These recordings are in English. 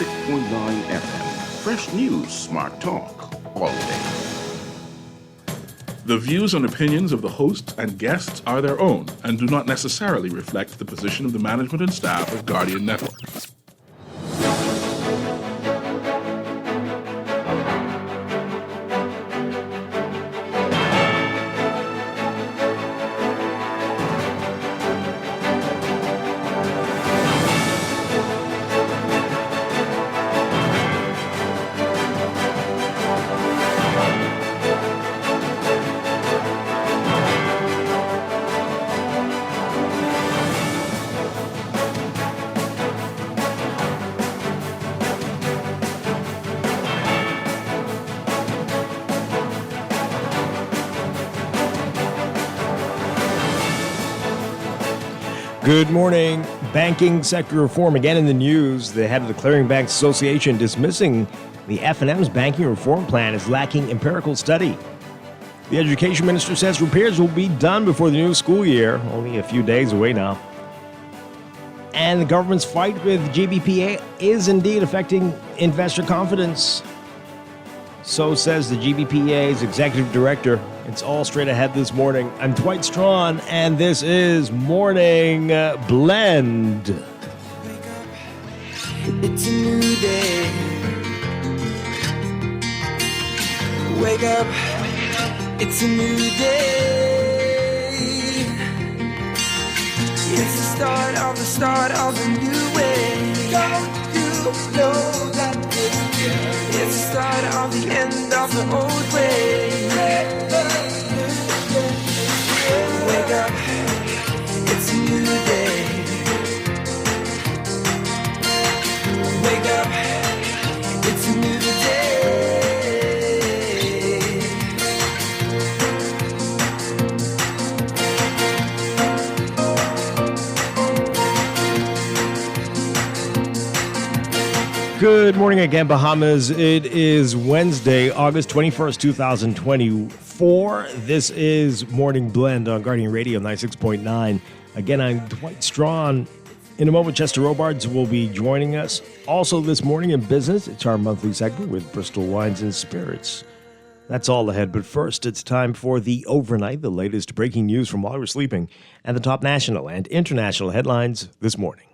96.9 FM. Fresh news, smart talk, all day. The views and opinions of the hosts and guests are their own and do not necessarily reflect the position of the management and staff of Guardian Network. Good morning. Banking sector reform again in the news. The head of the Clearing Banks Association dismissing the F&M's banking reform plan is lacking empirical study. The education minister says repairs will be done before the new school year, only a few days away now. And the government's fight with GBPA is indeed affecting investor confidence. So says the GBPA's executive director. It's all straight ahead this morning. I'm Dwight Strachan, and this is Morning Blend. Wake up, it's a new day. Wake up, it's a new day. It's the start of a new way. Don't you know that it's the start of the end of the old way. Wake up, it's a new day. Wake up, it's a new day. Good morning again, Bahamas. It is Wednesday, August 21st, 2024. This is Morning Blend on Guardian Radio 96.9. Again, I'm Dwight Strachan. In a moment, Chester Robards will be joining us. Also this morning in business, it's our monthly segment with Bristol Wines and Spirits. That's all ahead, but first, it's time for the Overnight, the latest breaking news from while we're sleeping, and the top national and international headlines this morning.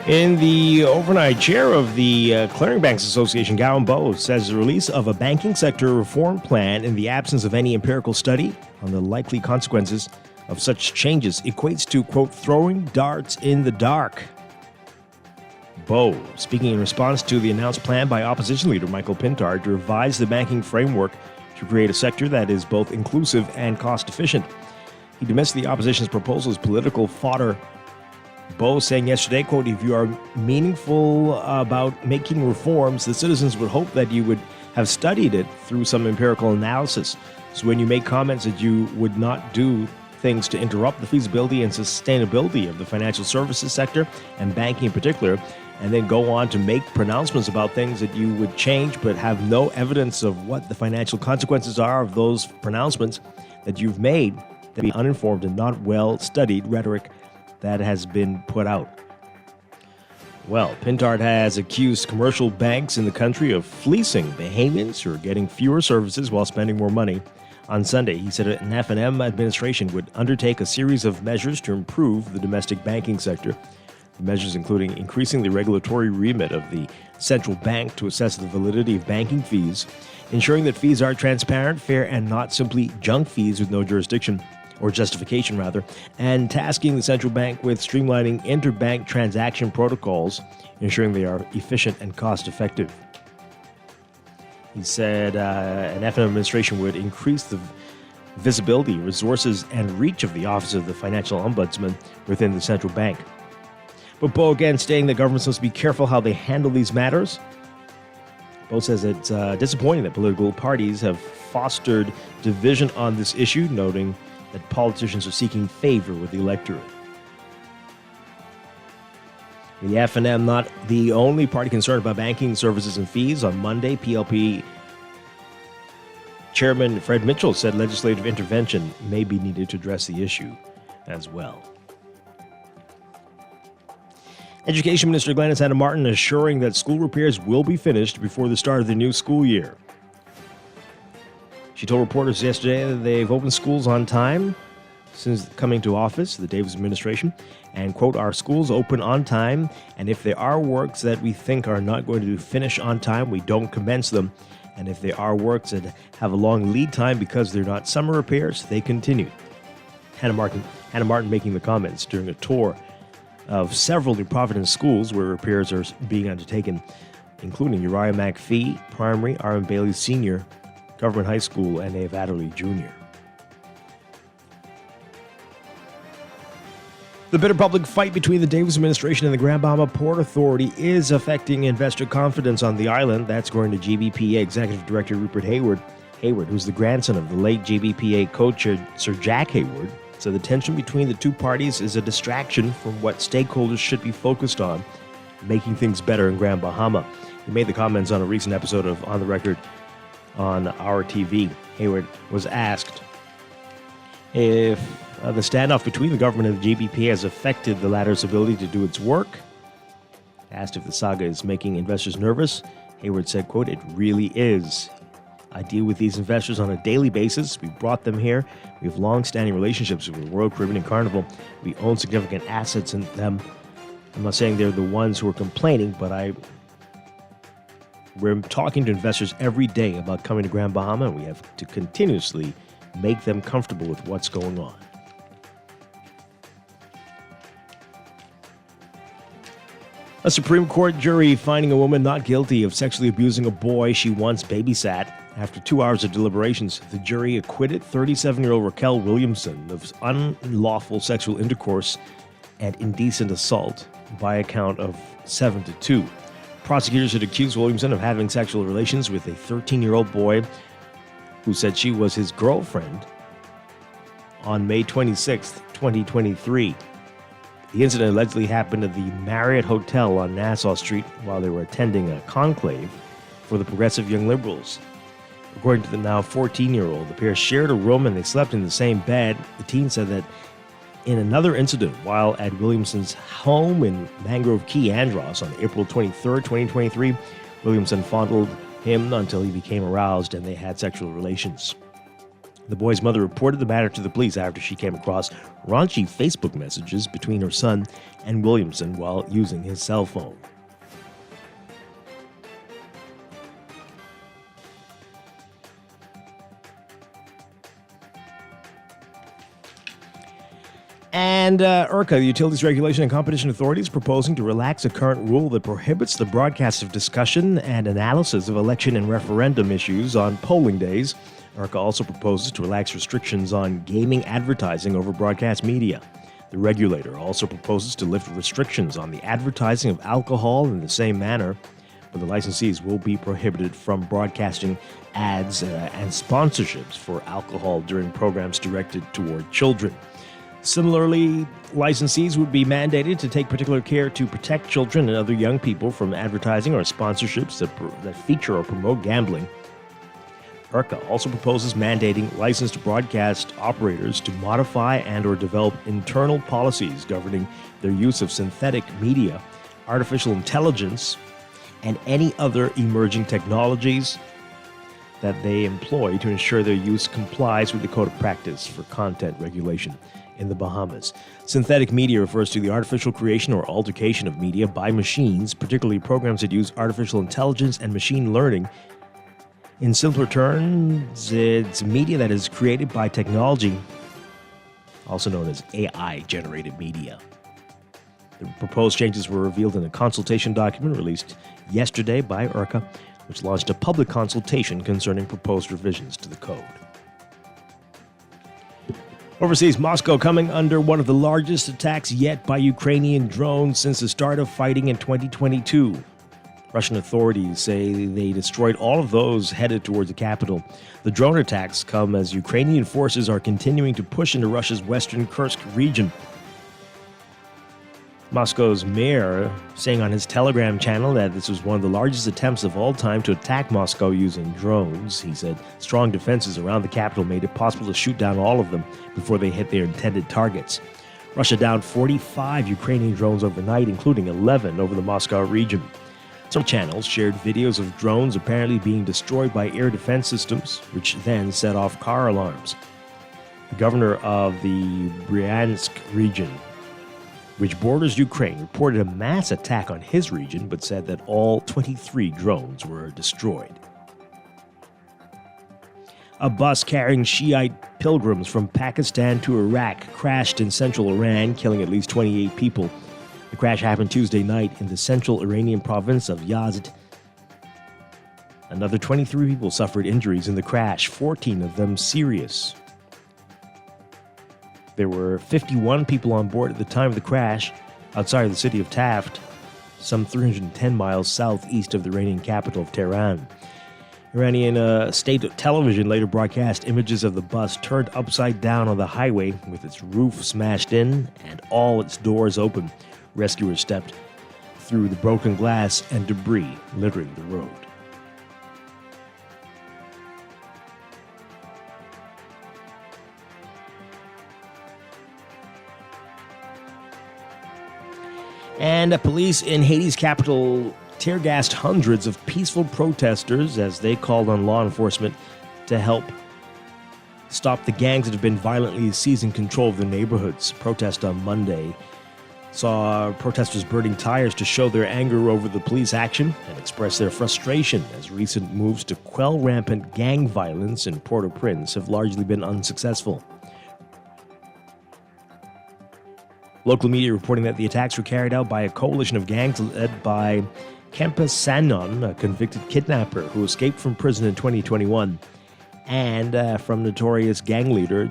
In the overnight, chair of the Clearing Banks Association, Gowan Bowe, says the release of a banking sector reform plan in the absence of any empirical study on the likely consequences of such changes equates to, quote, throwing darts in the dark. Bowe, speaking in response to the announced plan by opposition leader Michael Pintard to revise the banking framework to create a sector that is both inclusive and cost-efficient. He dismissed the opposition's proposal as political fodder. Bowe saying yesterday, quote, if you are meaningful about making reforms, the citizens would hope that you would have studied it through some empirical analysis. So when you make comments that you would not do things to interrupt the feasibility and sustainability of the financial services sector and banking in particular, and then go on to make pronouncements about things that you would change but have no evidence of what the financial consequences are of those pronouncements that you've made, that be uninformed and not well-studied rhetoric that has been put out. Well, Pintard has accused commercial banks in the country of fleecing Bahamians who are getting fewer services while spending more money. On Sunday, he said an F&M administration would undertake a series of measures to improve the domestic banking sector. The measures including increasing the regulatory remit of the central bank to assess the validity of banking fees, ensuring that fees are transparent, fair, and not simply junk fees with no jurisdiction, or justification rather, and tasking the central bank with streamlining interbank transaction protocols, ensuring they are efficient and cost-effective. He said an FM administration would increase the visibility, resources, and reach of the Office of the Financial Ombudsman within the central bank. But Bowe again stating that governments must be careful how they handle these matters. Bowe says it's disappointing that political parties have fostered division on this issue, noting that politicians are seeking favor with the electorate. The F&M not the only party concerned about banking services and fees. On Monday, PLP Chairman Fred Mitchell said legislative intervention may be needed to address the issue as well. Education Minister Gladys Hanna Martin assuring that school repairs will be finished before the start of the new school year. She told reporters yesterday that they've opened schools on time since coming to office, the Davis administration, and, quote, our schools open on time, and if there are works that we think are not going to finish on time, we don't commence them. And if there are works that have a long lead time because they're not summer repairs, they continue. Hanna Martin making the comments during a tour of several New Providence schools where repairs are being undertaken, including Uriah McPhee Primary, R.M. Bailey Senior, Government High School, and A.F. Adderley Jr. The bitter public fight between the Davis administration and the Grand Bahama Port Authority is affecting investor confidence on the island. That's according to GBPA Executive Director Rupert Hayward, who's the grandson of the late GBPA co-chair Sir Jack Hayward. So the tension between the two parties is a distraction from what stakeholders should be focused on, making things better in Grand Bahama. He made the comments on a recent episode of On the Record on Our TV. Hayward was asked if the standoff between the government and the GBPA has affected the latter's ability to do its work. Asked if the saga is making investors nervous, Hayward said, quote, it really is. I deal with these investors on a daily basis. We brought them here. We have long-standing relationships with the Royal Caribbean and Carnival. We own significant assets in them. I'm not saying they're the ones who are complaining, but we're talking to investors every day about coming to Grand Bahama, and we have to continuously make them comfortable with what's going on. A Supreme Court jury finding a woman not guilty of sexually abusing a boy she once babysat. After 2 hours of deliberations, the jury acquitted 37-year-old Raquel Williamson of unlawful sexual intercourse and indecent assault by a count of 7-2. Prosecutors had accused Williamson of having sexual relations with a 13-year-old boy who said she was his girlfriend on May 26, 2023. The incident allegedly happened at the Marriott Hotel on Nassau Street while they were attending a conclave for the Progressive Young Liberals. According to the now 14-year-old, the pair shared a room and they slept in the same bed. The teen said that in another incident while at Williamson's home in Mangrove Key, Andros, on April 23, 2023, Williamson fondled him until he became aroused and they had sexual relations. The boy's mother reported the matter to the police after she came across raunchy Facebook messages between her son and Williamson while using his cell phone. And IRCA, the Utilities Regulation and Competition Authority, is proposing to relax a current rule that prohibits the broadcast of discussion and analysis of election and referendum issues on polling days. IRCA also proposes to relax restrictions on gaming advertising over broadcast media. The regulator also proposes to lift restrictions on the advertising of alcohol in the same manner, but the licensees will be prohibited from broadcasting ads and sponsorships for alcohol during programs directed toward children. Similarly, licensees would be mandated to take particular care to protect children and other young people from advertising or sponsorships that feature or promote gambling. IRCA also proposes mandating licensed broadcast operators to modify and or develop internal policies governing their use of synthetic media, artificial intelligence, and any other emerging technologies that they employ to ensure their use complies with the Code of Practice for Content Regulation in the Bahamas. Synthetic media refers to the artificial creation or altercation of media by machines, particularly programs that use artificial intelligence and machine learning. In simpler terms, it's media that is created by technology, also known as AI-generated media. The proposed changes were revealed in a consultation document released yesterday by IRCA, which launched a public consultation concerning proposed revisions to the code. Overseas, Moscow coming under one of the largest attacks yet by Ukrainian drones since the start of fighting in 2022. Russian authorities say they destroyed all of those headed towards the capital. The drone attacks come as Ukrainian forces are continuing to push into Russia's western Kursk region. Moscow's mayor saying on his Telegram channel that this was one of the largest attempts of all time to attack Moscow using drones. He said strong defenses around the capital made it possible to shoot down all of them before they hit their intended targets. Russia downed 45 Ukrainian drones overnight, including 11 over the Moscow region. Some channels shared videos of drones apparently being destroyed by air defense systems, which then set off car alarms. The governor of the Bryansk region, which borders Ukraine, reported a mass attack on his region, but said that all 23 drones were destroyed. A bus carrying Shiite pilgrims from Pakistan to Iraq crashed in central Iran, killing at least 28 people. The crash happened Tuesday night in the central Iranian province of Yazd. Another 23 people suffered injuries in the crash, 14 of them serious. There were 51 people on board at the time of the crash outside of the city of Taft, some 310 miles southeast of the Iranian capital of Tehran. Iranian state television later broadcast images of the bus turned upside down on the highway with its roof smashed in and all its doors open. Rescuers stepped through the broken glass and debris littering the road. And police in Haiti's capital tear-gassed hundreds of peaceful protesters as they called on law enforcement to help stop the gangs that have been violently seizing control of their neighborhoods. Protest on Monday saw protesters burning tires to show their anger over the police action and express their frustration as recent moves to quell rampant gang violence in Port-au-Prince have largely been unsuccessful. Local media reporting that the attacks were carried out by a coalition of gangs led by Kempis Sanon, a convicted kidnapper who escaped from prison in 2021, and from notorious gang leader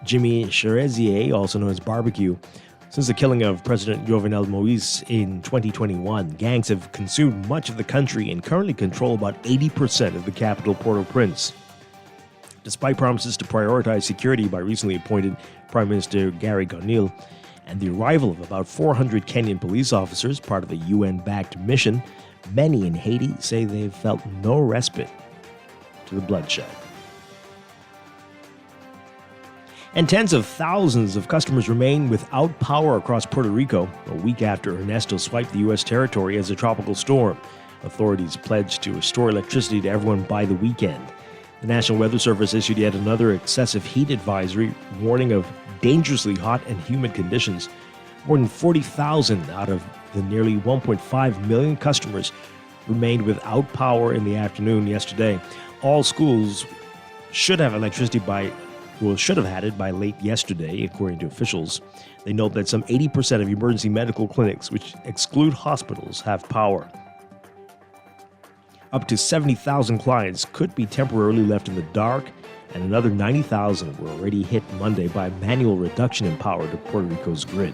Jimmy Cherezier, also known as Barbecue. Since the killing of President Jovenel Moïse in 2021, gangs have consumed much of the country and currently control about 80% of the capital, Port-au-Prince. Despite promises to prioritize security by recently appointed Prime Minister Gary Conille, and the arrival of about 400 Kenyan police officers, part of a UN-backed mission, many in Haiti say they've felt no respite to the bloodshed. And tens of thousands of customers remain without power across Puerto Rico a week after Ernesto swiped the U.S. territory as a tropical storm. Authorities pledged to restore electricity to everyone by the weekend. The National Weather Service issued yet another excessive heat advisory, warning of dangerously hot and humid conditions. More than 40,000 out of the nearly 1.5 million customers remained without power in the afternoon yesterday. All schools should have had it by late yesterday, according to officials. They note that some 80% of emergency medical clinics, which exclude hospitals, have power. Up to 70,000 clients could be temporarily left in the dark, and another 90,000 were already hit Monday by manual reduction in power to Puerto Rico's grid.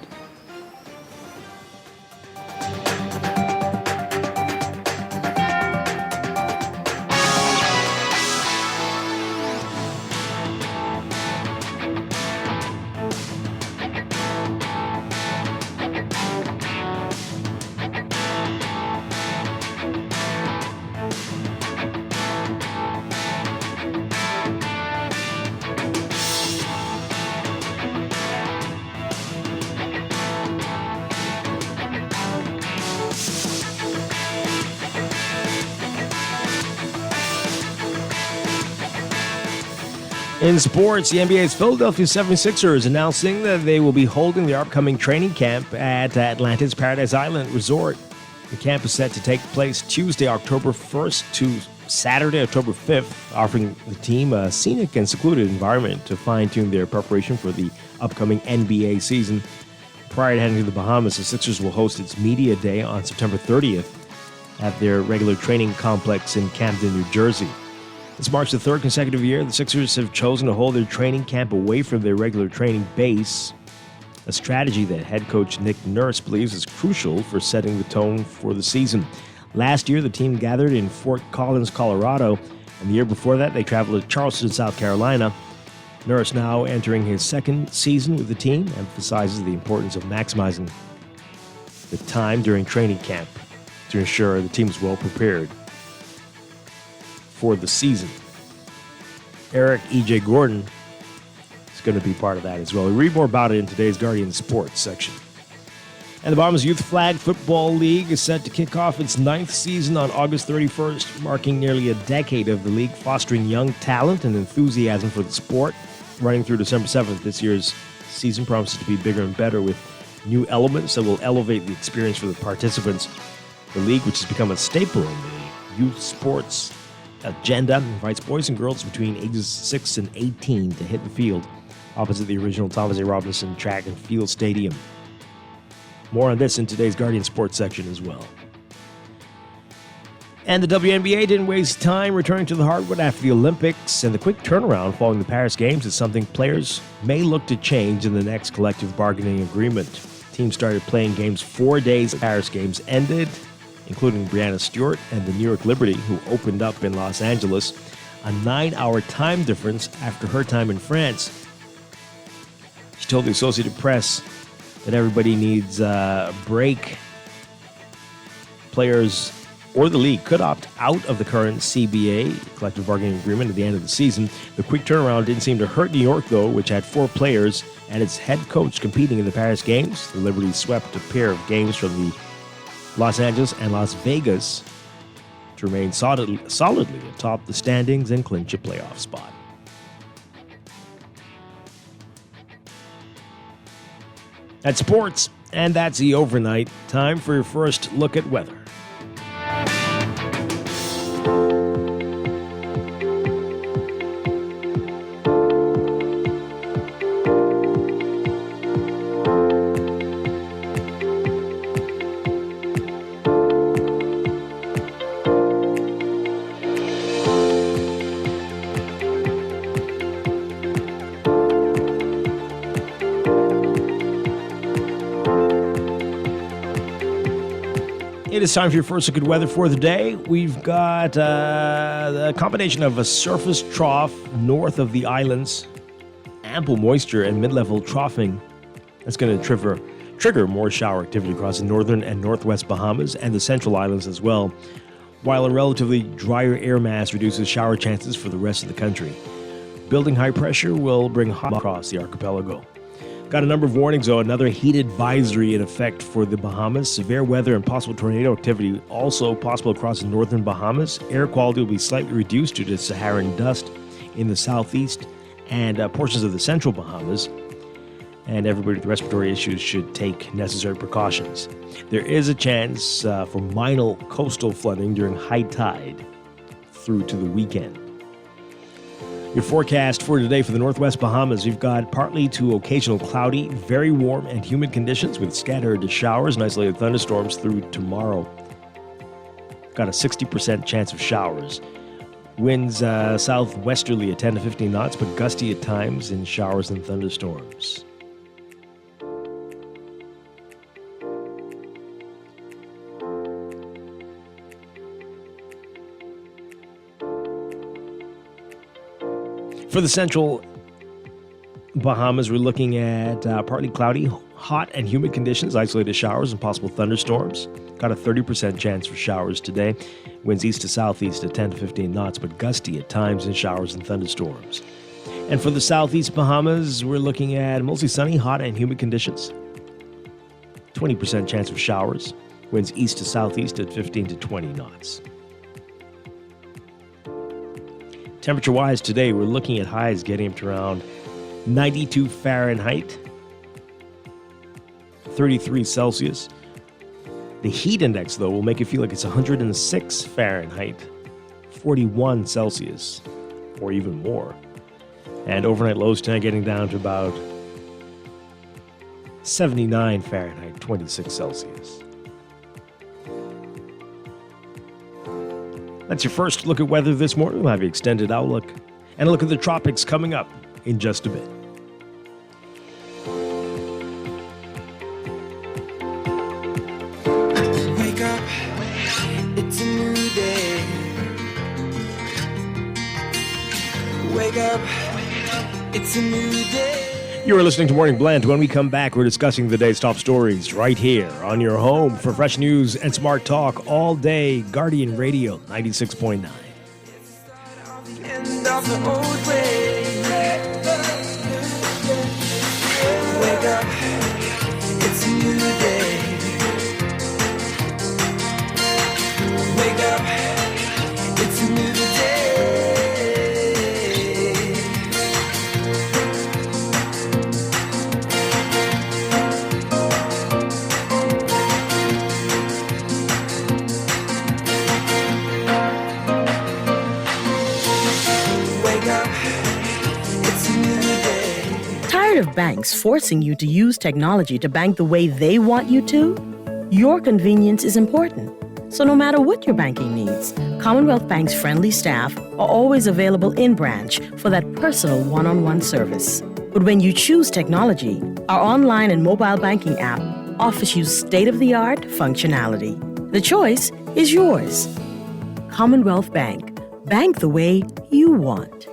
In sports, the NBA's Philadelphia 76ers announcing that they will be holding their upcoming training camp at Atlanta's Paradise Island Resort. The camp is set to take place Tuesday, October 1st to Saturday, October 5th, offering the team a scenic and secluded environment to fine-tune their preparation for the upcoming NBA season. Prior to heading to the Bahamas, the Sixers will host its Media Day on September 30th at their regular training complex in Camden, New Jersey. This marks the third consecutive year the Sixers have chosen to hold their training camp away from their regular training base, a strategy that head coach Nick Nurse believes is crucial for setting the tone for the season. Last year, the team gathered in Fort Collins, Colorado, and the year before that, they traveled to Charleston, South Carolina. Nurse, now entering his second season with the team, emphasizes the importance of maximizing the time during training camp to ensure the team is well prepared for the season. Eric E.J. Gordon is going to be part of that as well. We read more about it in today's Guardian Sports section. And the Bahamas Youth Flag Football League is set to kick off its 9th season on August 31st, marking nearly a decade of the league fostering young talent and enthusiasm for the sport. Running through December 7th, this year's season promises to be bigger and better with new elements that will elevate the experience for the participants. The league, which has become a staple in the youth sports agenda, invites boys and girls between ages 6 and 18 to hit the field opposite the original Thomas A. Robinson Track and Field Stadium. More on this in today's Guardian Sports section as well. And the WNBA didn't waste time returning to the hardwood after the Olympics, and the quick turnaround following the Paris Games is something players may look to change in the next collective bargaining agreement. Teams started playing games 4 days after the Paris Games ended, including Breanna Stewart and the New York Liberty, who opened up in Los Angeles, a 9-hour time difference after her time in France. She told the Associated Press that everybody needs a break. Players or the league could opt out of the current CBA, collective bargaining agreement, at the end of the season. The quick turnaround didn't seem to hurt New York, though, which had 4 players and its head coach competing in the Paris Games. The Liberty swept a pair of games from the Los Angeles and Las Vegas to remain solidly atop the standings and clinch a playoff spot. That's sports, and that's the overnight. Time for your first look at weather. It is time for your first look at weather for the day. We've got the combination of a surface trough north of the islands, ample moisture, and mid-level troughing. That's going to trigger more shower activity across the northern and northwest Bahamas and the central islands as well, while a relatively drier air mass reduces shower chances for the rest of the country. Building high pressure will bring hot across the archipelago. Got a number of warnings, though. Another heat advisory in effect for the Bahamas. Severe weather and possible tornado activity also possible across the northern Bahamas. Air quality will be slightly reduced due to Saharan dust in the southeast and portions of the central Bahamas. And everybody with respiratory issues should take necessary precautions. There is a chance for minor coastal flooding during high tide through to the weekend. Your forecast for today for the northwest Bahamas, we've got partly to occasional cloudy, very warm and humid conditions with scattered showers and isolated thunderstorms through tomorrow. Got a 60% chance of showers. Winds southwesterly at 10 to 15 knots, but gusty at times in showers and thunderstorms. For the central Bahamas, we're looking at partly cloudy, hot and humid conditions, isolated showers and possible thunderstorms. Got a 30% chance for showers today. Winds east to southeast at 10 to 15 knots, but gusty at times in showers and thunderstorms. And for the southeast Bahamas, we're looking at mostly sunny, hot and humid conditions. 20% chance of showers. Winds east to southeast at 15 to 20 knots. Temperature-wise today, we're looking at highs getting up to around 92 Fahrenheit, 33 Celsius. The heat index, though, will make it feel like it's 106 Fahrenheit, 41 Celsius, or even more. And overnight lows tonight getting down to about 79 Fahrenheit, 26 Celsius. That's your first look at weather this morning. We'll have your extended outlook and a look at the tropics coming up in just a bit. Wake up, it's a new day. Wake up, it's a new day. You are listening to Morning Blend. When we come back, we're discussing the day's top stories right here on your home for fresh news and smart talk all day. Guardian Radio 96.9. End of the old way. Wake up, it's a new day. Wake up, it's a new day. Wake up, it's a new day. Tired of banks forcing you to use technology to bank the way they want you to? Your convenience is important. So no matter what your banking needs, Commonwealth Bank's friendly staff are always available in branch for that personal one-on-one service. But when you choose technology, our online and mobile banking app offers you state-of-the-art functionality. The choice is yours. Commonwealth Bank. Bank the way you want.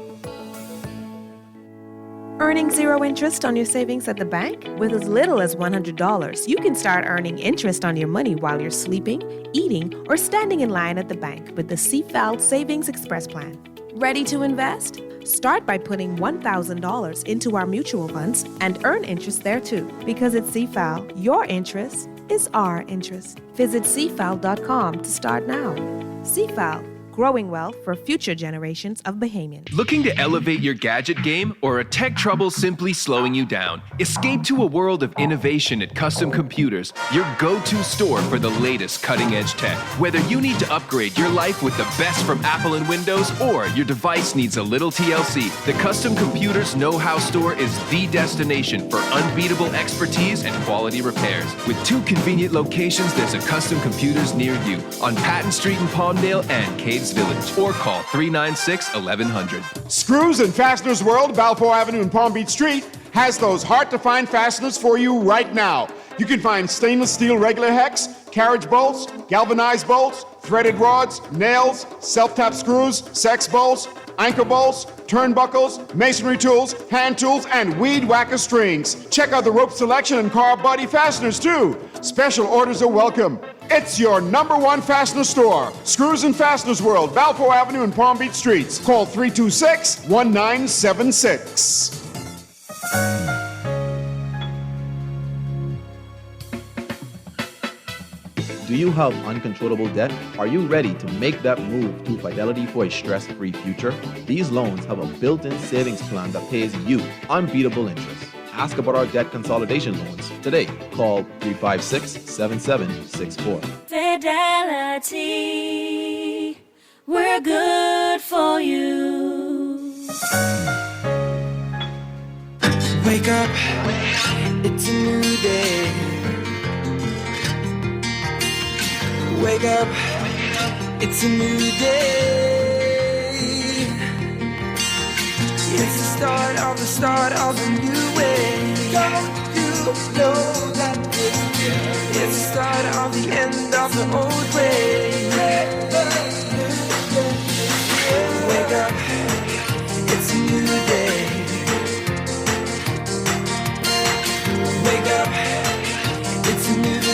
Earning zero interest on your savings at the bank? With as little as $100, you can start earning interest on your money while you're sleeping, eating, or standing in line at the bank with the CFAL Savings Express Plan. Ready to invest? Start by putting $1,000 into our mutual funds and earn interest there too. Because at CFAL, your interest is our interest. Visit cfal.com to start now. CFAL. Growing wealth for future generations of Bahamians. Looking to elevate your gadget game or a tech trouble simply slowing you down? Escape to a world of innovation at Custom Computers, your go-to store for the latest cutting-edge tech. Whether you need to upgrade your life with the best from Apple and Windows or your device needs a little TLC, the Custom Computers Know-How Store is the destination for unbeatable expertise and quality repairs. With 2 convenient locations, there's a Custom Computers near you on Patton Street in Palmdale and Cades Village, or call 396-1100. Screws and Fasteners World, Balfour Avenue and Palm Beach Street, has those hard-to-find fasteners for you right now. You can find stainless steel regular hex, carriage bolts, galvanized bolts, threaded rods, nails, self-tap screws, sex bolts, anchor bolts, turnbuckles, masonry tools, hand tools, and weed whacker strings. Check out the rope selection and car body fasteners, too. Special orders are welcome. It's your #1 fastener store. Screws and Fasteners World, Balfour Avenue and Palm Beach Streets. Call 326-1976. Do you have uncontrollable debt? Are you ready to make that move to Fidelity for a stress-free future? These loans have a built-in savings plan that pays you unbeatable interest. Ask about our debt consolidation loans today. Call 356-7764. Fidelity, we're good for you. Wake up, it's a new day. Wake up, it's a new day. It's the start of a new way. Don't you know that it's the start of the end of the old way. Wake up, it's a new day. Wake up, it's a new day.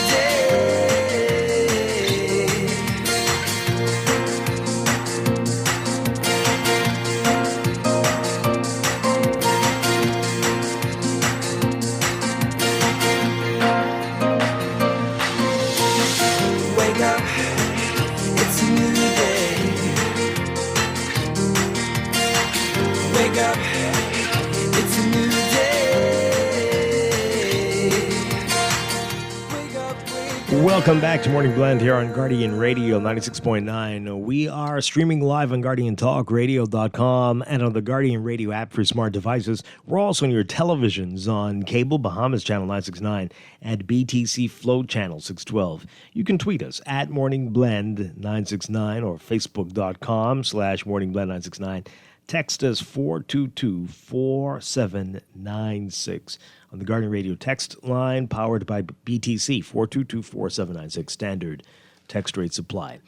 Welcome back to Morning Blend here on Guardian Radio 96.9. We are streaming live on GuardianTalkRadio.com and on the Guardian Radio app for smart devices. We're also on your televisions on Cable Bahamas Channel 969 and BTC Float Channel 612. You can tweet us at Morning Blend 969 or Facebook.com/Morning Blend 969. Text us 422-4796 on the Guardian Radio text line powered by BTC, 422-4796, standard text rate supply.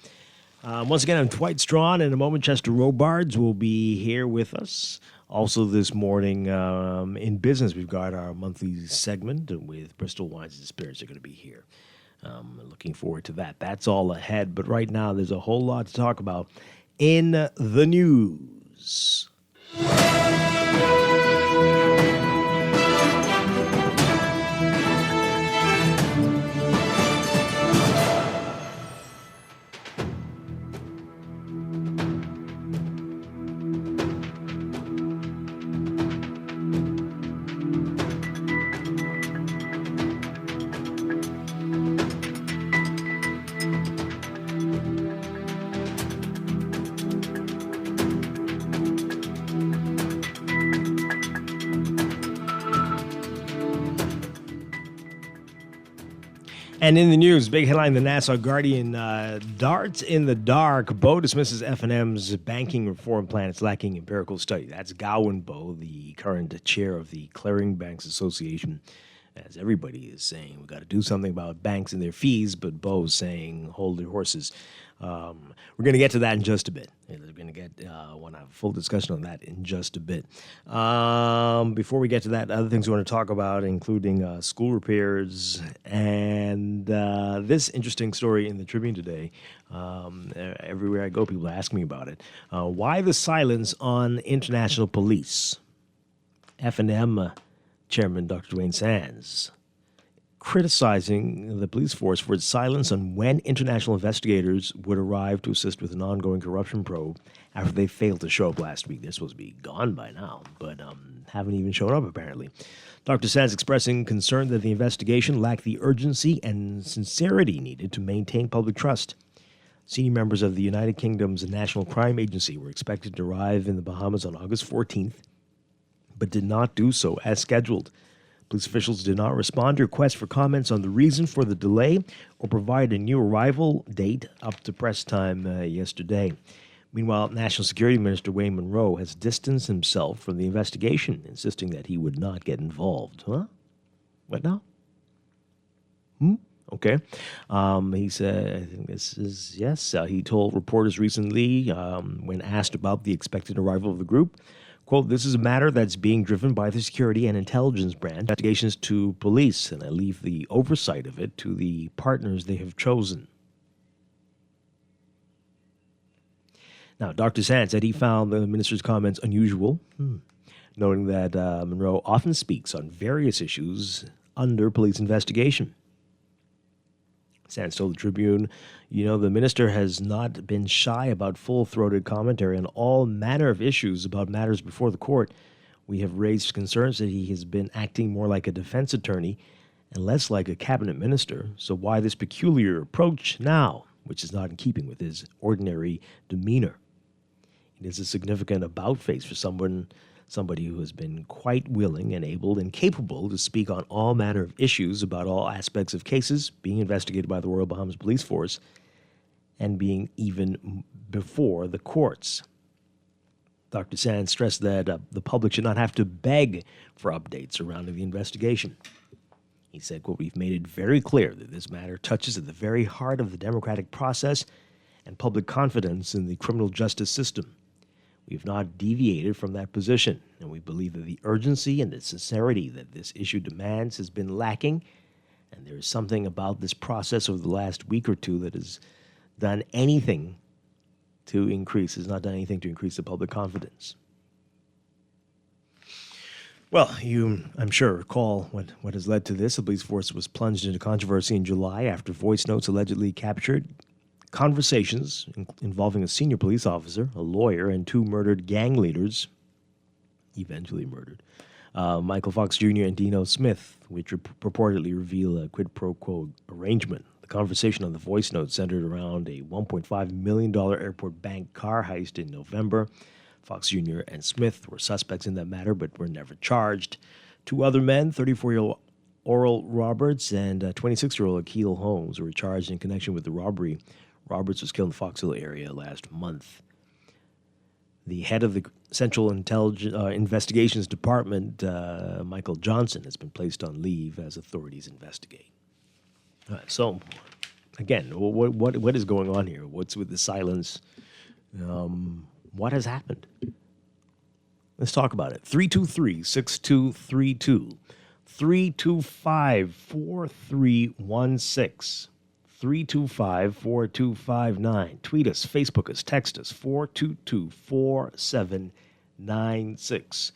Once again, I'm Dwight Strachan. In a moment, Chester Robards will be here with us Also this morning in business, we've got our monthly segment with Bristol Wines and Spirits. They're going to be here. Looking forward to that. That's all ahead. But right now, there's a whole lot to talk about in the news. And in the news, big headline, the Nassau Guardian darts in the dark. Bowe dismisses F&M's banking reform plan. It's lacking empirical study. That's Gowan Bowe, the current chair of the Clearing Banks Association. As everybody is saying, we've got to do something about banks and their fees, but Bowe's saying, hold your horses. We're going to get to that in just a bit. We're going to want to have a full discussion on that in just a bit. Before we get to that, other things we want to talk about, including school repairs and this interesting story in the Tribune today. Everywhere I go, people ask me about it. Why the silence on international police? F&M Chairman Dr. Dwayne Sands criticizing the police force for its silence on when international investigators would arrive to assist with an ongoing corruption probe after they failed to show up last week. They're supposed to be gone by now, but haven't even shown up, apparently. Dr. Sands expressing concern that the investigation lacked the urgency and sincerity needed to maintain public trust. Senior members of the United Kingdom's National Crime Agency were expected to arrive in the Bahamas on August 14th, but did not do so as scheduled. Police officials did not respond to requests for comments on the reason for the delay or provide a new arrival date up to press time yesterday. Meanwhile, National Security Minister Wayne Munro has distanced himself from the investigation, insisting that he would not get involved. Huh? What now? Okay. He said, I think this is, yes, he told reporters recently when asked about the expected arrival of the group, quote, this is a matter that's being driven by the security and intelligence branch investigations to police, and I leave the oversight of it to the partners they have chosen. Now, Dr. Sands said he found the minister's comments unusual, noting that Munro often speaks on various issues under police investigation. Sands told the Tribune, the minister has not been shy about full-throated commentary on all manner of issues about matters before the court. We have raised concerns that he has been acting more like a defense attorney and less like a cabinet minister. So why this peculiar approach now, which is not in keeping with his ordinary demeanor? It is a significant about-face for somebody who has been quite willing and able and capable to speak on all manner of issues about all aspects of cases being investigated by the Royal Bahamas Police Force and being even before the courts. Dr. Sands stressed that the public should not have to beg for updates surrounding the investigation. He said, quote, we've made it very clear that this matter touches at the very heart of the democratic process and public confidence in the criminal justice system. We have not deviated from that position, and we believe that the urgency and the sincerity that this issue demands has been lacking, and there is something about this process over the last week or two that has not done anything to increase the public confidence. Well, you, I'm sure, recall what has led to this. The police force was plunged into controversy in July after voice notes allegedly captured conversations involving a senior police officer, a lawyer, and two murdered gang leaders, eventually murdered, Michael Fox Jr. and Dino Smith, which purportedly reveal a quid pro quo arrangement. The conversation on the voice note centered around a $1.5 million airport bank car heist in November. Fox Jr. and Smith were suspects in that matter, but were never charged. Two other men, 34-year-old Oral Roberts and 26-year-old Akil Holmes, were charged in connection with the robbery. Roberts was killed in the Fox Hill area last month. The head of the Central Investigations Department, Michael Johnson, has been placed on leave as authorities investigate. So, again, what is going on here? What's with the silence? What has happened? Let's talk about it. 323-6232. 325-4316. 325-4259. Tweet us, Facebook us, text us, 422-4796.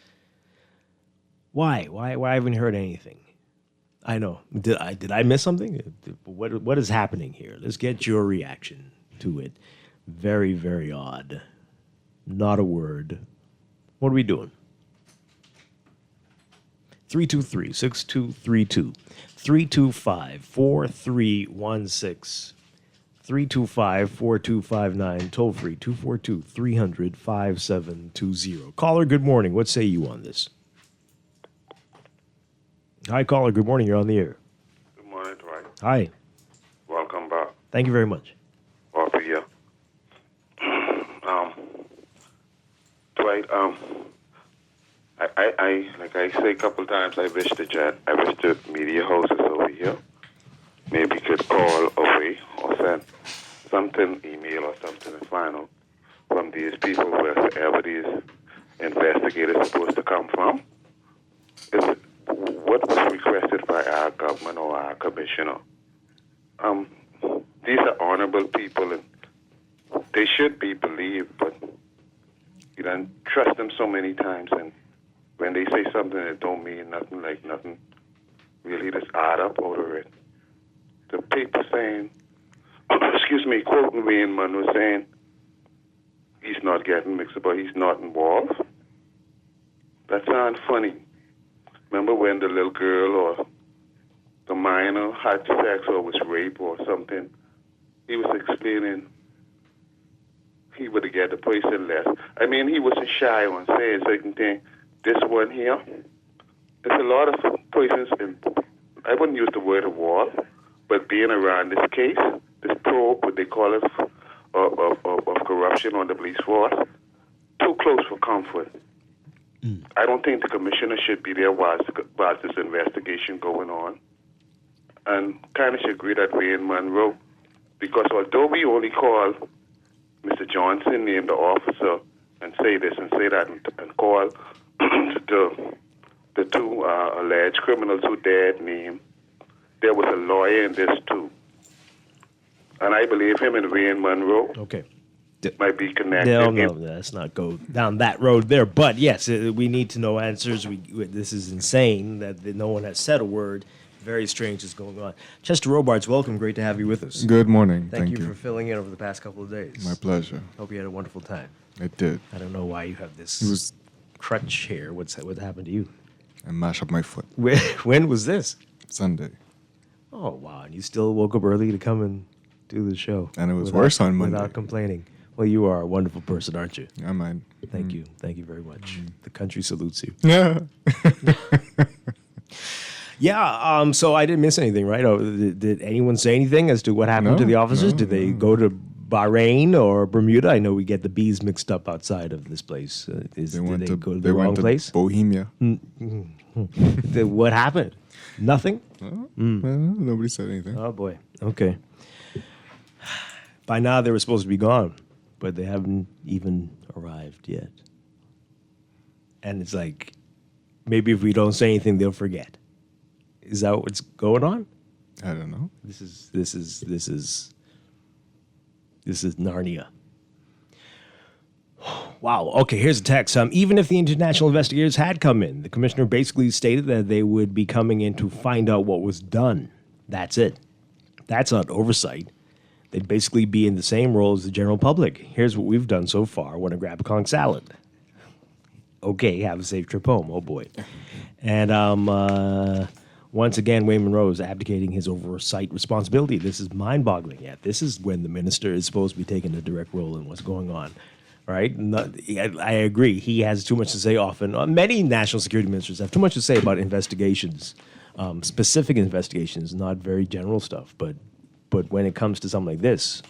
Why? Why haven't you heard anything? I know. Did I miss something? What is happening here? Let's get your reaction to it. Very, very odd. Not a word. What are we doing? 323-6232. 325-4316. 325-4259. Toll free 242-300-5720. Caller, good morning. What say you on this? Hi, caller. Good morning. You're on the air. Good morning, Dwight. Hi. Welcome back. Thank you very much. Both of you. Dwight, I like I say a couple times, I wish the media houses over here maybe could call away or send something, email or something and find out from these people wherever these investigators supposed to come from. It's what was requested by our government or our commissioner. These are honorable people and they should be believed, but you don't trust them so many times, and when they say something that don't mean nothing, like nothing really just add up over it. The paper saying, excuse me, quoting Wayne Munn was saying he's not getting mixed up, but he's not involved. That sounds funny. Remember when the little girl or the minor had sex or was raped or something? He was explaining he would get the person less. I mean, he wasn't shy on saying certain things. This one here, there's a lot of persons, I wouldn't use the word wall, but being around this case, this probe, what they call it, of corruption on the police force, too close for comfort. I don't think the commissioner should be there while this investigation going on. And kind of should agree that Wayne Monroe, because although we only call Mr. Johnson, named the officer, and say this and say that, and call the two alleged criminals who dared name, there was a lawyer in this too. And I believe him and Wayne Monroe might be connected. No, let's not go down that road there. But yes, we need to know answers. This is insane that no one has said a word. Very strange is going on. Chester Robards, welcome. Great to have you with us. Good morning. Thank you for filling in over the past couple of days. My pleasure. Hope you had a wonderful time. I did. I don't know why you have this crutch here. What happened to you? I mashed up my foot. When was this? Sunday. Oh, wow. And you still woke up early to come and do the show. And it was worse on Monday. Without complaining. Well, you are a wonderful person, aren't you? I mind. Thank you. Thank you very much. The country salutes you. Yeah. Yeah, so I didn't miss anything, right? Oh, did anyone say anything as to what happened to the officers? Did they go to Bahrain or Bermuda? I know we get the bees mixed up outside of this place. Did they go to the wrong place? Bohemia. What happened? Nothing? Nobody said anything. Oh, boy. Okay. By now, they were supposed to be gone, but they haven't even arrived yet. And it's like, maybe if we don't say anything, they'll forget. Is that what's going on? I don't know. This is Narnia. Wow. Okay, here's a text. Even if the international investigators had come in, the commissioner basically stated that they would be coming in to find out what was done. That's it. That's not oversight. They'd basically be in the same role as the general public. Here's what we've done so far. Want to grab a conch salad? Okay, have a safe trip home. Oh, boy. And once again, Wayne Monroe is abdicating his oversight responsibility. This is mind-boggling. Yeah, this is when the minister is supposed to be taking a direct role in what's going on, right? I agree. He has too much to say often. Many national security ministers have too much to say about investigations, specific investigations, not very general stuff. But when it comes to something like this,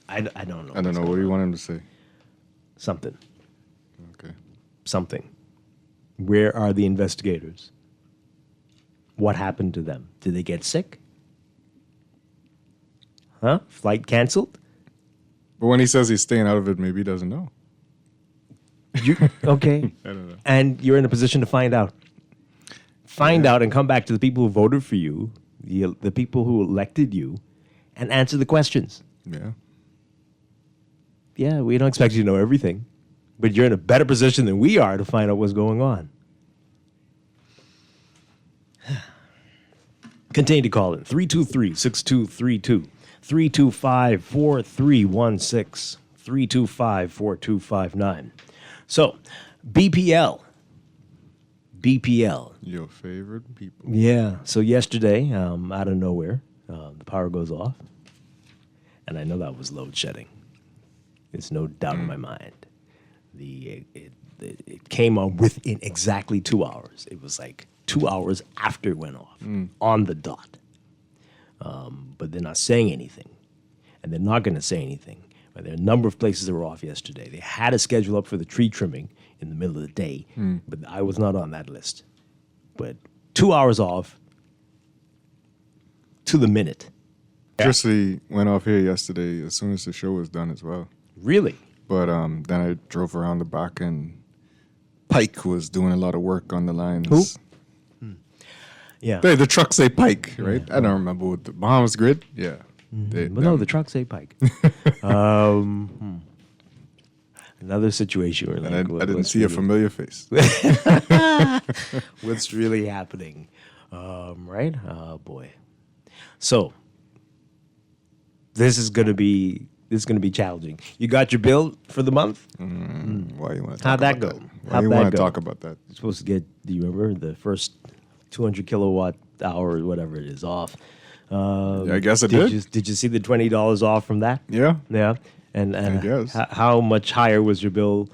I don't know. I don't know. What do you want him to say? Something. Okay. Something. Where are the investigators? What happened to them? Did they get sick? Huh? Flight canceled? But when he says he's staying out of it, maybe he doesn't know. Okay. I don't know. And you're in a position to find out. Find out and come back to the people who voted for you, the people who elected you, and answer the questions. Yeah. Yeah, we don't expect you to know everything, but you're in a better position than we are to find out what's going on. Continue to call in 323-6232, 325-4316, 325-4259. So, BPL. Your favorite people. Yeah. So yesterday, out of nowhere, the power goes off. And I know that was load shedding. There's no doubt in my mind. It came on within exactly 2 hours. It was like 2 hours after it went off, on the dot. But they're not saying anything. And they're not going to say anything. But there are a number of places that were off yesterday. They had a schedule up for the tree trimming in the middle of the day, but I was not on that list. But 2 hours off to the minute. Electricity went off here yesterday as soon as the show was done as well. Really? But then I drove around the back and Pike was doing a lot of work on the lines. Who? Yeah. The trucks say Pike, right? I don't remember what the Bahamas Grid. Yeah. But no, the trucks say Pike. Another situation where And I didn't see a familiar face. what's really happening, right? Oh boy. So this is gonna be challenging. You got your bill for the month? Why you want to talk How'd that about go? that? Why How'd you that want to go? talk about that? You're supposed to get. Do you remember the first 200 kilowatt hour, whatever it is, off? Yeah, I guess I did. Did you see the $20 off from that? Yeah. Yeah. And guess. how much higher was your bill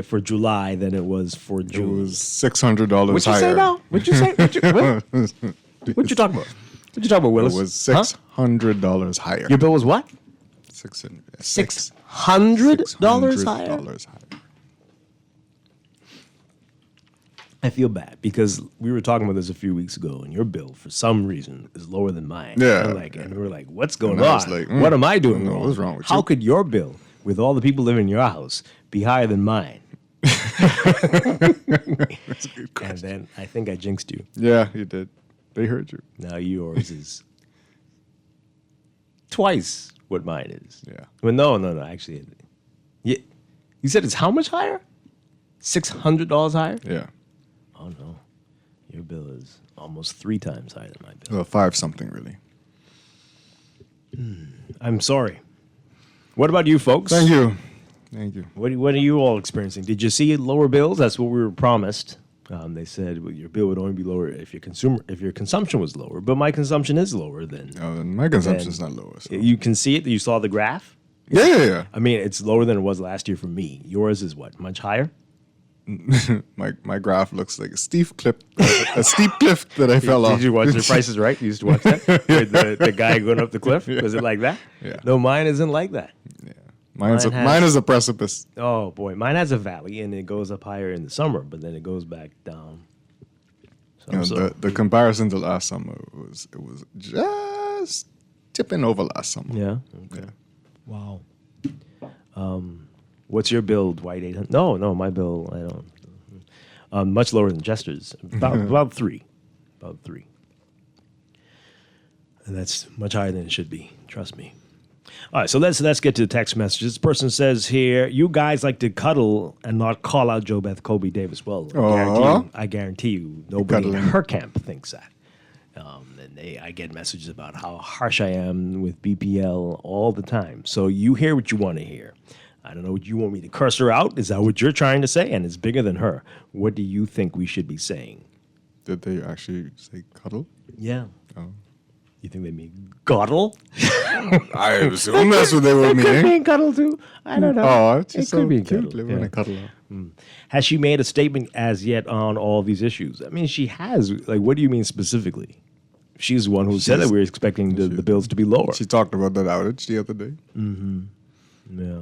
for July than it was for It June? was $600 What'd you higher. say now? What'd you say? What you talking about? What you talking about, Willis? It was $600 higher. Your bill was what? $600 $600 higher? I feel bad because we were talking about this a few weeks ago, and your bill, for some reason, is lower than mine. Yeah. And we were like, what's going And I on? was like, what am I doing no, wrong? what's wrong with How you? could your bill, with all the people living in your house, be higher than mine? And then I think I jinxed you. Yeah, you did. They heard you. Now yours is twice what mine is. Yeah. Well, no. Actually, you said it's how much higher? $600 higher? Yeah. Oh no, your bill is almost 3 times higher than my bill. Well, 5 something really. I'm sorry. What about you, folks? Thank you. What are you all experiencing? Did you see lower bills? That's what we were promised. They said your bill would only be lower if your consumption was lower. But my consumption is lower than. My consumption's not lower. So. You can see it. You saw the graph. Yeah. I mean, it's lower than it was last year for me. Yours is what? Much higher? My graph looks like a steep cliff that I fell off. Did you watch The Price is Right? You used to watch that? With the guy going up the cliff? Was it like that? Yeah. No, mine isn't like that. Yeah. Mine is a precipice. Oh boy, mine has a valley and it goes up higher in the summer, but then it goes back down. The comparison to last summer was just tipping over last summer. Yeah. Okay. Yeah. Wow. What's your bill, Dwight? 800? No, my bill I don't. Much lower than Chester's. About 3. About 3. And that's much higher than it should be. Trust me. All right, so let's get to the text messages. This person says here, you guys like to cuddle and not call out Joe Beth Kobe Davis. Well, I guarantee you nobody in her camp thinks that. And I get messages about how harsh I am with BPL all the time. So you hear what you want to hear. I don't know what you want me to curse her out. Is that what you're trying to say? And it's bigger than her. What do you think we should be saying? Did they actually say cuddle? Yeah. Oh. You think they mean cuddle? I assume that's what they were It could meaning. mean cuddle too. I don't know. Oh, it's it just could so be cute cuddle. living in a cuddle. Has she made a statement as yet on all these issues? I mean, she has. Like, what do you mean specifically? She's the one who said that we were expecting the bills to be lower. She talked about that outage the other day. Mm-hmm. Yeah.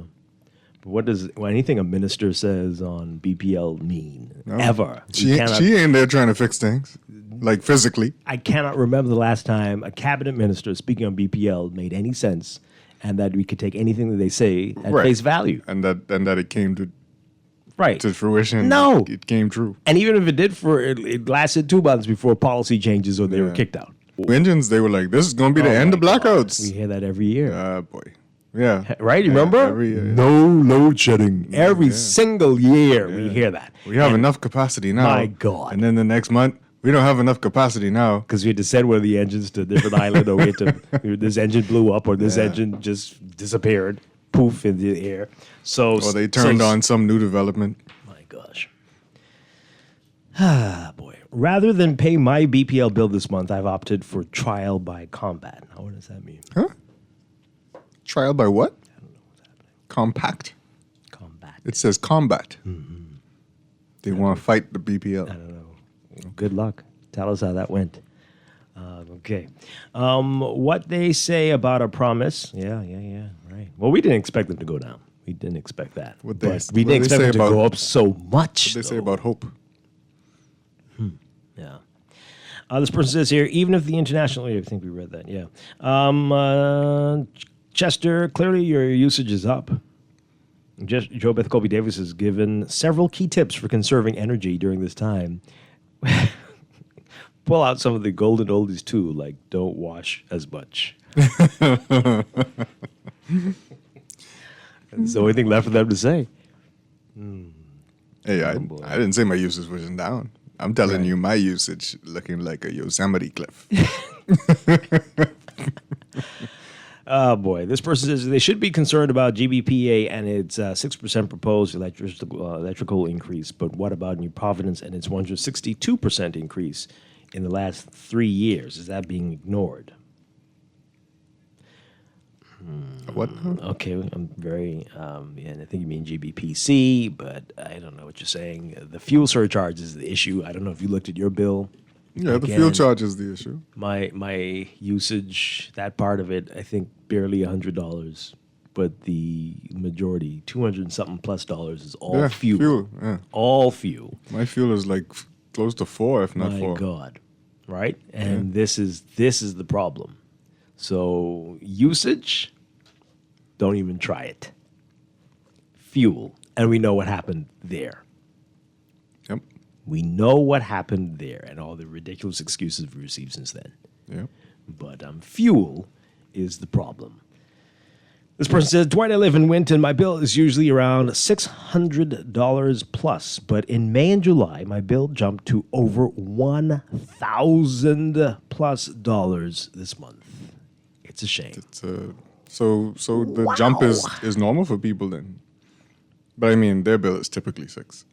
But what does anything a minister says on BPL mean? No. Ever? She ain't there trying to fix things, like physically. I cannot remember the last time a cabinet minister speaking on BPL made any sense, and that we could take anything that they say at face value. And that it came to Right. to fruition. No. It came true. And even if it did, it lasted 2 months before policy changes or they were kicked out. Engines, they were like, this is going to be the end of blackouts. We hear that every year. Boy. Yeah. Right? You remember? Every year. No load shedding. Every single year we hear that. We have enough capacity now. My God. And then the next month, we don't have enough capacity now. Because we had to send one of the engines to a different island, or this engine blew up, or this engine just disappeared, poof, in the air. Or they turned on some new development. My gosh. Ah, boy. Rather than pay my BPL bill this month, I've opted for trial by combat. Now, what does that mean? Huh? Trial by what? I don't know what's happening. Compact. Combat. It says combat. They want to fight the BPL. I don't know. Good luck. Tell us how that went. Okay. What they say about a promise. Yeah. Right. Well, we didn't expect them to go down. We didn't expect that. We didn't expect them to go up so much. What they say about hope. Yeah. This person says here, even if the international, I think we read that, yeah. Chester, clearly your usage is up. Joe Beth Colby Davis has given several key tips for conserving energy during this time. Pull out some of the golden oldies too, like don't wash as much. That's the only thing left for them to say. Hey, I didn't say my usage wasn't down. I'm telling you my usage looking like a Yosemite cliff. Oh, boy. This person says they should be concerned about GBPA and its 6% proposed electrical increase. But what about New Providence and its 162% increase in the last 3 years? Is that being ignored? What? Okay, I'm very, and I think you mean GBPC, but I don't know what you're saying. The fuel surcharge is the issue. I don't know if you looked at your bill. Yeah, the fuel charge is the issue. My usage, that part of it, I think barely $100, but the majority, $200-something plus is all fuel. All fuel. My fuel is like close to 4, if not 4. My God, right? And this is the problem. So usage, don't even try it. Fuel, and we know what happened there. Yep. We know what happened there and all the ridiculous excuses we've received since then. Yep. But fuel is the problem. This person says, Dwight, I live in Winton. My bill is usually around $600 plus, but in May and July, my bill jumped to over $1,000 plus this month. It's a shame. So the jump is normal for people then. But I mean, their bill is typically $6.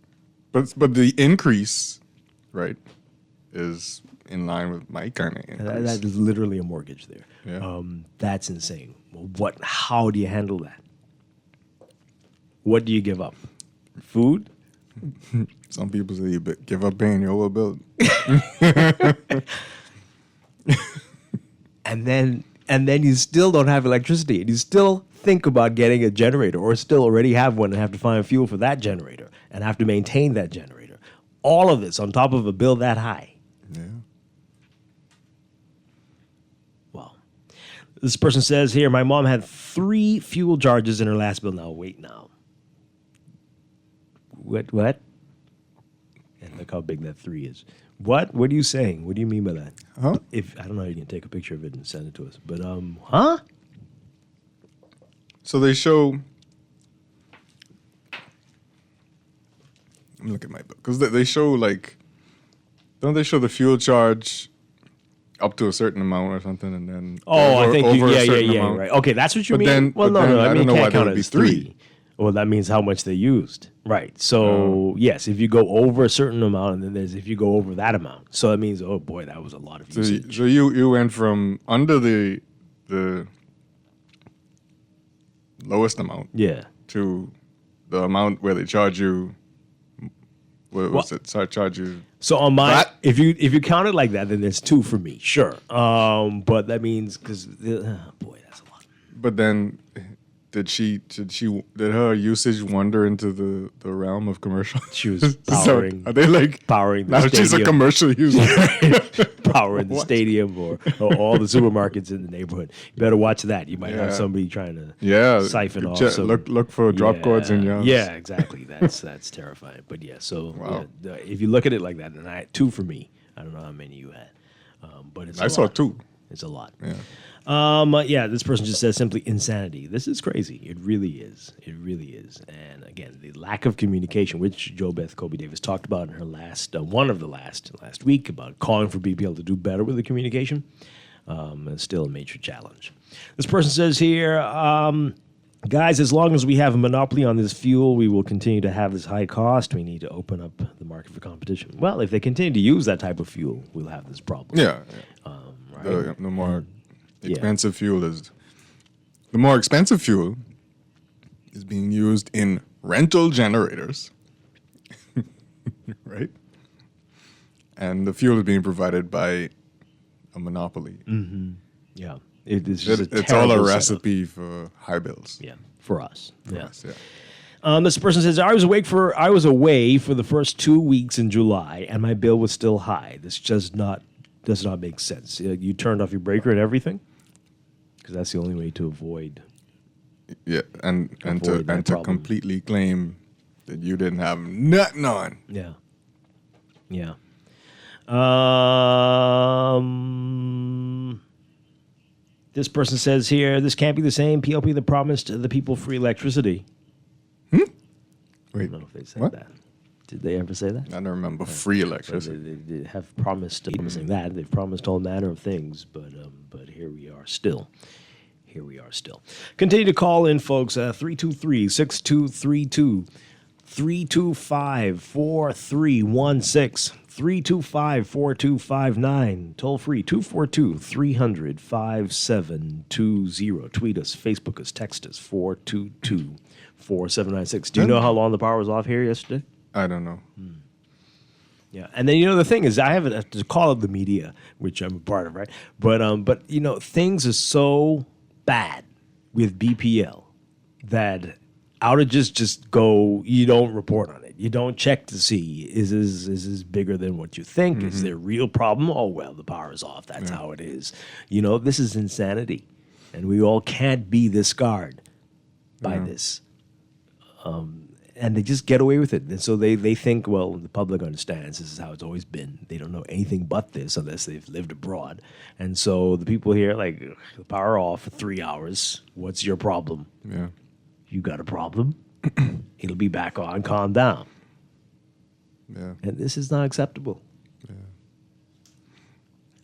But the increase, right, is in line with my kind of increase. That is literally a mortgage there. Yeah. That's insane. Well, how do you handle that? What do you give up? Food? Some people say you give up paying your whole bill. And then you still don't have electricity, and you still think about getting a generator, or still already have one and have to find fuel for that generator and have to maintain that generator. All of this on top of a bill that high. Yeah. Well, this person says here, my mom had 3 fuel charges in her last bill. Now, wait now. What? And look how big that 3 is. What? What are you saying? What do you mean by that? Huh? If I don't know how you can take a picture of it and send it to us. But huh? So they show. Let me look at my bill because they show like. Don't they show the fuel charge up to a certain amount or something, and then I think over a certain yeah, amount. right. Okay, that's what you But mean. then- Well, but no, then I I mean, don't know you why can't there count would it be as 3. 3. Well, that means how much they used, right? So yes, if you go over a certain amount, and then there's if you go over that amount, so that means oh boy, that was a lot of usage. So you went from under the lowest amount, Yeah. to the amount where they charge you. What was it? Charge you. So on my, That- if you count it like that, then there's 2 for me, sure. But that means because boy, that's a lot. But then, did her usage wander into the realm of commercial? She was So, are they like powering the now? She's a stadium. commercial user. power in the stadium or all the supermarkets in the neighborhood. You better watch that. You might have somebody trying to siphon off. Look for drop cords in your house. Yeah, exactly. That's terrifying. But yeah, so if you look at it like that, and 2 for me. I don't know how many you had, but it's. I saw 2. It's a lot. Yeah. This person just says simply insanity. This is crazy. It really is. It really is. And again, the lack of communication, which Jo Beth Kobe Davis talked about in her last last week about calling for BPL to do better with the communication, is still a major challenge. This person says here, guys, as long as we have a monopoly on this fuel, we will continue to have this high cost. We need to open up the market for competition. Well, if they continue to use that type of fuel, we'll have this problem. Yeah. Right? The more expensive fuel is, the more expensive fuel is being used in rental generators, right? And the fuel is being provided by a monopoly. Mm-hmm. Yeah, it's all a recipe for high bills. Yeah, for us. For us, yeah. This person says, I was away for the first 2 weeks in July, and my bill was still high. This does not make sense. You turned off your breaker and everything, because that's the only way to avoid. Yeah, and to completely claim that you didn't have nothing on. Yeah. Yeah. This person says here, this can't be the same PLP that promised the people free electricity. Wait, I don't know if they said what? that. Did they ever say that? I don't remember free electricity. They have promising that. They've promised all manner of things, but here we are still. Here we are still. Continue to call in, folks. 323-6232, 325-4316, 325-4259. Toll free, 242-300-5720. Tweet us, Facebook us, text us, 422-4796. Do you know how long the power was off here yesterday? I don't know. Yeah, and then the thing is, I have to call up the media, which I'm a part of, right? But things are so bad with BPL that outages just go. You don't report on it. You don't check to see is this bigger than what you think? Mm-hmm. Is there a real problem? Oh well, the power is off. That's how it is. This is insanity, and we all can't be this scarred by this. And they just get away with it. And so they think, well, the public understands this is how it's always been. They don't know anything but this unless they've lived abroad. And so the people here, like, the power off for 3 hours. What's your problem? Yeah. You got a problem? It'll be back on. Calm down. Yeah. And this is not acceptable. Yeah.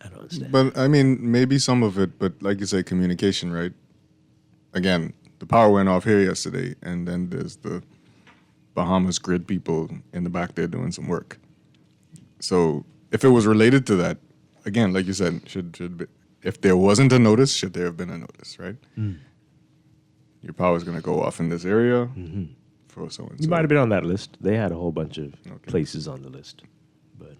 I don't understand. But, I mean, maybe some of it, but like you say, communication, right? Again, the power went off here yesterday, and then there's the Bahamas grid people in the back there doing some work. So if it was related to that, again, like you said, should be, if there wasn't a notice, should there have been a notice, right? Your power is going to go off in this area for so and so. You might have been on that list. They had a whole bunch of places on the list. But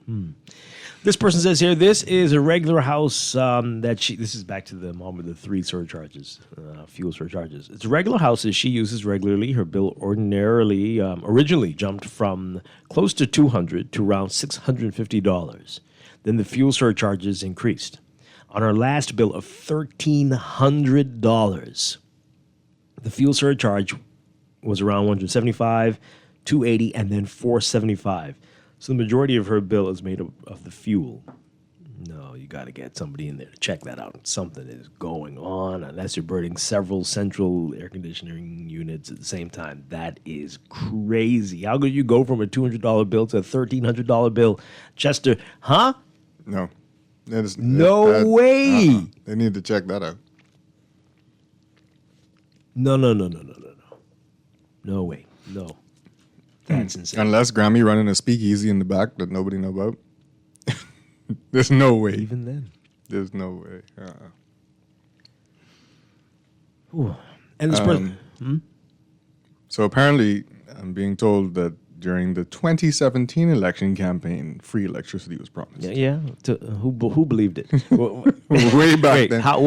this person says here, this is a regular house this is back to the mom with the 3 surcharges, fuel surcharges. It's a regular house that she uses regularly. Her bill originally jumped from close to $200 to around $650. Then the fuel surcharges increased. On her last bill of $1,300, the fuel surcharge was around $175, $280, and then $475. So the majority of her bill is made of the fuel. No, you got to get somebody in there to check that out. Something is going on, unless you're burning several central air conditioning units at the same time. That is crazy. How could you go from a $200 bill to a $1,300 bill? Chester, huh? No. No way. They need to check that out. No. No way. No. That's insane. Unless Grammy running a speakeasy in the back that nobody know about. There's no way. Even then. There's no way. And this person... So apparently, I'm being told that during the 2017 election campaign, free electricity was promised. Yeah. Who believed it? Way back then. How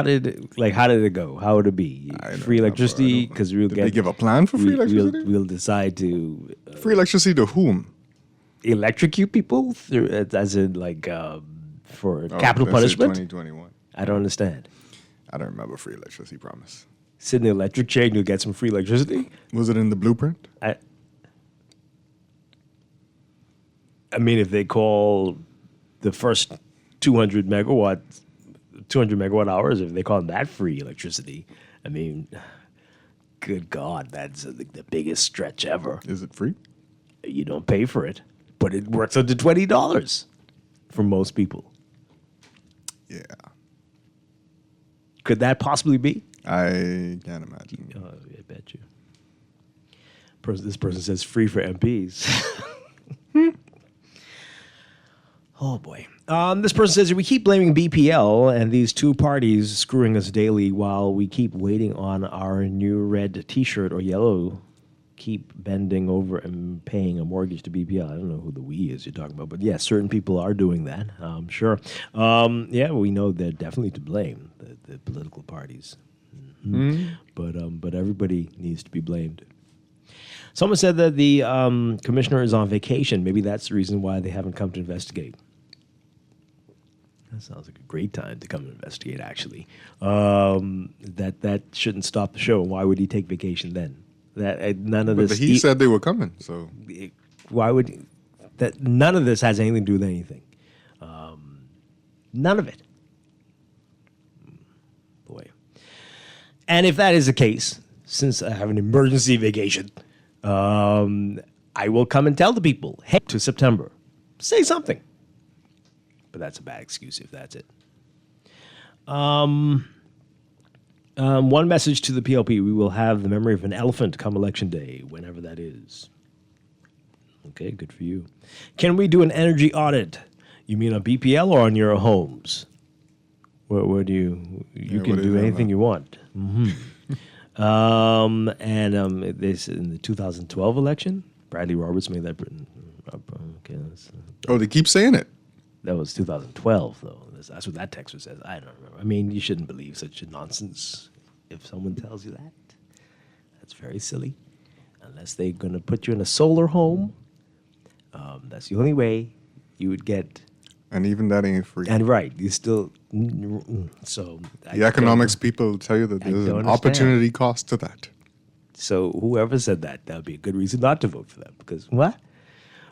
did it go? How would it be? Free electricity? Because Did they give a plan for free electricity? We'll decide to free electricity to whom? Electrocute people, as in for capital that's it, punishment? 2021. I don't understand. I don't remember free electricity promise. Sit in the electric chair and you'll get some free electricity? Was it in the blueprint? I mean, if they call the first 200 megawatt hours, if they call that free electricity, I mean, good God, that's the biggest stretch ever. Is it free? You don't pay for it, but it works up to $20 for most people. Yeah. Could that possibly be? I can't imagine. I bet you. This person says free for MPs. Oh, boy. This person says, we keep blaming BPL and these two parties screwing us daily while we keep waiting on our new red T-shirt or yellow. Keep bending over and paying a mortgage to BPL. I don't know who the we is you're talking about, but yes, certain people are doing that. Sure. Yeah, we know they're definitely to blame, the political parties. Mm-hmm. But everybody needs to be blamed. Someone said that the commissioner is on vacation. Maybe that's the reason why they haven't come to investigate. That sounds like a great time to come and investigate, actually. That shouldn't stop the show. Why would he take vacation then? None of this. But he said they were coming, so why would that? None of this has anything to do with anything. None of it. Boy. And if that is the case, since I have an emergency vacation, I will come and tell the people, hey, to September, say something. But that's a bad excuse if that's it. One message to the PLP. We will have the memory of an elephant come election day, whenever that is. Okay, good for you. Can we do an energy audit? You mean on BPL or on your homes? What do you can do anything you want. Mm-hmm. This in the 2012 election, Bradley Roberts made that. Okay, they keep saying it. That was 2012, though. That's what that texter says. I don't remember. I mean, you shouldn't believe such a nonsense if someone tells you that. That's very silly. Unless they're going to put you in a solar home. That's the only way you would get. And even that ain't free. And right, you still. So the economics people tell you that there's an opportunity cost to that. So whoever said that would be a good reason not to vote for them. Because what?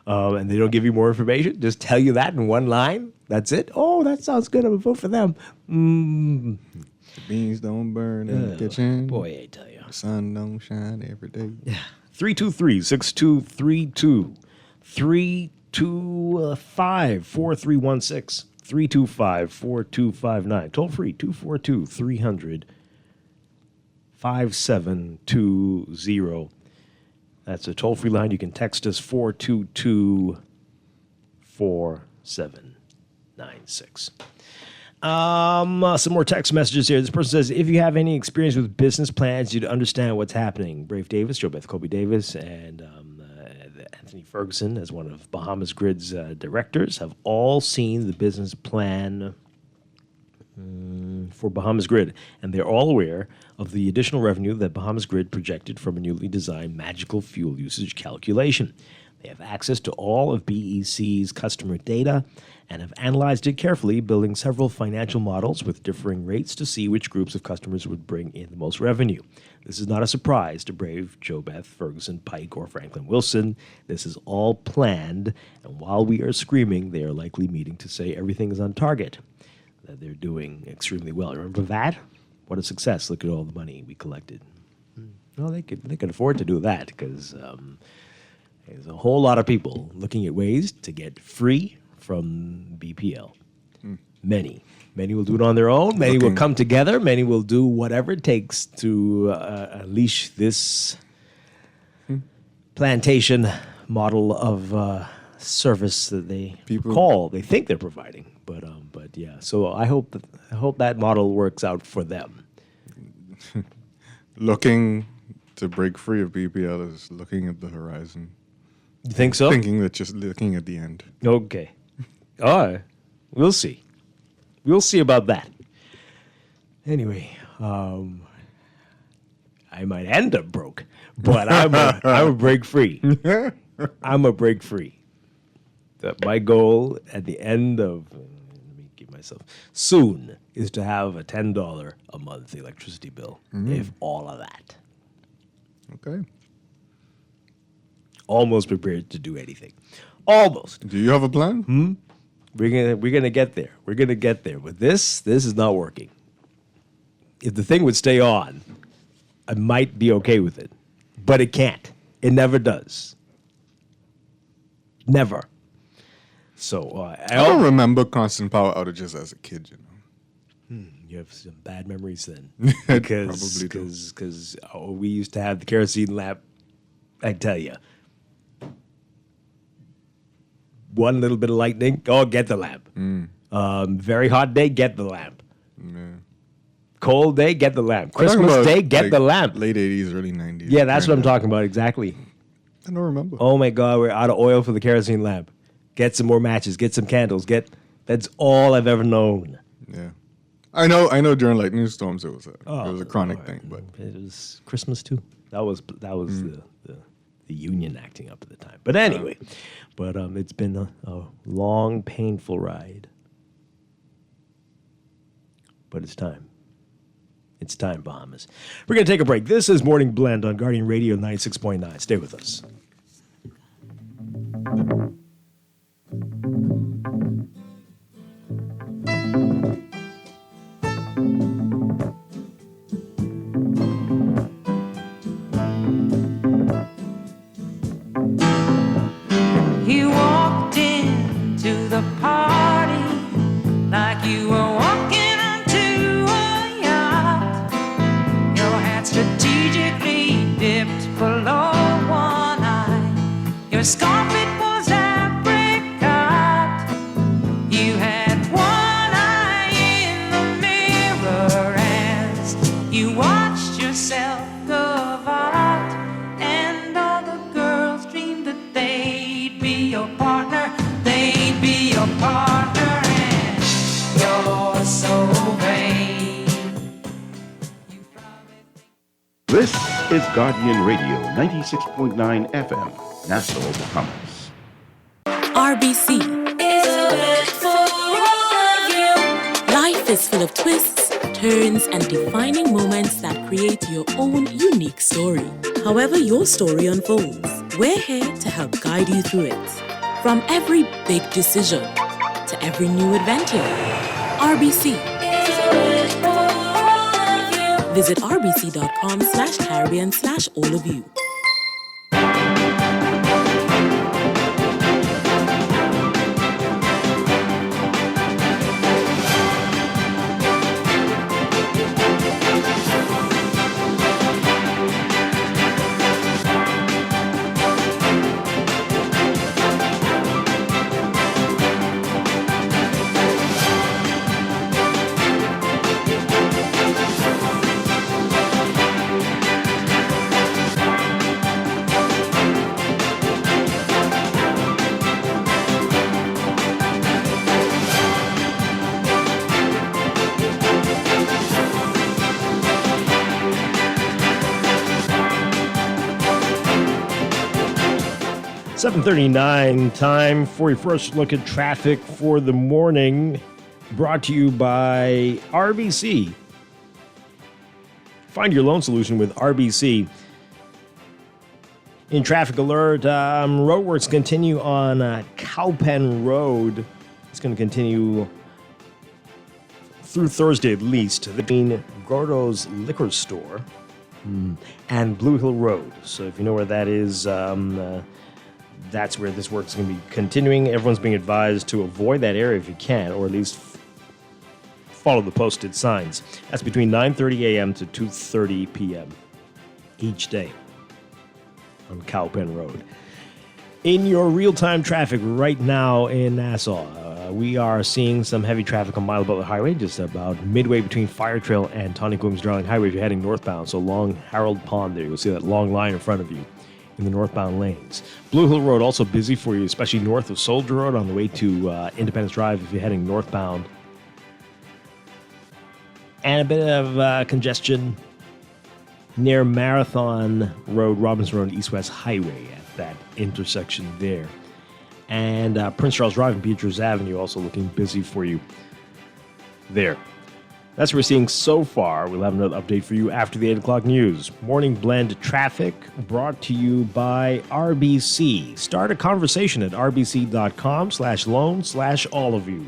And they don't give you more information? Just tell you that in one line? That's it? Oh, that sounds good. I'm going to vote for them. The beans don't burn in the kitchen. Boy, I tell you. The sun don't shine every day. 323-6232. 325-4316. 325-4259. Toll free, 242-300-5720. That's a toll-free line. You can text us 422-4796. Some more text messages here. This person says, if you have any experience with business plans, you'd understand what's happening. Brave Davis, Joe Beth Kobe Davis, and Anthony Ferguson, as one of Bahamas Grid's directors, have all seen the business plan for Bahamas Grid, and they're all aware of the additional revenue that Bahamas Grid projected from a newly designed magical fuel usage calculation. They have access to all of BEC's customer data and have analyzed it carefully, building several financial models with differing rates to see which groups of customers would bring in the most revenue. This is not a surprise to Brave, Joe Beth, Ferguson, Pike, or Franklin Wilson. This is all planned, and while we are screaming, they are likely meeting to say everything is on target, that they're doing extremely well. Remember that? What a success. Look at all the money we collected. Well, they could afford to do that because there's a whole lot of people looking at ways to get free from BPL. Many will do it on their own. Many will come together. Many will do whatever it takes to unleash this plantation model of service that they think they're providing. But yeah. So I hope that model works out for them. Looking to break free of BPL is looking at the horizon. You think so? Thinking that just looking at the end. Okay. All right. We'll see. We'll see about that. Anyway, I might end up broke, but I'm a break free. I'm a break free. My goal at the end of, let me myself. Soon is to have a $10 a month electricity bill, if all of that. Okay. Almost prepared to do anything. Almost. Do you have a plan? We're gonna get there. We're gonna get there. But this is not working. If the thing would stay on, I might be okay with it. But it can't. It never does. Never. So I don't remember constant power outages as a kid, you know. You have some bad memories then. Probably do. Because we used to have the kerosene lamp, I tell you. One little bit of lightning, get the lamp. Very hot day, get the lamp. Yeah. Cold day, get the lamp. I'm talking Christmas about, day, get like, the lamp. Late 80s, early 90s. Yeah, that's what I'm talking about, exactly. I don't remember. Oh my God, we're out of oil for the kerosene lamp. Get some more matches, get some candles, that's all I've ever known. Yeah. I know during lightning storms it was a chronic thing, but It was Christmas too. That was the union acting up at the time. But anyway, it's been a long, painful ride. But it's time. It's time, Bahamas. We're going to take a break. This is Morning Blend on Guardian Radio 96.9. Stay with us. You walked into the party like you were walking onto a yacht. Your hat strategically dipped below one eye. Your scarf, it was apricot. You had one eye in the mirror as you watched yourself go out. And all the girls dreamed that they'd be your partner. They'd be your partner, and you're so brave. This is Guardian Radio 96.9 FM, Nassau, Bahamas. RBC. Life is full of twists, turns, and defining moments that create your own unique story. However your story unfolds, we're here to help guide you through it. From every big decision to every new adventure, RBC. Visit rbc.com/Caribbean/all of you. .39 time for your first look at traffic for the morning, brought to you by RBC. Find your loan solution with RBC. In traffic alert, roadworks continue on Cowpen Road. It's going to continue through Thursday at least, between Gordo's Liquor Store and Blue Hill Road. So if you know where that is, that's where this work is going to be continuing. Everyone's being advised to avoid that area if you can, or at least follow the posted signs. That's between 9:30 a.m. to 2:30 p.m. each day on Cowpen Road. In your real-time traffic right now in Nassau, we are seeing some heavy traffic on Mile Butler Highway, just about midway between Fire Trail and Tawny Coombs Darling Highway if you're heading northbound. So along Harold Pond there, you'll see that long line in front of you in the northbound lanes. Blue Hill Road also busy for you, especially north of Soldier Road on the way to Independence Drive if you're heading northbound. And a bit of congestion near Marathon Road, Robinson Road, East-West Highway at that intersection there. And Prince Charles Drive and Beatrice Avenue also looking busy for you. there. That's what we're seeing so far. We'll have another update for you after the 8 o'clock news. Morning Blend Traffic brought to you by RBC. Start a conversation at rbc.com/loan/all of you.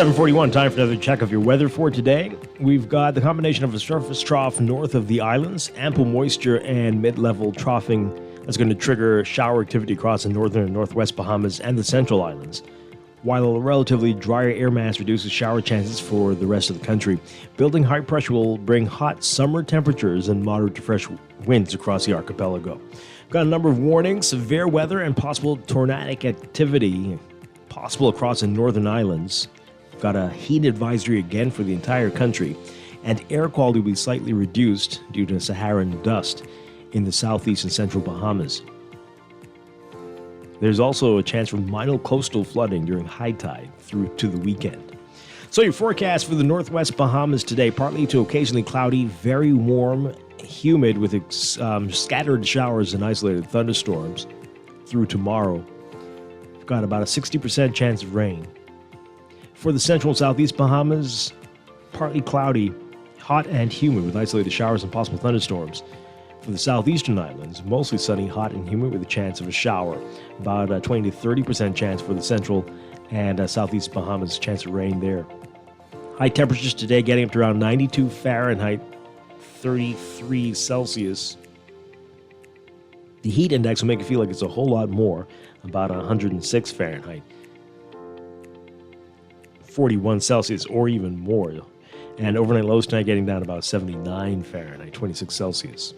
.41, time for another check of your weather for today. We've got the combination of a surface trough north of the islands, ample moisture and mid-level troughing that's going to trigger shower activity across the northern and northwest Bahamas and the central islands, while a relatively drier air mass reduces shower chances for the rest of the country. Building high pressure will bring hot summer temperatures and moderate to fresh winds across the archipelago. Got a number of warnings, severe weather and possible tornadic activity possible across the northern islands. Got a heat advisory again for the entire country, and air quality will be slightly reduced due to Saharan dust in the southeast and central Bahamas. There's also a chance for minor coastal flooding during high tide through to the weekend. So your forecast for the northwest Bahamas today, partly to occasionally cloudy, very warm, humid with scattered showers and isolated thunderstorms through tomorrow. We've got about a 60% chance of rain. For the central and southeast Bahamas, partly cloudy, hot and humid with isolated showers and possible thunderstorms. For the southeastern islands, mostly sunny, hot and humid with a chance of a shower. About a 20 to 30% chance for the central and southeast Bahamas, chance of rain there. High temperatures today getting up to around 92 Fahrenheit, 33 Celsius. The heat index will make it feel like it's a whole lot more, about 106 Fahrenheit. 41 Celsius or even more. And overnight lows tonight getting down about 79 Fahrenheit, 26 Celsius.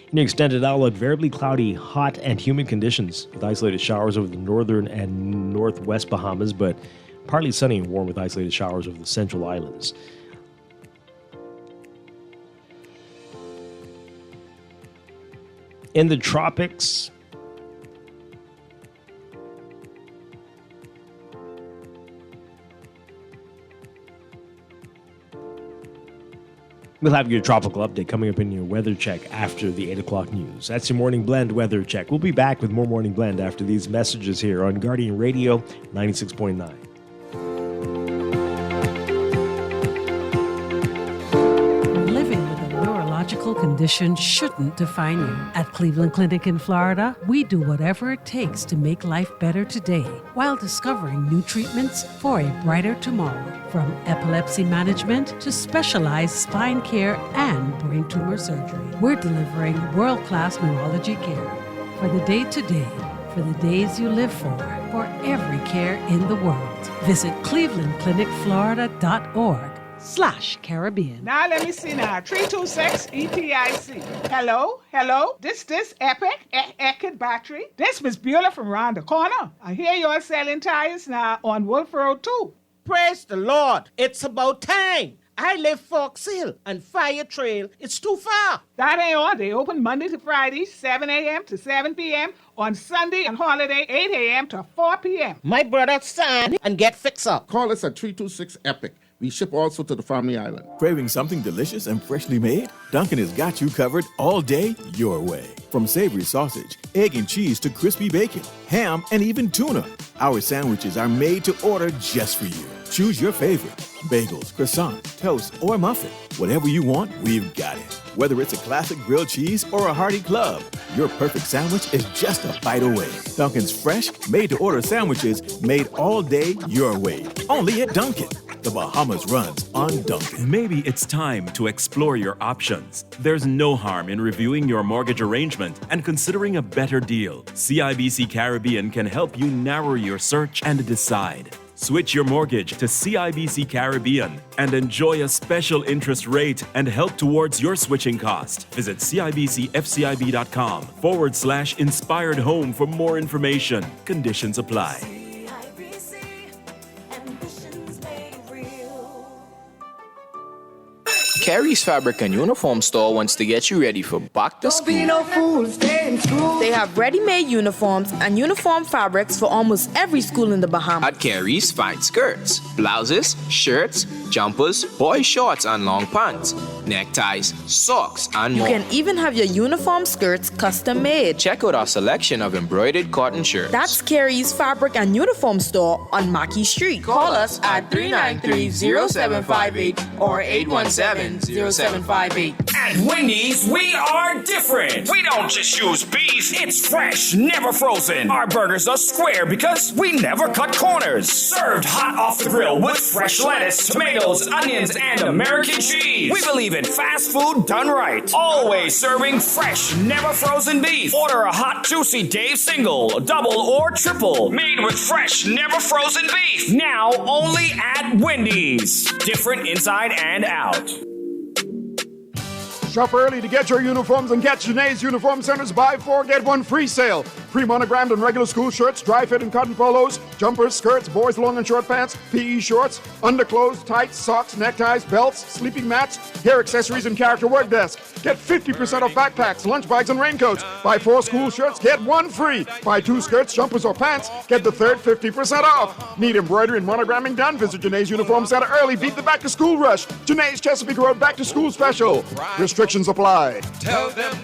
In your extended outlook, variably cloudy, hot and humid conditions with isolated showers over the northern and northwest Bahamas, but partly sunny and warm with isolated showers over the central islands. In the tropics, we'll have your tropical update coming up in your weather check after the 8 o'clock news. That's your Morning Blend weather check. We'll be back with more Morning Blend after these messages here on Guardian Radio 96.9. Living with a neurological condition shouldn't define you. At Cleveland Clinic in Florida, we do whatever it takes to make life better today while discovering new treatments for a brighter tomorrow. From epilepsy management to specialized spine care and brain tumor surgery, we're delivering world-class neurology care for the day-to-day, for the days you live for every care in the world. Visit clevelandclinicflorida.org/Caribbean. Now let me see now. 326 EPIC. Hello? This Epic Eckert battery. This Miss Beulah from round the corner. I hear you're selling tires now on Wolf Road too. Praise the Lord. It's about time. I live Fox Hill and Fire Trail. It's too far. That ain't all. They open Monday to Friday, 7 a.m. to 7 p.m. On Sunday and holiday, 8 a.m. to 4 p.m. My brother stand and get fixed up. Call us at 326 EPIC. We ship also to the Family Island. Craving something delicious and freshly made? Dunkin' has got you covered all day your way. From savory sausage, egg and cheese to crispy bacon, ham, and even tuna. Our sandwiches are made to order just for you. Choose your favorite. Bagels, croissant, toast, or muffin. Whatever you want, we've got it. Whether it's a classic grilled cheese or a hearty club, your perfect sandwich is just a bite away. Dunkin's fresh, made-to-order sandwiches made all day your way. Only at Dunkin'. The Bahamas runs on Dunkin'. Maybe it's time to explore your options. There's no harm in reviewing your mortgage arrangement and considering a better deal. CIBC Caribbean can help you narrow your search and decide. Switch your mortgage to CIBC Caribbean and enjoy a special interest rate and help towards your switching cost. Visit CIBCFCIB.com/inspired home for more information. Conditions apply. Carey's Fabric and Uniform Store wants to get you ready for back to school. Don't be no fool, stay in school. They have ready-made uniforms and uniform fabrics for almost every school in the Bahamas. At Carey's, find skirts, blouses, shirts, jumpers, boy shorts and long pants, neckties, socks, and more. You can even have your uniform skirts custom made. Check out our selection of embroidered cotton shirts. That's Carey's Fabric and Uniform Store on Mackey Street. Call us at 393-0758 or 817-0758. At Wendy's, we are different. We don't just use beef. It's fresh, never frozen. Our burgers are square because we never cut corners. Served hot off the grill with fresh lettuce, tomatoes, onions, and American cheese. We believe in fast food done right. Always serving fresh, never frozen beef. Order a hot, juicy Dave single, double, or triple. Made with fresh, never frozen beef. Now only at Wendy's. Different inside and out. Shop early to get your uniforms and get Janae's Uniform Center's buy 4 get 1 free sale. Pre-monogrammed and regular school shirts, dry fit and cotton polos, jumpers, skirts, boys long and short pants, PE shorts, underclothes, tights, socks, neckties, belts, sleeping mats, hair accessories, and character work desk. Get 50% off backpacks, lunch bags, and raincoats. Buy 4 school shirts, get 1 free. Buy 2 skirts, jumpers, or pants, get the third 50% off. Need embroidery and monogramming done? Visit Janae's Uniform Center early. Beat the back to school rush. Janae's Chesapeake Road back to school special. Restrictions apply. Tell them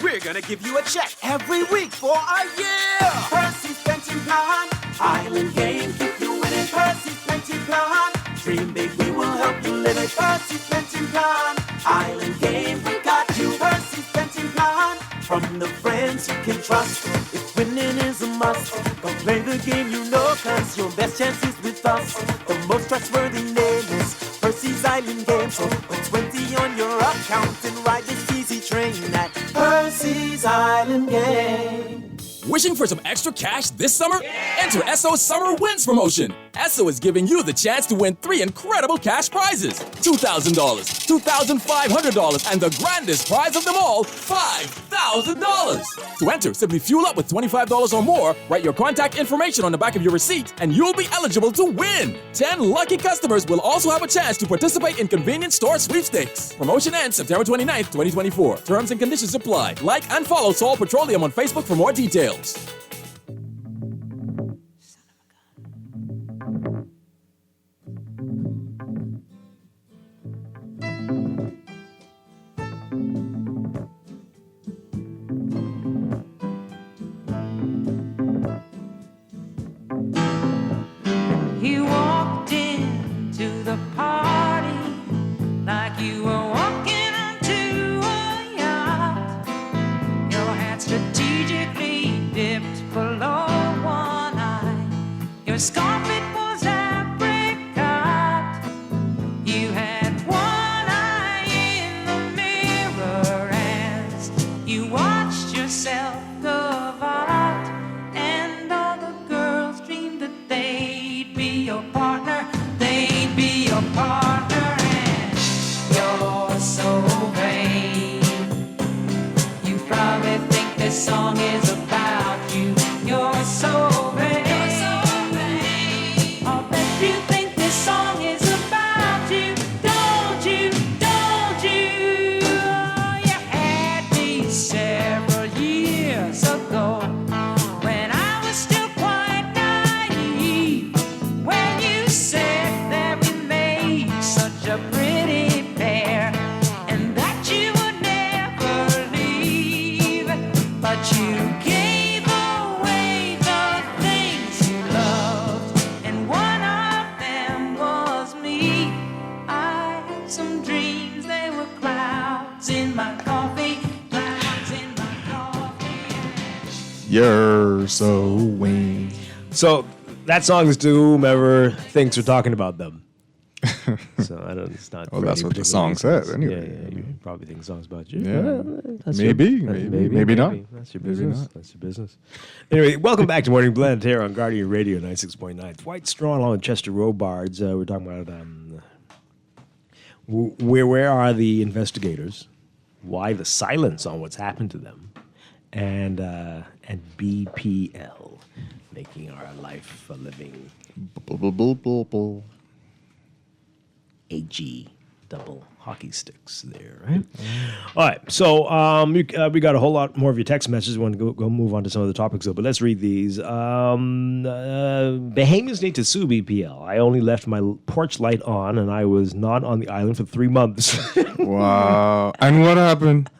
we're gonna give you a check every week for a year. Percy's Pension Plan, Island Game, keep you winning. Percy's Pension Plan, dream big, we will help you live it. Percy's Pension Plan, Island Game, we got you. Percy's Pension Plan, from the friends you can trust. If winning is a must, go play the game you know, cause your best chance is with us. The most trustworthy name is Percy's Island Game. So put 20 on your account and ride this easy train at Percy's Island Game. Wishing for some extra cash this summer? Enter Esso's Summer Wins promotion. Esso is giving you the chance to win 3 incredible cash prizes: $2,000, $2,500, and the grandest prize of them all, $5,000. To enter, simply fuel up with $25 or more, write your contact information on the back of your receipt, and you'll be eligible to win. 10 lucky customers will also have a chance to participate in convenience store sweepstakes. Promotion ends September 29th, 2024. Terms and conditions apply. Like and follow Sol Petroleum on Facebook for more details. You walked into the party like you were walking onto a yacht. Your hat strategically dipped below one eye. Your scarf, it was apricot. You had one eye in the mirror as you watched yourself go out, and all the girls dreamed that they'd be your partner. They'd be your partner, and you're so vain. You probably think this song is about you. You're so vain. I'll bet you think this song is about you. Don't you? Don't you? You had me several years ago when I was still quite naive. When you said that we made such a pretty pair and that you would never leave, but you gave away the things you loved, and one of them was me. I had some dreams, they were clouds in my coffee, clouds in my coffee. You're so wing. So that song is to whomever thinks we're talking about them. So I don't. It's not. Well, for that's any what the particular song said, reasons. anyway. Yeah, you probably think the song's about you. Yeah. Well, that's Maybe, your, maybe not. That's your Maybe business. not. That's your business. Anyway, welcome back to Morning Blend here on Guardian Radio 96.9. Dwight Strachan along with Chester Robards. We're talking about where are the investigators? Why the silence on what's happened to them? And BPL, making our life a living. AG. double hockey sticks there, right? All right, so we got a whole lot more of your text messages. We want to go move on to some other topics, though, but let's read these. Bahamians need to sue BPL. I only left my porch light on, and I was not on the island for 3 months. Wow. And what happened?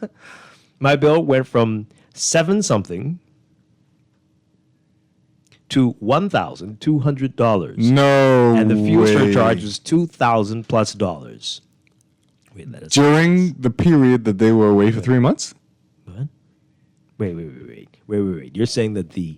My bill went from $7-something to $1,200. No and the fuel way. surcharge was $2,000+. Wait, that is During the period that they were away for 3 months? What? Wait. You're saying that the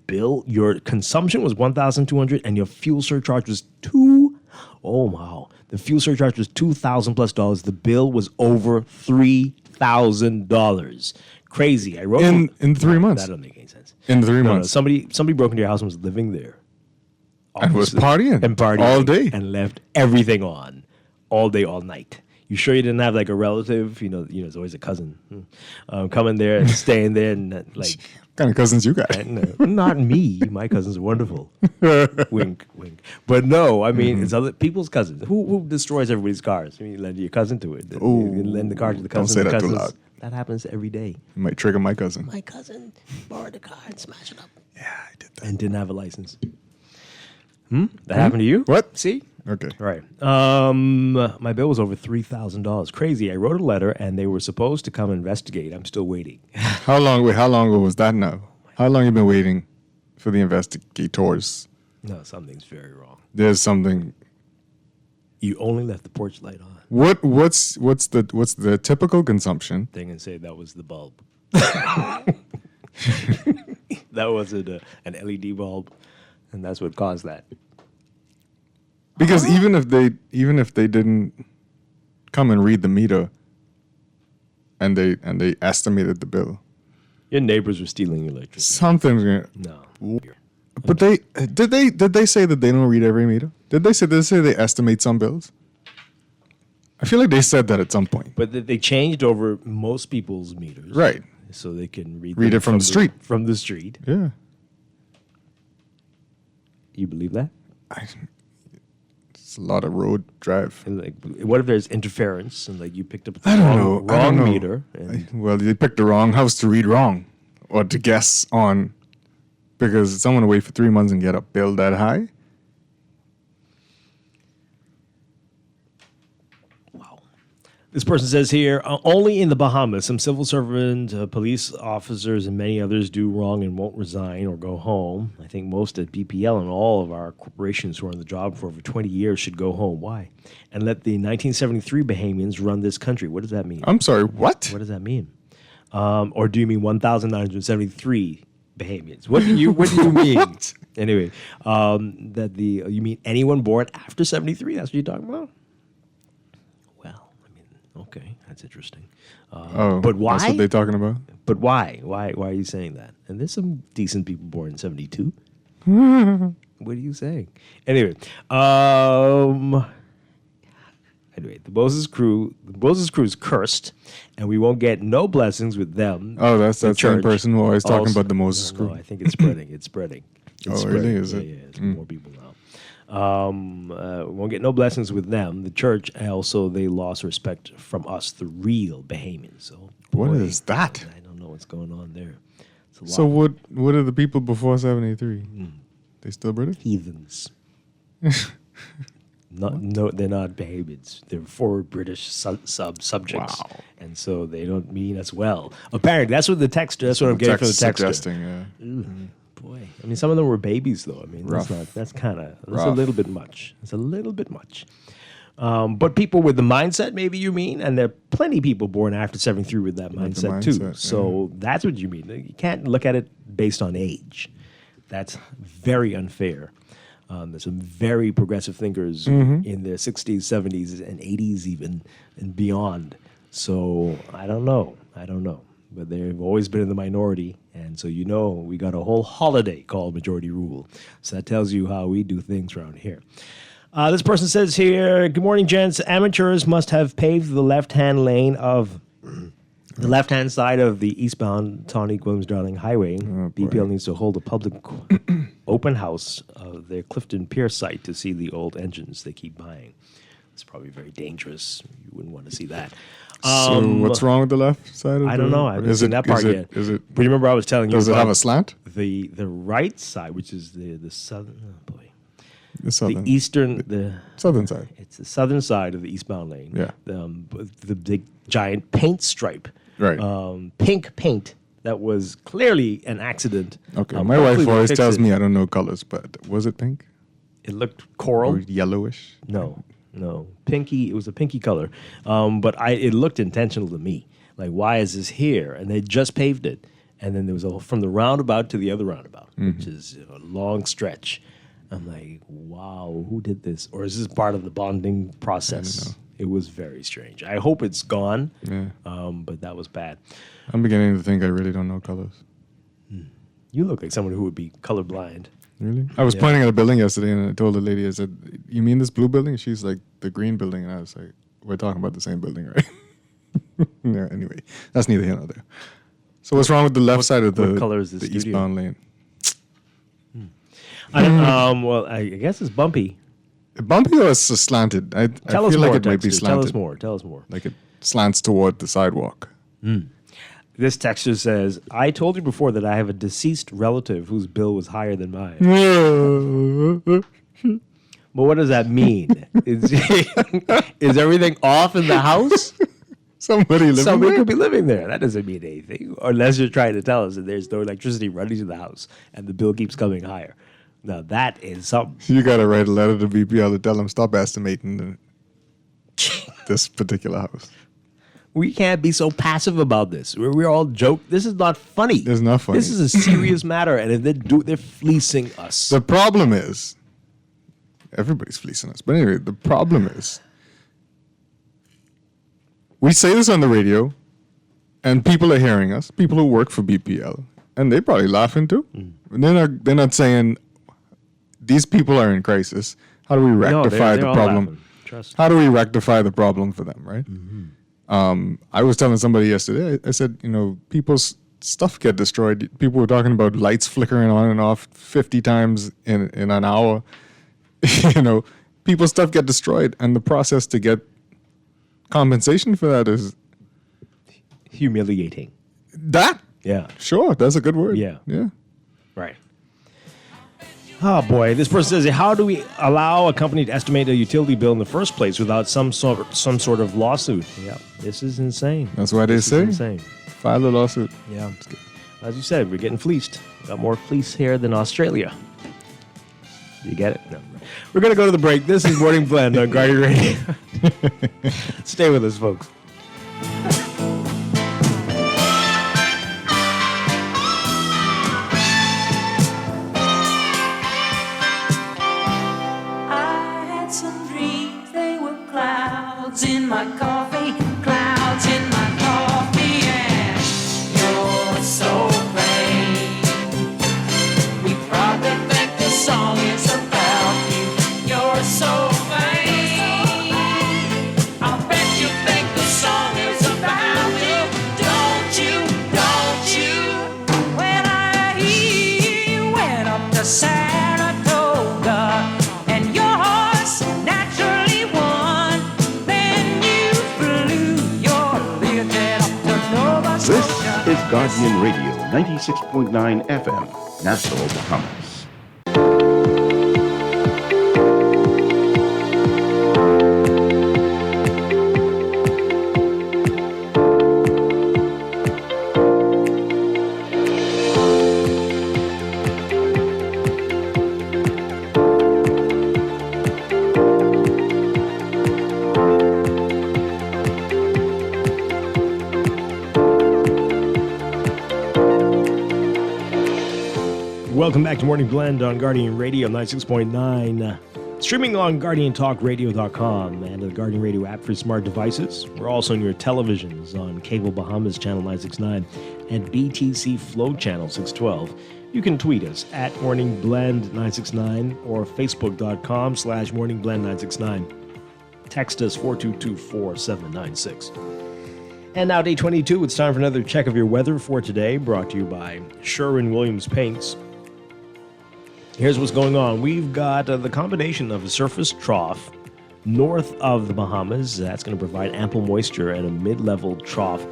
bill, your consumption was $1,200 and your fuel surcharge was Oh wow! The fuel surcharge was $2,000+. The bill was over $3,000. Crazy. I wrote in 3 months. That doesn't make any sense. In 3 No, months. somebody broke into your house and was living there. And was partying. And partying. All day. And left everything on. All day, all night. You sure you didn't have like a relative? You know, it's always a cousin coming there and staying there and like. What kind of cousins you got? Not me. My cousins are wonderful. Wink, wink. But no, I mean, it's other people's cousins. Who destroys everybody's cars? I mean, you lend your cousin to it. You lend the car to the cousin. Don't say the that too cousins. loud. That happens every day. You might trigger my cousin. My cousin borrowed the car and smashed it up. Yeah, I did that. And didn't have a license. That happened to you? What? See? Okay. Right. My bill was over $3,000. Crazy. I wrote a letter and they were supposed to come investigate. I'm still waiting. How long ago was that now? How long you been waiting for the investigators? No, something's very wrong. There's something. You only left the porch light on. What's the typical consumption? Thing and say that was the bulb. That wasn't an LED bulb, and that's what caused that. Because even if they didn't come and read the meter, and they estimated the bill, your neighbors were stealing your electricity. Something's gonna. No. But did they say that they don't read every meter? Did they say they estimate some bills? I feel like they said that at some point. But they changed over most people's meters, Right. So they can read Read them it from the street. From the street. Yeah. You believe that? It's a lot of road drive. And like, what if there's interference and like you picked up the I don't know. wrong meter? Well, they picked the wrong house to read wrong, or to guess on, because someone away for 3 months and get a bill that high. This person says here, only in the Bahamas, some civil servants, police officers, and many others do wrong and won't resign or go home. I think most at BPL and all of our corporations who are on the job for over 20 years should go home. Why? And let the 1973 Bahamians run this country. What does that mean? I'm sorry, what? What does that mean? Or do you mean 1,973 Bahamians? What do you mean? What? Anyway, you mean anyone born after 73? That's what you're talking about? Okay, that's interesting. But why? That's what they're talking about? But why? Why are you saying that? And there's some decent people born in 72. What are you saying? Anyway, the Moses crew is cursed, and we won't get no blessings with them. Oh, that's that same church. person who always talking Also- about the Moses crew. No, I think it's spreading. It's spreading. It's Oh, really? spreading. Is Yeah, it? yeah, it's more people now. We won't get no blessings with them. The church, also, they lost respect from us, the real Bahamians. So, What boy, is that? I don't know what's going on there. It's a So lot. what are the people before 73? They still British? Heathens. No, they're not Bahamians. They're former British subjects, and so they don't mean us well. Apparently, that's what the text. That's what I'm getting from the text. Suggesting, yeah. Boy, I mean, some of them were babies, though. I mean, Rough. that's a Rough. little bit much. It's a little bit much. But people with the mindset, maybe you mean, and there are plenty of people born after 73 with that With the mindset, too. mindset, So that's what you mean. You can't look at it based on age. That's very unfair. There's some very progressive thinkers in their 60s, 70s, and 80s even, and beyond. So I don't know. But they've always been in the minority. And so we got a whole holiday called Majority Rule. So that tells you how we do things around here. This person says here, good morning, gents. Amateurs must have paved the left-hand lane of the left-hand side of the eastbound Tawny Williams Darling Highway. BPL needs to hold a public open house of their Clifton Pier site to see the old engines they keep buying. It's probably very dangerous. You wouldn't want to see that. So what's wrong with the left side? I don't know. I haven't seen that part yet. Is it? But you remember I was telling you. Does it have a slant? The right side, which is the southern. Oh boy. The southern. The eastern. The southern side. It's the southern side of the eastbound lane. Yeah. The big giant paint stripe. Right. Pink paint. That was clearly an accident. Okay. My wife always tells me I don't know colors, but was it pink? It looked coral. Or yellowish? No. Pinky. It was a pinky color. But it looked intentional to me. Like, why is this here? And they just paved it. And then there was from the roundabout to the other roundabout, which is a long stretch. I'm like, wow, who did this? Or is this part of the bonding process? It was very strange. I hope it's gone. Yeah. But that was bad. I'm beginning to think I really don't know colors. You look like someone who would be colorblind. Really? I was pointing at a building yesterday, and I told the lady, I said, "You mean this blue building?" She's like, "The green building." And I was like, "We're talking about the same building, right?" Yeah, anyway, that's neither here nor there. So what's wrong with the left side of the, what color is the eastbound lane? Well, I guess it's bumpy. Bumpy or it's slanted? I Tell us feel more, like it might be Dexter. slanted. Tell us more. Like it slants toward the sidewalk. This texter says, I told you before that I have a deceased relative whose bill was higher than mine. But what does that mean? Is everything off in the house? Somebody could be living there. That doesn't mean anything. Unless you're trying to tell us that there's no electricity running to the house and the bill keeps coming higher. Now, that is something. You got to write a letter to BPL to tell them stop estimating this particular house. We can't be so passive about this. We're all joke. This is not funny. It's not funny. This is a serious matter, and if they're fleecing us. The problem is, everybody's fleecing us. But anyway, the problem is, we say this on the radio, and people are hearing us. People who work for BPL, and they're probably laughing too. They're not saying these people are in crisis. How do we rectify the problem? How do we rectify the problem for them? Right. I was telling somebody yesterday, I said, people's stuff get destroyed. People were talking about lights flickering on and off 50 times in an hour. People's stuff get destroyed. And the process to get compensation for that is humiliating. That? Yeah. Sure, that's a good word. Yeah. Yeah. Right. Oh boy, this person says, how do we allow a company to estimate a utility bill in the first place without some sort of lawsuit? Yeah, this is insane. That's why they say insane. File a lawsuit. Yeah. As you said, we're getting fleeced. Got more fleece here than Australia. You get it? No. We're going to go to the break. This is Morning Blend on Guardian Radio. Stay with us, folks. In my coffee, clouds in my coffee, and you're so vain. We probably think the song is about you. You're so vain. I'll bet you think the song is about you. Don't you? When I hear you went up to Saratoga and your horse naturally won. This is Guardian Radio, 96.9 FM, Nassau, Bahamas. Welcome back to Morning Blend on Guardian Radio 96.9. Streaming on GuardianTalkRadio.com and the Guardian Radio app for smart devices. We're also on your televisions on Cable Bahamas Channel 969 and BTC Flow Channel 612. You can tweet us at Morning Blend 969 or Facebook.com/Morning Blend 969. Text us 422-4796. And now day 22, it's time for another check of your weather for today, brought to you by Sherwin-Williams Paints. Here's what's going on. We've got the combination of a surface trough north of the Bahamas. That's going to provide ample moisture, and a mid-level trough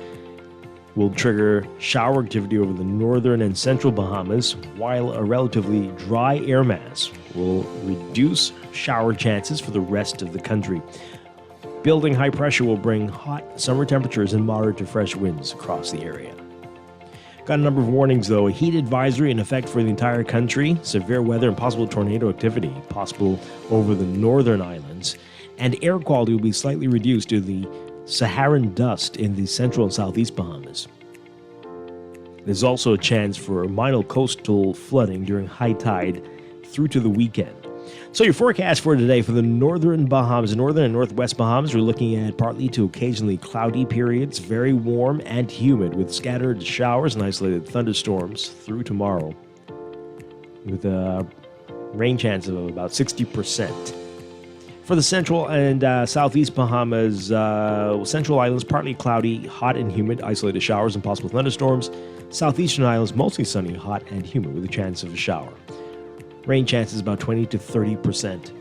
will trigger shower activity over the northern and central Bahamas, while a relatively dry air mass will reduce shower chances for the rest of the country. Building high pressure will bring hot summer temperatures and moderate to fresh winds across the area. Got a number of warnings, though. A heat advisory in effect for the entire country. Severe weather and possible tornado activity possible over the northern islands. And air quality will be slightly reduced due to the Saharan dust in the central and southeast Bahamas. There's also a chance for minor coastal flooding during high tide through to the weekend. So your forecast for today for the northern Bahamas, northern and northwest Bahamas, we're looking at partly to occasionally cloudy periods, very warm and humid with scattered showers and isolated thunderstorms through tomorrow, with a rain chance of about 60%. For the central and southeast Bahamas, central islands, partly cloudy, hot and humid, isolated showers and possible thunderstorms. Southeastern islands, mostly sunny, hot and humid with a chance of a shower. Rain chances about 20 to 30%.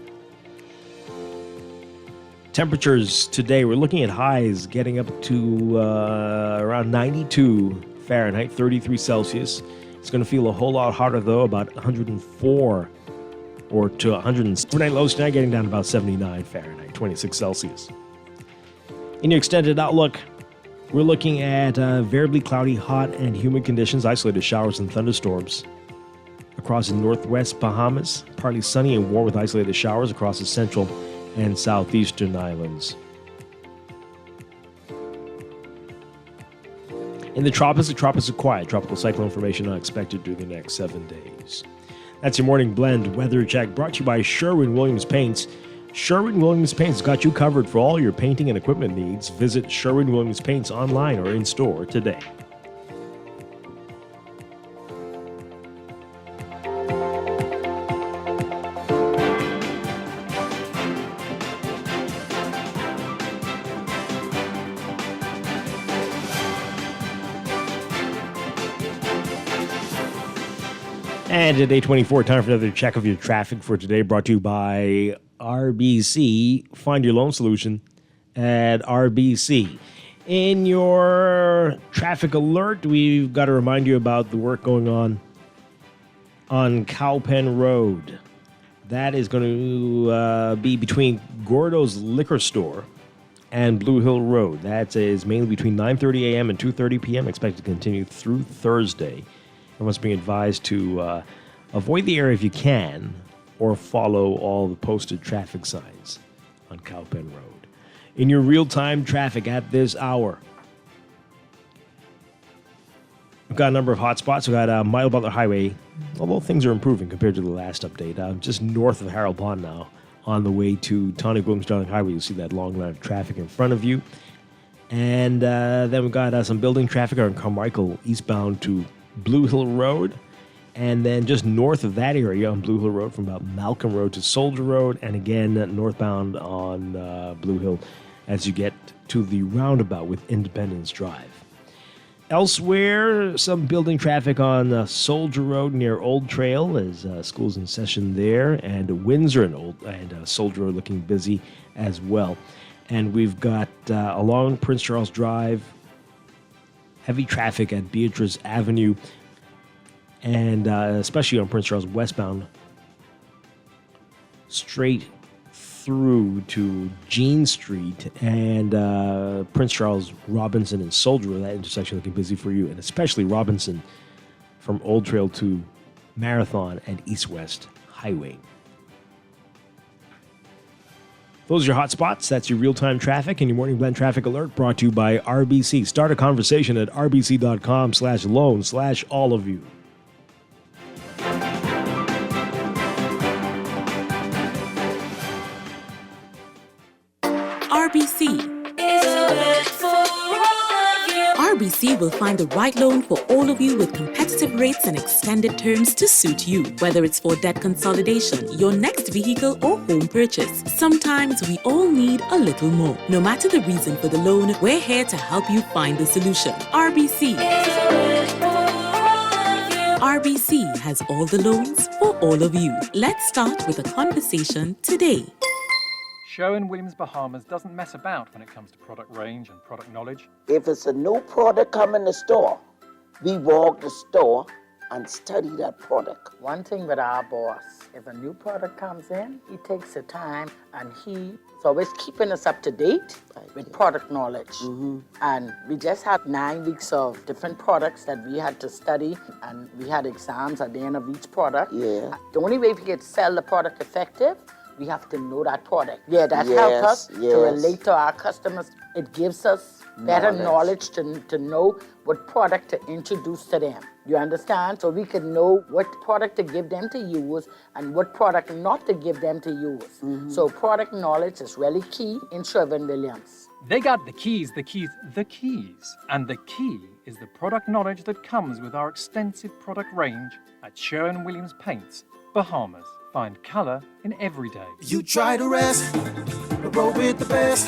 Temperatures today, we're looking at highs getting up to around 92 Fahrenheit, 33 Celsius. It's going to feel a whole lot hotter, though, about 104 or to 100. Overnight lows tonight getting down to about 79 Fahrenheit, 26 Celsius. In your extended outlook, we're looking at variably cloudy, hot and humid conditions, isolated showers and thunderstorms across the northwest Bahamas, partly sunny and warm with isolated showers across the central and southeastern islands. In the tropics are quiet. Tropical cyclone formation not expected during the next 7 days. That's your morning blend weather check brought to you by Sherwin-Williams Paints. Sherwin-Williams Paints got you covered for all your painting and equipment needs. Visit Sherwin-Williams Paints online or in store today. And at 8:24, time for another check of your traffic for today, brought to you by RBC. Find your loan solution at RBC. In your traffic alert, we've got to remind you about the work going on Cowpen Road. That is going to be between Gordo's Liquor Store and Blue Hill Road. That is mainly between 9:30 a.m. and 2:30 p.m. Expected to continue through Thursday. Everyone's being advised to avoid the area if you can, or follow all the posted traffic signs on Cowpen Road. In your real-time traffic at this hour, we've got a number of hot spots. We've got Mile Butler Highway, although things are improving compared to the last update. Just north of Harold Pond now, on the way to Tawny Williams Darling Highway. You'll see that long line of traffic in front of you. And then we've got some building traffic on Carmichael eastbound to Blue Hill Road, and then just north of that area on Blue Hill Road from about Malcolm Road to Soldier Road, and again northbound on Blue Hill as you get to the roundabout with Independence Drive. Elsewhere, some building traffic on Soldier Road near Old Trail as school's in session there, and Windsor and Soldier Road looking busy as well. And we've got along Prince Charles Drive, heavy traffic at Beatrice Avenue, and especially on Prince Charles westbound, straight through to Jean Street and Prince Charles, Robinson, and Soldier Road. That intersection looking busy for you, and especially Robinson from Old Trail to Marathon and East-West Highway. Those are your hot spots. That's your real-time traffic and your morning blend traffic alert brought to you by RBC. Start a conversation at rbc.com/loan/all of you. RBC. RBC will find the right loan for all of you with competitive rates and extended terms to suit you. Whether it's for debt consolidation, your next vehicle, or home purchase, sometimes we all need a little more. No matter the reason for the loan, we're here to help you find the solution. RBC. RBC has all the loans for all of you. Let's start with a conversation today. Sherwin-Williams Bahamas doesn't mess about when it comes to product range and product knowledge. If it's a new product come in the store, we walk the store and study that product. One thing with our boss, if a new product comes in, he takes the time and he's always keeping us up to date with product knowledge. And we just had 9 weeks of different products that we had to study, and we had exams at the end of each product. Yeah. The only way we could sell the product effective, we have to know that product. Yeah, that Yes, helps us to yes. relate to our customers. It gives us better knowledge to know what product to introduce to them. You understand? So we can know what product to give them to use and what product not to give them to use. So product knowledge is really key in Sherwin-Williams. They got the keys. And the key is the product knowledge that comes with our extensive product range at Sherwin-Williams Paints, Bahamas. Find color in every day. You try to rest, but roll with the best.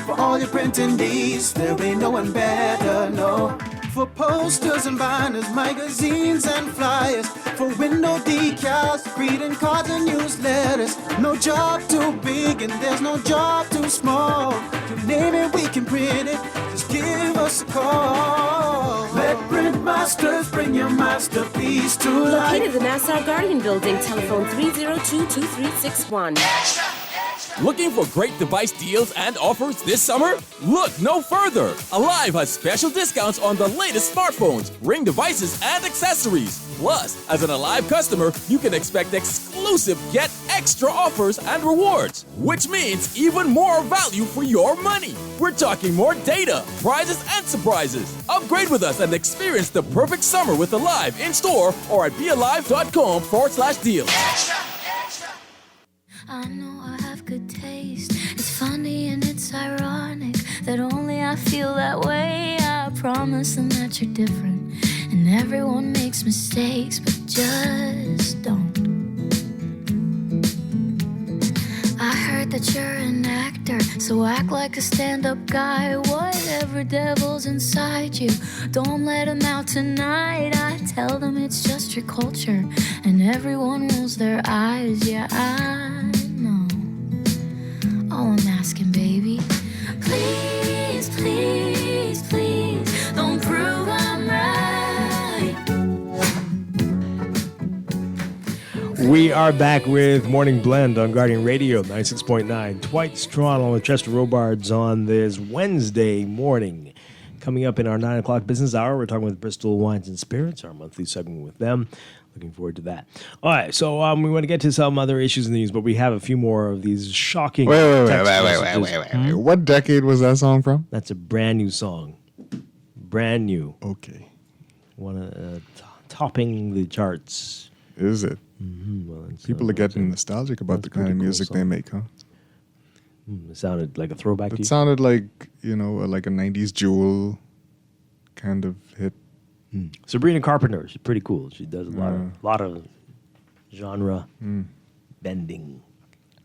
For all your printing needs, there ain't no one better, no. For posters and binders, magazines and flyers. For window decals, greeting cards and newsletters. No job too big and there's no job too small. You name it, we can print it. Just give us a call. Let Print Masters bring your masterpiece to life. Located in the Nassau Guardian Building, telephone 302-2361. Looking for great device deals and offers this summer? Look no further. Alive has special discounts on the latest smartphones, Ring devices, and accessories. Plus, as an Alive customer, you can expect exclusive Get Extra offers and rewards, which means even more value for your money. We're talking more data, prizes, and surprises. Upgrade with us and experience the perfect summer with Alive in store or at bealive.com/deals. I know I have good taste. It's funny and it's ironic that only I feel that way. I promise them that you're different. And everyone makes mistakes, but just don't. I heard that you're an actor, so act like a stand-up guy. Whatever devil's inside you, don't let him out tonight. I tell them it's just your culture, and everyone rolls their eyes. Yeah, I know. All I'm asking, baby, please, please, please, don't prove I'm right. We are back with Morning Blend on Guardian Radio 96.9. Dwight, Strachan with Chester Robards on this Wednesday morning. Coming up in our 9 o'clock business hour, we're talking with Bristol Wines and Spirits, our monthly segment with them. Looking forward to that. All right, so we want to get to some other issues in the news, but we have a few more of these shocking Wait. What What decade was that song from? That's a brand new song. Brand new. Okay. Topping the charts. Is it? Well, People are getting nostalgic about the kind of music they make, huh? It sounded like a throwback to you? It sounded like, like a 90s Jewel kind of hit. Sabrina Carpenter, she's pretty cool. She does a lot of genre bending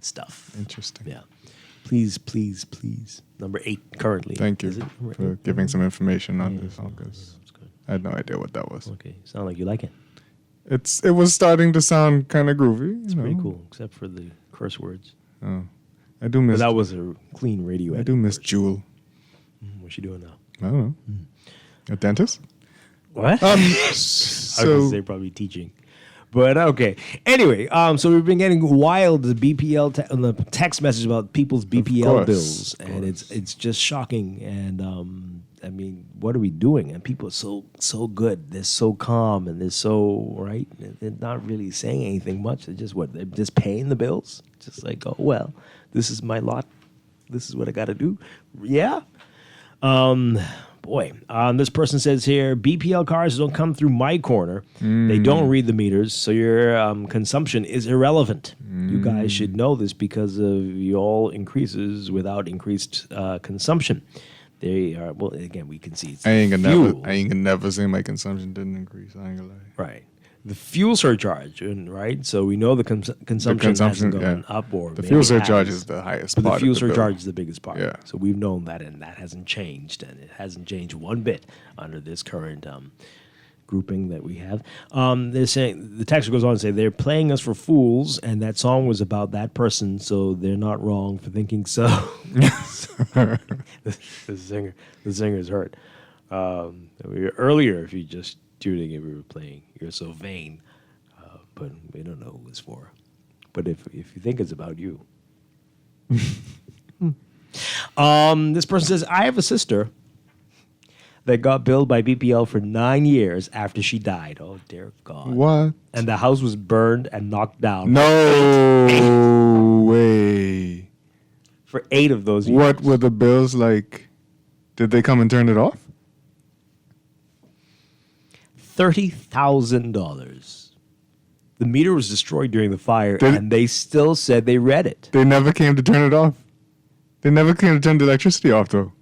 stuff. Interesting. Yeah. Please. Number 8 currently. Thank you Is it number for 8? giving some information on this song, because I had no idea what that was. Okay, sound like you like it. It was starting to sound kind of groovy. It's pretty cool, except for the curse words. Oh, I do miss. But that was a clean radio. I do miss Jewel. What's she doing now? I don't know. A dentist? What? I was So gonna say probably teaching, but okay. Anyway, so we've been getting wild BPL on the text message about people's BPL bills, and it's just shocking. And I mean, what are we doing? And people are so good. They're so calm and they're so right. They're not really saying anything much. They're just they're just paying the bills. Just like, oh well, this is my lot. This is what I got to do. Yeah. Boy, this person says here, BPL cars don't come through my corner. They don't read the meters, so your consumption is irrelevant. You guys should know this because of y'all increases without increased consumption. They are, well, again, we can see it's I ain't fuel. gonna never say my consumption didn't increase. I ain't gonna lie. Right. The fuel surcharge, right? So we know the consumption hasn't gone up or the maybe fuel surcharge has. is the highest But part the fuel of the bill. surcharge is the biggest part. Yeah. So we've known that, and that hasn't changed, and it hasn't changed one bit under this current grouping that we have. They're saying, the text goes on to say, they're playing us for fools, and that song was about that person, so they're not wrong for thinking so. the singer's hurt. Earlier, if you just tuning in, we were playing You're So Vain, but we don't know who it's for. But if you think it's about you. This person says, I have a sister that got billed by BPL for 9 years after she died. Oh, dear God. What? And the house was burned and knocked down. No way. For 8 of those years. What were the bills like? Did they come and turn it off? $30,000. The meter was destroyed during the fire, and they still said they read it. They never came to turn it off. They never came to turn the electricity off, though.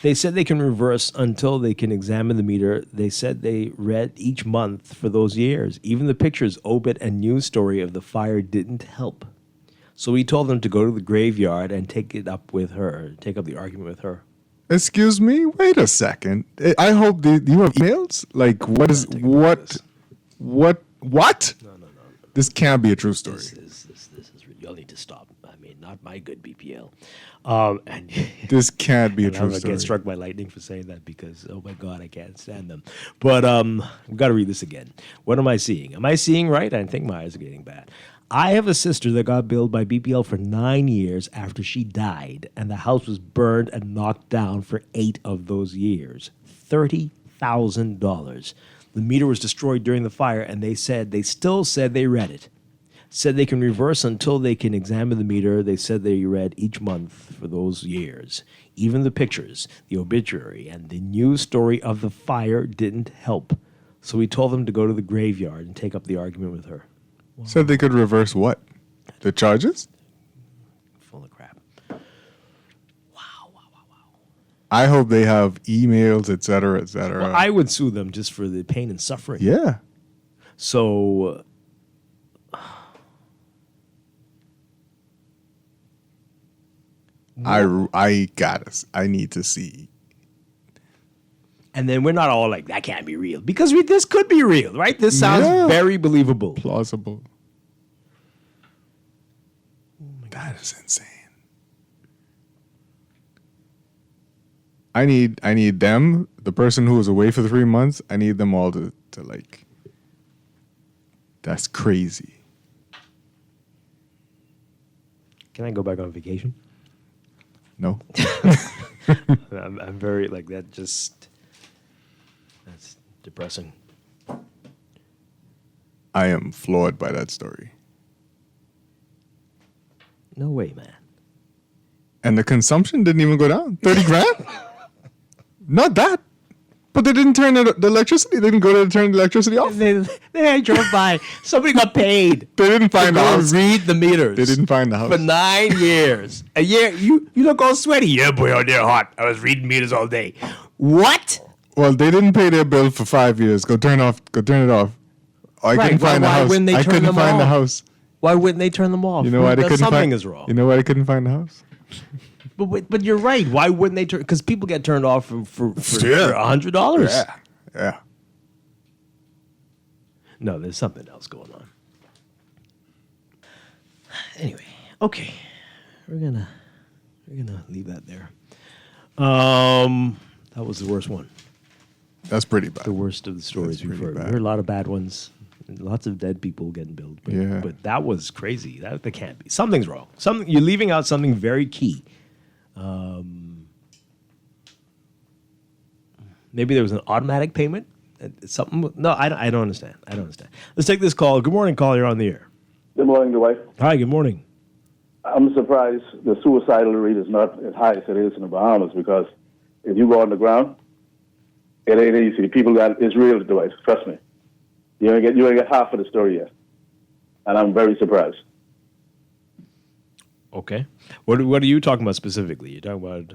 They said they can reverse until they can examine the meter. They said they read each month for those years. Even the pictures, obit, and news story of the fire didn't help. So we told them to go to the graveyard and take it up with her, take up the argument with her. Excuse me? Wait a second. I hope you have emails? Like, what? No. This can't be a true story. This is you'll need to stop. I mean, not my good BPL. And this can't be a and true I'm gonna story. get struck by lightning for saying that because, oh my God, I can't stand them. But we've got to read this again. What am I seeing? Am I seeing right? I think my eyes are getting bad. I have a sister that got billed by BPL for 9 years after she died, and the house was burned and knocked down for 8 of those years. $30,000. The meter was destroyed during the fire, and they still said they read it. Said they can reverse until they can examine the meter. They said they read each month for those years. Even the pictures, the obituary, and the news story of the fire didn't help. So we told them to go to the graveyard and take up the argument with her. Wow. Said they could reverse what? The charges? Full of crap. I hope they have emails, et cetera, et cetera. Well, I would sue them just for the pain and suffering. Yeah. So... I got us. I need to see. And then we're not all like, that can't be real. Because this could be real, right? This sounds very believable. Plausible. That is insane. I need them, the person who was away for 3 months, I need them all to like, that's crazy. Can I go back on vacation? No. I'm very, like, that's depressing. I am floored by that story. No way, man. And the consumption didn't even go down. 30 grand? Not that. But they didn't turn the electricity. They didn't go to turn the electricity off. They drove by. Somebody got paid. They didn't find the house. Read the meters. They didn't find the house. For 9 years. A year. You look all sweaty. Yeah, boy, out there hot. I was reading meters all day. What? Well, they didn't pay their bill for 5 years. Go turn it off. I couldn't find the house. I couldn't find the house. Why wouldn't they turn them off? You know why they couldn't find? Something is wrong. You know why they couldn't find the house? But you're right. Why wouldn't they turn? Because people get turned off for $100. Yeah. No, there's something else going on. Anyway, okay, we're gonna leave that there. That was the worst one. That's pretty bad. The worst of the stories we've heard. We heard a lot of bad ones. Lots of dead people getting billed. But that was crazy. That can't be. Something's wrong. You're leaving out something very key. Maybe there was an automatic payment. Something. No, I don't understand. Let's take this call. Good morning, call. You're on the air. Good morning, Dwight. Hi. Good morning. I'm surprised the suicidal rate is not as high as it is in the Bahamas because if you go on the ground, it ain't easy. It's real, Dwight. Trust me. You ain't get half of the story yet, and I'm very surprised. Okay. What are you talking about specifically? You're talking about...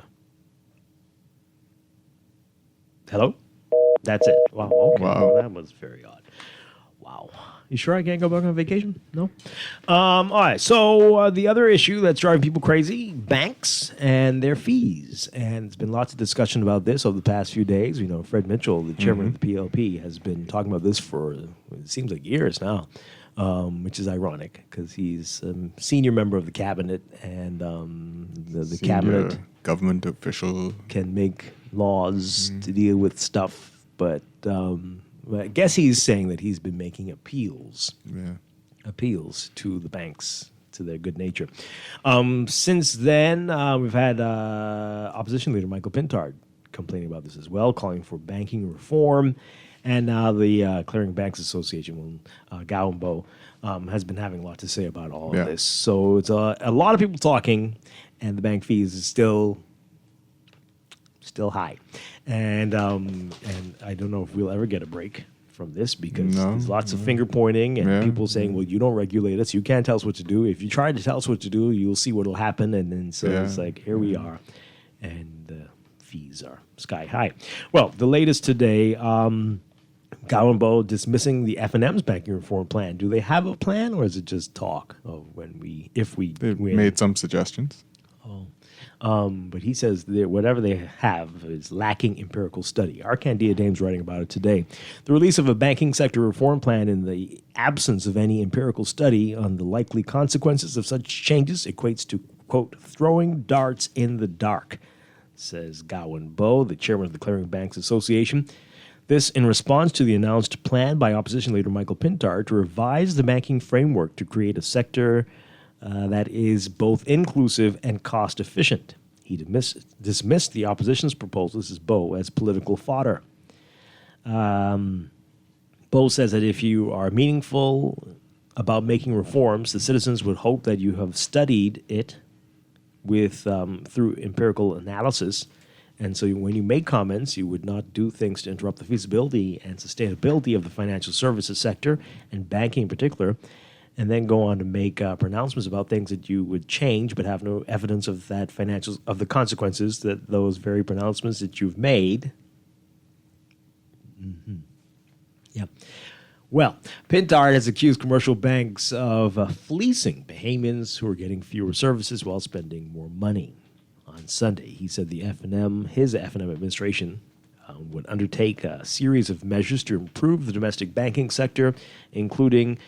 Hello? That's it. Wow. Okay. Wow. Well, that was very odd. Wow. You sure I can't go back on vacation? No? All right. So the other issue that's driving people crazy, banks and their fees. And there's been lots of discussion about this over the past few days. You know, Fred Mitchell, the chairman of the PLP, has been talking about this for, it seems like years now, which is ironic because he's a senior member of the cabinet, and the cabinet government official can make laws to deal with stuff, but I guess he's saying that he's been making appeals to the banks, to their good nature. Since then, we've had opposition leader Michael Pintard complaining about this as well, calling for banking reform. And now the Clearing Banks Association, Gowan Bow, has been having a lot to say about all of this. So it's a lot of people talking, and the bank fees is still high. And I don't know if we'll ever get a break from this because there's lots of finger pointing and people saying, well, you don't regulate us. You can't tell us what to do. If you try to tell us what to do, you'll see what will happen. And then it's like, here we are. And the fees are sky high. Well, the latest today, Gowan Bow dismissing the F&M's banking reform plan. Do they have a plan, or is it just talk of if we made some suggestions? But he says that whatever they have is lacking empirical study. Our Candia Dame's writing about it today. The release of a banking sector reform plan in the absence of any empirical study on the likely consequences of such changes equates to, quote, throwing darts in the dark, says Gowan Bow, the chairman of the Clearing Banks Association. This in response to the announced plan by opposition leader Michael Pintard to revise the banking framework to create a sector that is both inclusive and cost efficient. He dismissed the opposition's proposals as Bow as political fodder. Bow says that if you are meaningful about making reforms, the citizens would hope that you have studied it with through empirical analysis. And so when you make comments, you would not do things to interrupt the feasibility and sustainability of the financial services sector, and banking in particular, and then go on to make pronouncements about things that you would change but have no evidence of of the consequences that those very pronouncements that you've made. Yeah. Well, Pintard has accused commercial banks of fleecing Bahamians who are getting fewer services while spending more money. On Sunday, he said his F&M administration would undertake a series of measures to improve the domestic banking sector, including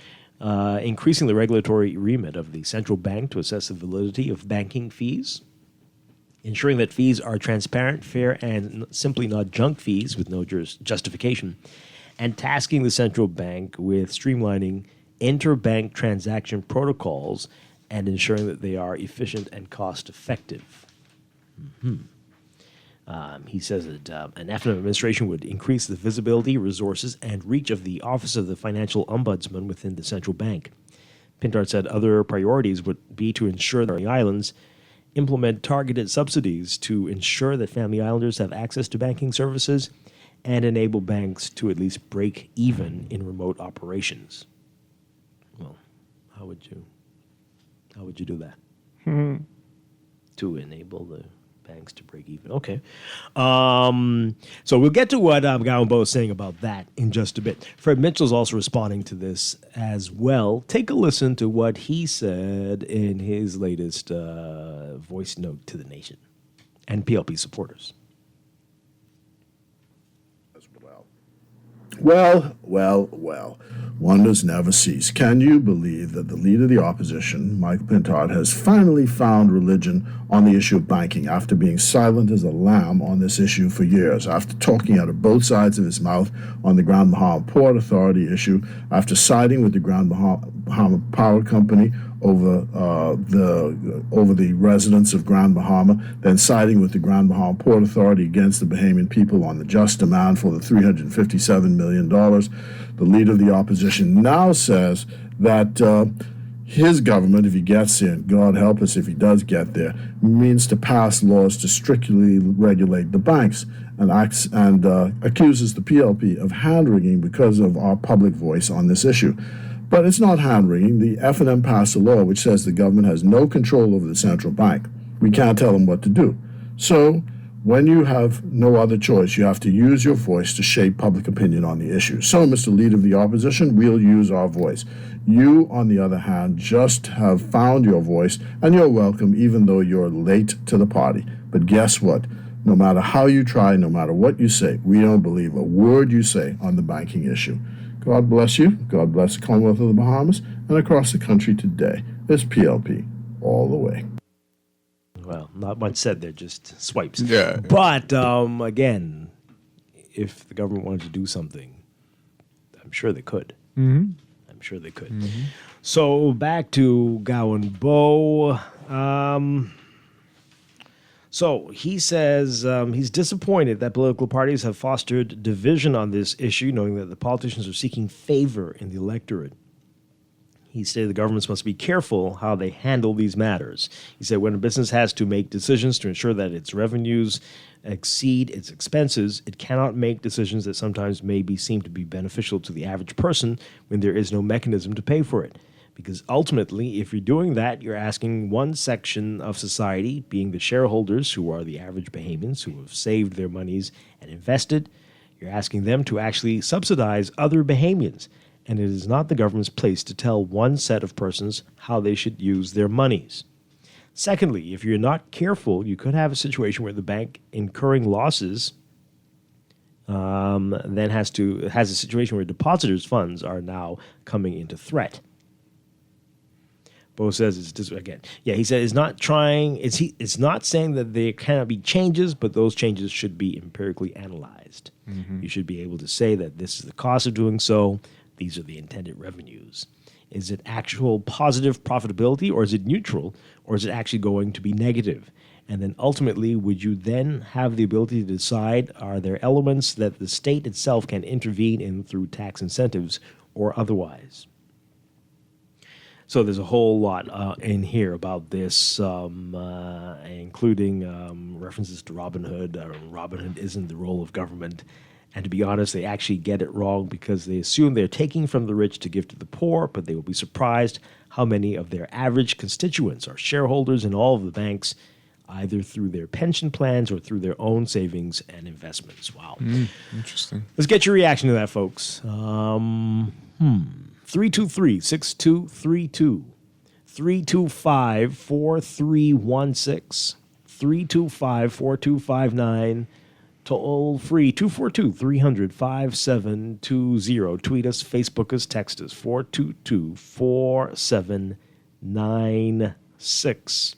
increasing the regulatory remit of the central bank to assess the validity of banking fees, ensuring that fees are transparent, fair, and simply not junk fees with no justification, and tasking the central bank with streamlining interbank transaction protocols and ensuring that they are efficient and cost-effective. He says that an F&M administration would increase the visibility, resources, and reach of the Office of the Financial Ombudsman within the central bank. Pintard said other priorities would be to ensure that the islands implement targeted subsidies to ensure that Family Islanders have access to banking services and enable banks to at least break even in remote operations. Well, how would you do that? To enable the banks to break even. Okay. So we'll get to what Gowan Bow is saying about that in just a bit. Fred Mitchell's also responding to this as well. Take a listen to what he said in his latest voice note to the nation and PLP supporters. Well. Wonders never cease. Can you believe that the leader of the opposition, Mike Pintard, has finally found religion on the issue of banking after being silent as a lamb on this issue for years, after talking out of both sides of his mouth on the Grand Bahama Port Authority issue, after siding with the Grand Bahama Power Company over the residents of Grand Bahama, then siding with the Grand Bahama Port Authority against the Bahamian people on the just demand for the $357 million. The leader of the opposition now says that his government, if he gets there, and God help us if he does get there, means to pass laws to strictly regulate the banks, and accuses the PLP of hand-wringing because of our public voice on this issue. But it's not hand-wringing. The F&M passed a law which says the government has no control over the central bank. We can't tell them what to do. So When you have no other choice, you have to use your voice to shape public opinion on the issue. So, Mr. Leader of the Opposition, we'll use our voice. You, on the other hand, just have found your voice, and you're welcome even though you're late to the party. But guess what? No matter how you try, no matter what you say, we don't believe a word you say on the banking issue. God bless you. God bless the Commonwealth of the Bahamas and across the country today. It's PLP all the way. Well, not much said there, just swipes. Yeah. But again, if the government wanted to do something, I'm sure they could. Mm-hmm. I'm sure they could. Mm-hmm. So back to Gowan Bow. So he says he's disappointed that political parties have fostered division on this issue, knowing that the politicians are seeking favor in the electorate. He said the governments must be careful how they handle these matters. He said when a business has to make decisions to ensure that its revenues exceed its expenses, it cannot make decisions that sometimes may seem to be beneficial to the average person when there is no mechanism to pay for it. Because ultimately, if you're doing that, you're asking one section of society, being the shareholders, who are the average Bahamians who have saved their monies and invested, you're asking them to actually subsidize other Bahamians. And it is not the government's place to tell one set of persons how they should use their monies. Secondly, if you're not careful, you could have a situation where the bank incurring losses then has a situation where depositors' funds are now coming into threat. Bo says it's just again. Yeah, he said it's not saying that there cannot be changes, but those changes should be empirically analyzed. Mm-hmm. You should be able to say that this is the cost of doing so. These are the intended revenues. Is it actual positive profitability, or is it neutral, or is it actually going to be negative? And then ultimately, would you then have the ability to decide, are there elements that the state itself can intervene in through tax incentives or otherwise? So there's a whole lot in here about this, including references to Robin Hood. Robin Hood isn't the role of government. And to be honest, they actually get it wrong because they assume they're taking from the rich to give to the poor, but they will be surprised how many of their average constituents are shareholders in all of the banks, either through their pension plans or through their own savings and investments. Wow. Interesting. Let's get your reaction to that, folks. 323-6232, 325-4316, 325-4259, toll free 242-300-5720. Tweet us, Facebook us, text us 422-4796.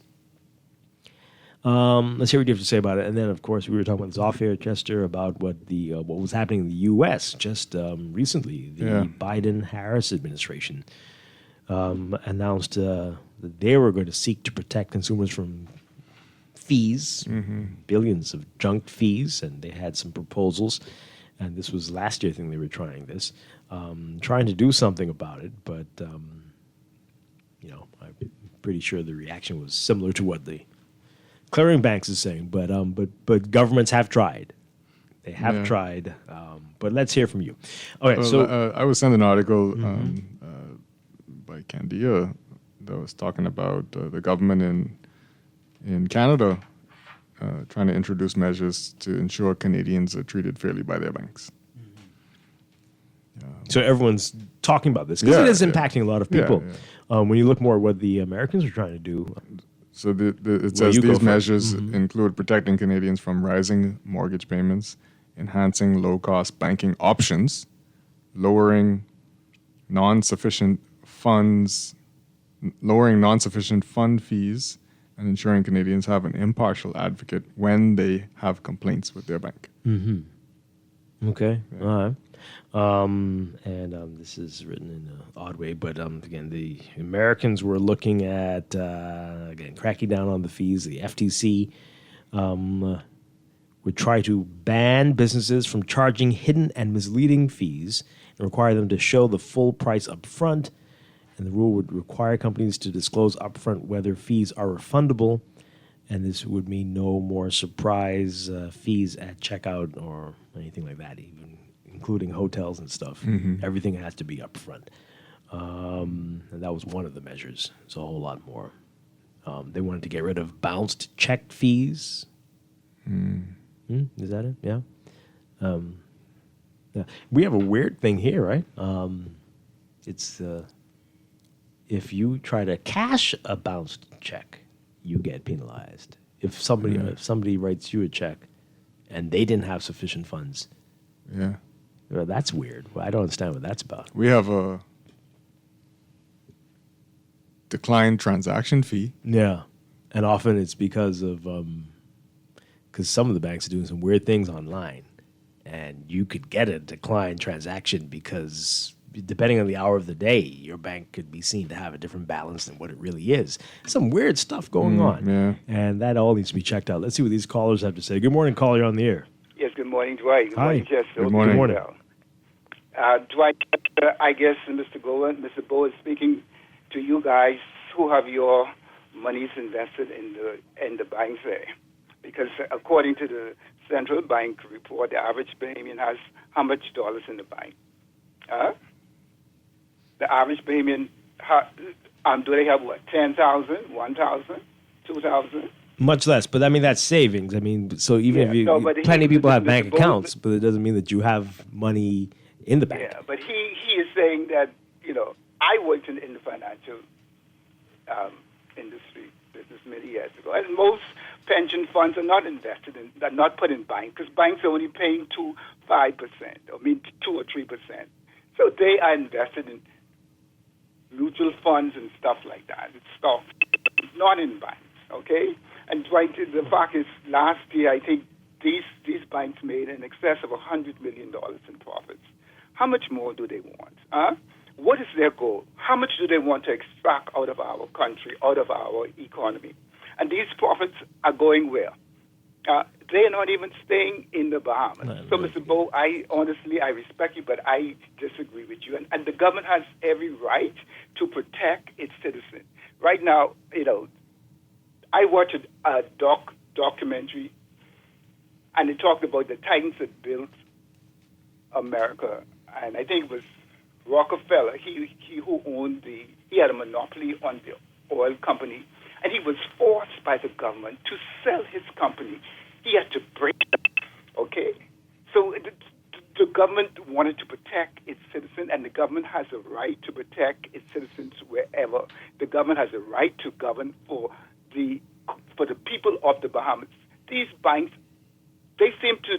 Let's hear what you have to say about it. And then, of course, we were talking about this off-air, Chester, about what was happening in the U.S. just recently. The Biden-Harris administration announced that they were going to seek to protect consumers from fees, billions of junk fees, and they had some proposals. And this was last year, I think they were trying this, trying to do something about it. But, I'm pretty sure the reaction was similar to what the clearing banks is saying, but governments have tried. They have tried, but let's hear from you. Okay, so I was sent an article by Candia that was talking about the government in Canada trying to introduce measures to ensure Canadians are treated fairly by their banks. So everyone's talking about this because it is impacting a lot of people. When you look more at what the Americans are trying to do. So it says these measures include protecting Canadians from rising mortgage payments, enhancing low-cost banking options, lowering non-sufficient fund fees, and ensuring Canadians have an impartial advocate when they have complaints with their bank. Mm-hmm. Okay. Yeah. All right. This is written in an odd way, but again, the Americans were looking at cracking down on the fees. The FTC would try to ban businesses from charging hidden and misleading fees and require them to show the full price up front. And the rule would require companies to disclose upfront whether fees are refundable, and this would mean no more surprise fees at checkout or anything like that, even including hotels and stuff. Everything has to be upfront. And that was one of the measures. It's a whole lot more. They wanted to get rid of bounced check fees. Is that it? Yeah. Yeah. We have a weird thing here, right? It's if you try to cash a bounced check, you get penalized. If somebody writes you a check and they didn't have sufficient funds, well, that's weird. Well, I don't understand what that's about. We have a declined transaction fee. Yeah, and often it's because some of the banks are doing some weird things online, and you could get a declined transaction because depending on the hour of the day, your bank could be seen to have a different balance than what it really is. Some weird stuff going on, and that all needs to be checked out. Let's see what these callers have to say. Good morning, caller. You're on the air. Yes, good morning, Dwight. Good Hi. morning, Jess. Good morning. Good morning. Dwight, I guess Mr. Bo is speaking to you guys who have your monies invested in the banks there. Because according to the central bank report, the average Bahamian has how much dollars in the bank? The average Bahamian, do they have what, 10,000, 1,000, 2,000? Much less, but I mean that's savings. I mean, so even if plenty of people have bank accounts, but it doesn't mean that you have money in the bank. Yeah, but he is saying that, I worked in the financial industry business many years ago, and most pension funds are not put in banks, because banks are only paying 2 or 3%. So they are invested in mutual funds and stuff like that. It's stuff, not in banks, okay? And the fact is, last year, I think these banks made in excess of $100 million in profits. How much more do they want? What is their goal? How much do they want to extract out of our country, out of our economy? And these profits are going where? They're not even staying in the Bahamas. So, Mr. Bo, I respect you, but I disagree with you. And the government has every right to protect its citizens. Right now, I watched a documentary, and it talked about the titans that built America. And I think it was Rockefeller. He who owned he had a monopoly on the oil company, and he was forced by the government to sell his company. He had to break it, okay? So the government wanted to protect its citizens, and the government has a right to protect its citizens wherever. The government has a right to govern for the people of the Bahamas. These banks, they seem to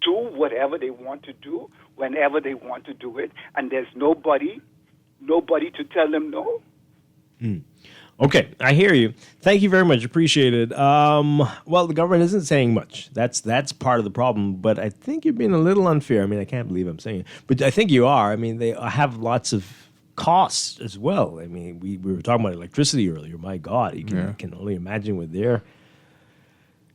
do whatever they want to do, whenever they want to do it, and there's nobody to tell them no. Okay, I hear you. Thank you very much. Appreciate it. Well, the government isn't saying much. That's part of the problem, but I think you're being a little unfair. I mean, I can't believe I'm saying it, but I think you are. I mean, they have lots of costs as well. I mean, we were talking about electricity earlier. My God, you can only imagine what their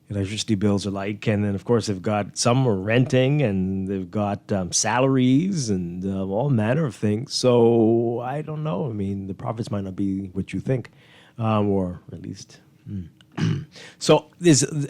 electricity bills are like. And then, of course, they've got some are renting, and they've got salaries and all manner of things. So I don't know. I mean, the profits might not be what you think, or at least. So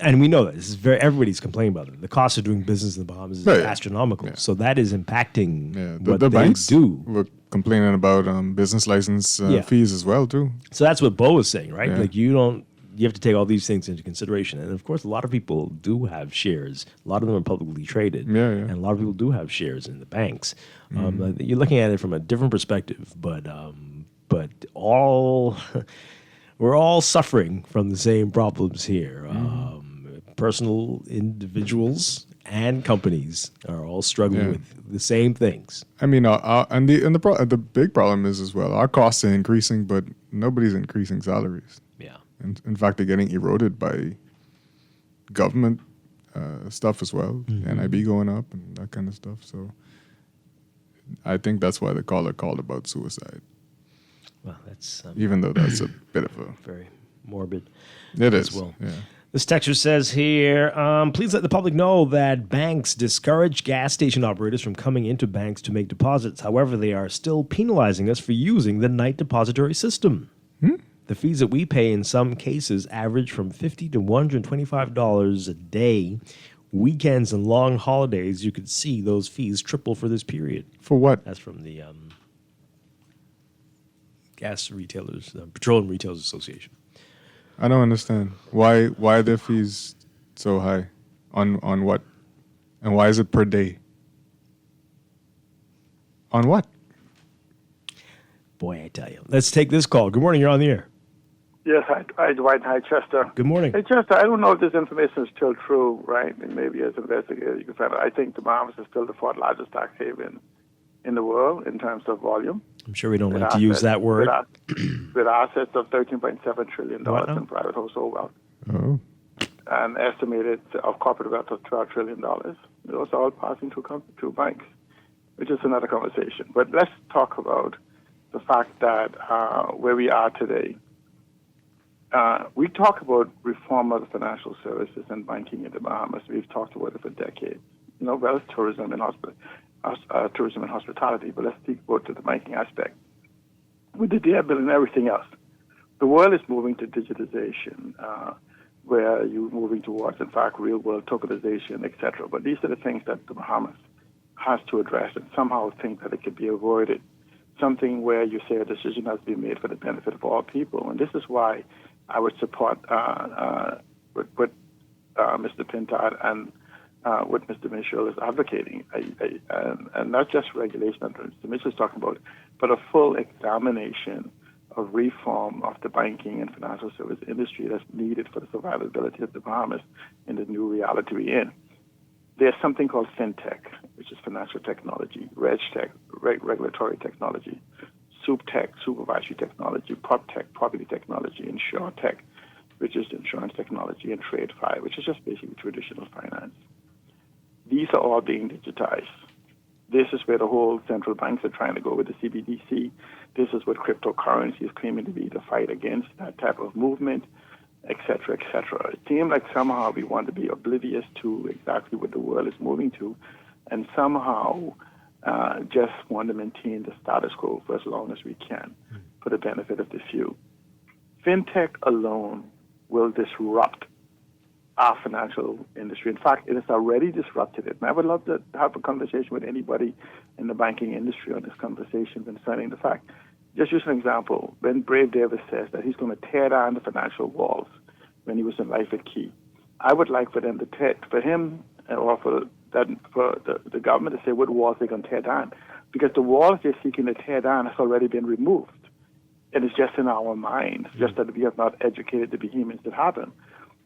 and we know that this is everybody's complaining about it. The cost of doing business in the Bahamas is astronomical. Yeah. So that is impacting what the banks do. We're complaining about business license fees as well too. So that's what Bo was saying, right? Like you have to take all these things into consideration. And of course, a lot of people do have shares. A lot of them are publicly traded. And a lot of people do have shares in the banks. You're looking at it from a different perspective, but we're all suffering from the same problems here. Personal individuals and companies are all struggling with the same things. I mean, the big problem is as well, our costs are increasing, but nobody's increasing salaries. Yeah. And in fact, they're getting eroded by government stuff as well. NIB going up and that kind of stuff. So I think that's why the caller called about suicide. Well, that's even though that's a bit of a very morbid. It is. Well, yeah. This texter says here, please let the public know that banks discourage gas station operators from coming into banks to make deposits. However, they are still penalizing us for using the night depository system. The fees that we pay in some cases average from $50 to $125 a day. Weekends and long holidays, you could see those fees triple for this period. For what? That's from the Gas Retailers, Petroleum Retailers Association. I don't understand. Why are their fees so high? On what? And why is it per day? On what? Boy, I tell you. Let's take this call. Good morning. You're on the air. Yes, hi, Dwight. Hi, Chester. Good morning. Hey, Chester, I don't know if this information is still true, right? And maybe as an investigator, you can find out. I think the Bahamas is still the fourth largest tax haven in the world in terms of volume. I'm sure we don't like to use that word. With assets of $13.7 trillion in private household wealth. Oh. And estimated of corporate wealth of $12 trillion. Those are all passing through banks, which is another conversation. But let's talk about the fact that where we are today. We talk about reform of the financial services and banking in the Bahamas. We've talked about it for decades. Well as tourism and hospitality, but let's speak about to the banking aspect. With the debt bill and everything else, the world is moving to digitization, where you're moving towards, in fact, real-world tokenization, etc. But these are the things that the Bahamas has to address and somehow think that it could be avoided. Something where you say a decision has been made for the benefit of all people. And this is why I would support what Mr. Pintard and what Mr. Mitchell is advocating, and not just regulation that Mr. Mitchell is talking about, but a full examination of reform of the banking and financial service industry that's needed for the survivability of the Bahamas in the new reality we're in. There's something called FinTech, which is financial technology, RegTech, regulatory technology, SupTech, supervisory technology, PropTech, property technology, InsurTech, which is insurance technology, and TradeFi, which is just basically traditional finance. These are all being digitized. This is where the whole central banks are trying to go with the CBDC. This is what cryptocurrency is claiming to be the fight against that type of movement, et cetera, et cetera. It seems like somehow we want to be oblivious to exactly what the world is moving to, and somehow just want to maintain the status quo for as long as we can for the benefit of the few. FinTech alone will disrupt our financial industry. In fact, it has already disrupted it. And I would love to have a conversation with anybody in the banking industry on this conversation concerning the fact. Just use an example. When Brave Davis says that he's going to tear down the financial walls when he was in Life at Key, I would like for them to for him or for the government to say what walls they're going to tear down, because the walls they're seeking to tear down has already been removed. And it's just in our minds, just that we have not educated the behemoths that happen.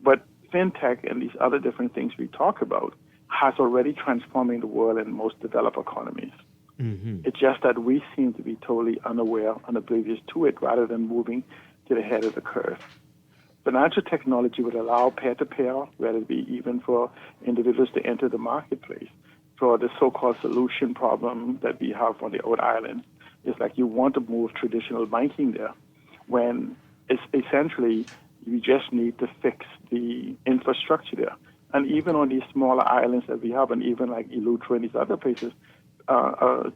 But FinTech and these other different things we talk about has already transforming the world in most developed economies. Mm-hmm. It's just that we seem to be totally unaware and oblivious to it rather than moving to the head of the curve. Financial technology would allow peer-to-peer, whether it be even for individuals to enter the marketplace. For the so-called solution problem that we have on the Old Island, it's like you want to move traditional banking there when it's essentially you just need to fix the infrastructure there. And even on these smaller islands that we have, and even like Eleuthera and these other places,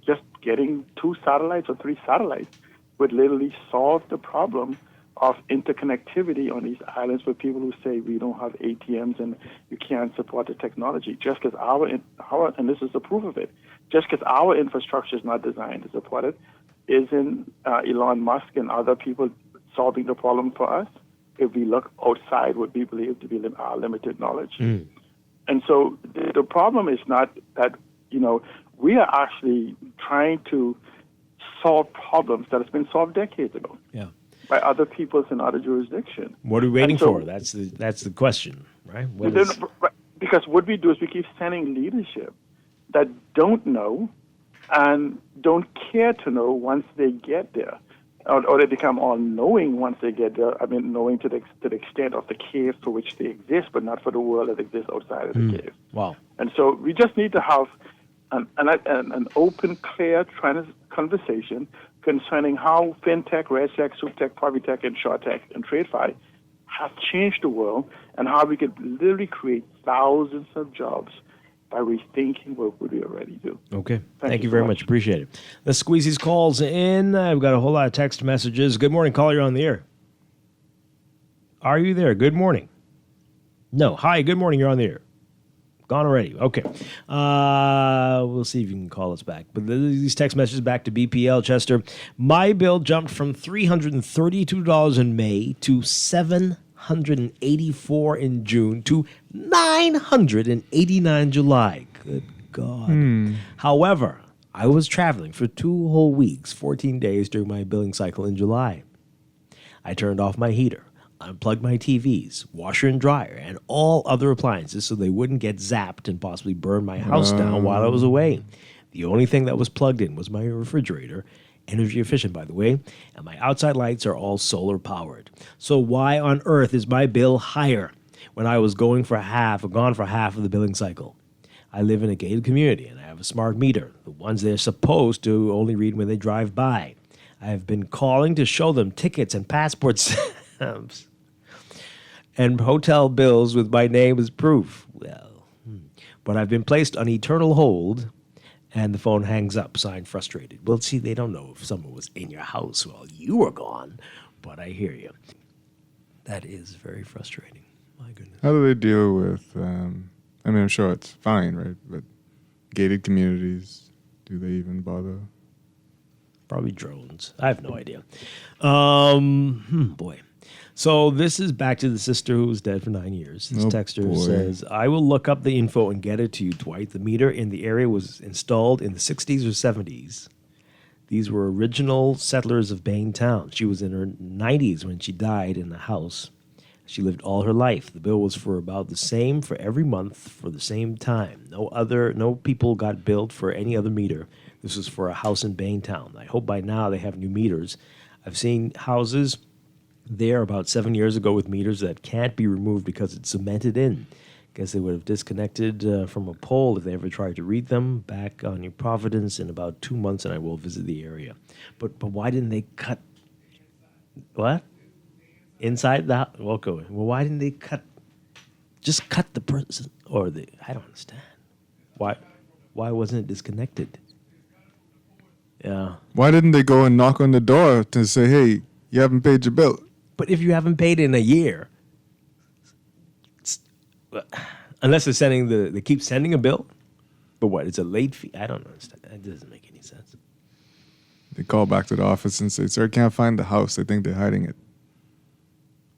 just getting 2 satellites or 3 satellites would literally solve the problem of interconnectivity on these islands for people who say we don't have ATMs and you can't support the technology. Just because our and this is the proof of it, just because our infrastructure is not designed to support it, isn't Elon Musk and other people solving the problem for us if we look outside what we believe to be our limited knowledge. And so the problem is not that, we are actually trying to solve problems that has been solved decades ago. Yeah. By other peoples in other jurisdictions. What are we waiting for? That's the question, right? Because what we do is we keep sending leadership that don't know and don't care to know once they get there. Or they become all-knowing once they get there. I mean, knowing to the extent of the cave for which they exist, but not for the world that exists outside of the cave. Wow. And so we just need to have an open, clear conversation concerning how FinTech, RegTech, SupTech, PropertyTech, InsurTech, and TradeFi have changed the world, and how we could literally create thousands of jobs by rethinking what we already do. Okay. Thank you very much. Appreciate it. Let's squeeze these calls in. I've got a whole lot of text messages. Good morning, caller. You're on the air. Are you there? Good morning. No. Hi. Good morning. You're on the air. Gone already. Okay. We'll see if you can call us back. But these text messages back to BPL, Chester. My bill jumped from $332 in May to $700 984 in June to 989 in July. Good God. However, I was traveling for 2 whole weeks, 14 days during my billing cycle in July. I turned off my heater, unplugged my TVs, washer and dryer, and all other appliances so they wouldn't get zapped and possibly burn my house down while I was away. The only thing that was plugged in was my refrigerator, energy efficient, by the way, and my outside lights are all solar powered. So why on earth is my bill higher when I was gone for half of the billing cycle? I live in a gated community and I have a smart meter, the ones they're supposed to only read when they drive by. I have been calling to show them tickets and passport stamps and hotel bills with my name as proof. But I've been placed on eternal hold and the phone hangs up, signed frustrated. Well, see, they don't know if someone was in your house while you were gone, but I hear you. That is very frustrating. My goodness. How do they deal with, I mean, I'm sure it's fine, right? But gated communities, do they even bother? Probably drones. I have no idea. Boy. So this is back to the sister who was dead for 9 years. This texter says, I will look up the info and get it to you, Dwight. The meter in the area was installed in the 60s or 70s. These were original settlers of Bain Town. She was in her 90s when she died in the house. She lived all her life. The bill was for about the same for every month for the same time. No people got billed for any other meter. This was for a house in Bain Town. I hope by now they have new meters. I've seen houses there about 7 years ago with meters that can't be removed because it's cemented in. Guess they would have disconnected from a pole if they ever tried to read them. Back on New Providence in about 2 months, and I will visit the area. But why didn't they cut? What? Inside the house? Well, why didn't they just cut the person? I don't understand. Why wasn't it disconnected? Yeah. Why didn't they go and knock on the door to say, hey, you haven't paid your bill? But if you haven't paid in a year, unless they keep sending a bill, but what? It's a late fee. I don't understand. That doesn't make any sense. They call back to the office and say, sir, I can't find the house. They think they're hiding it.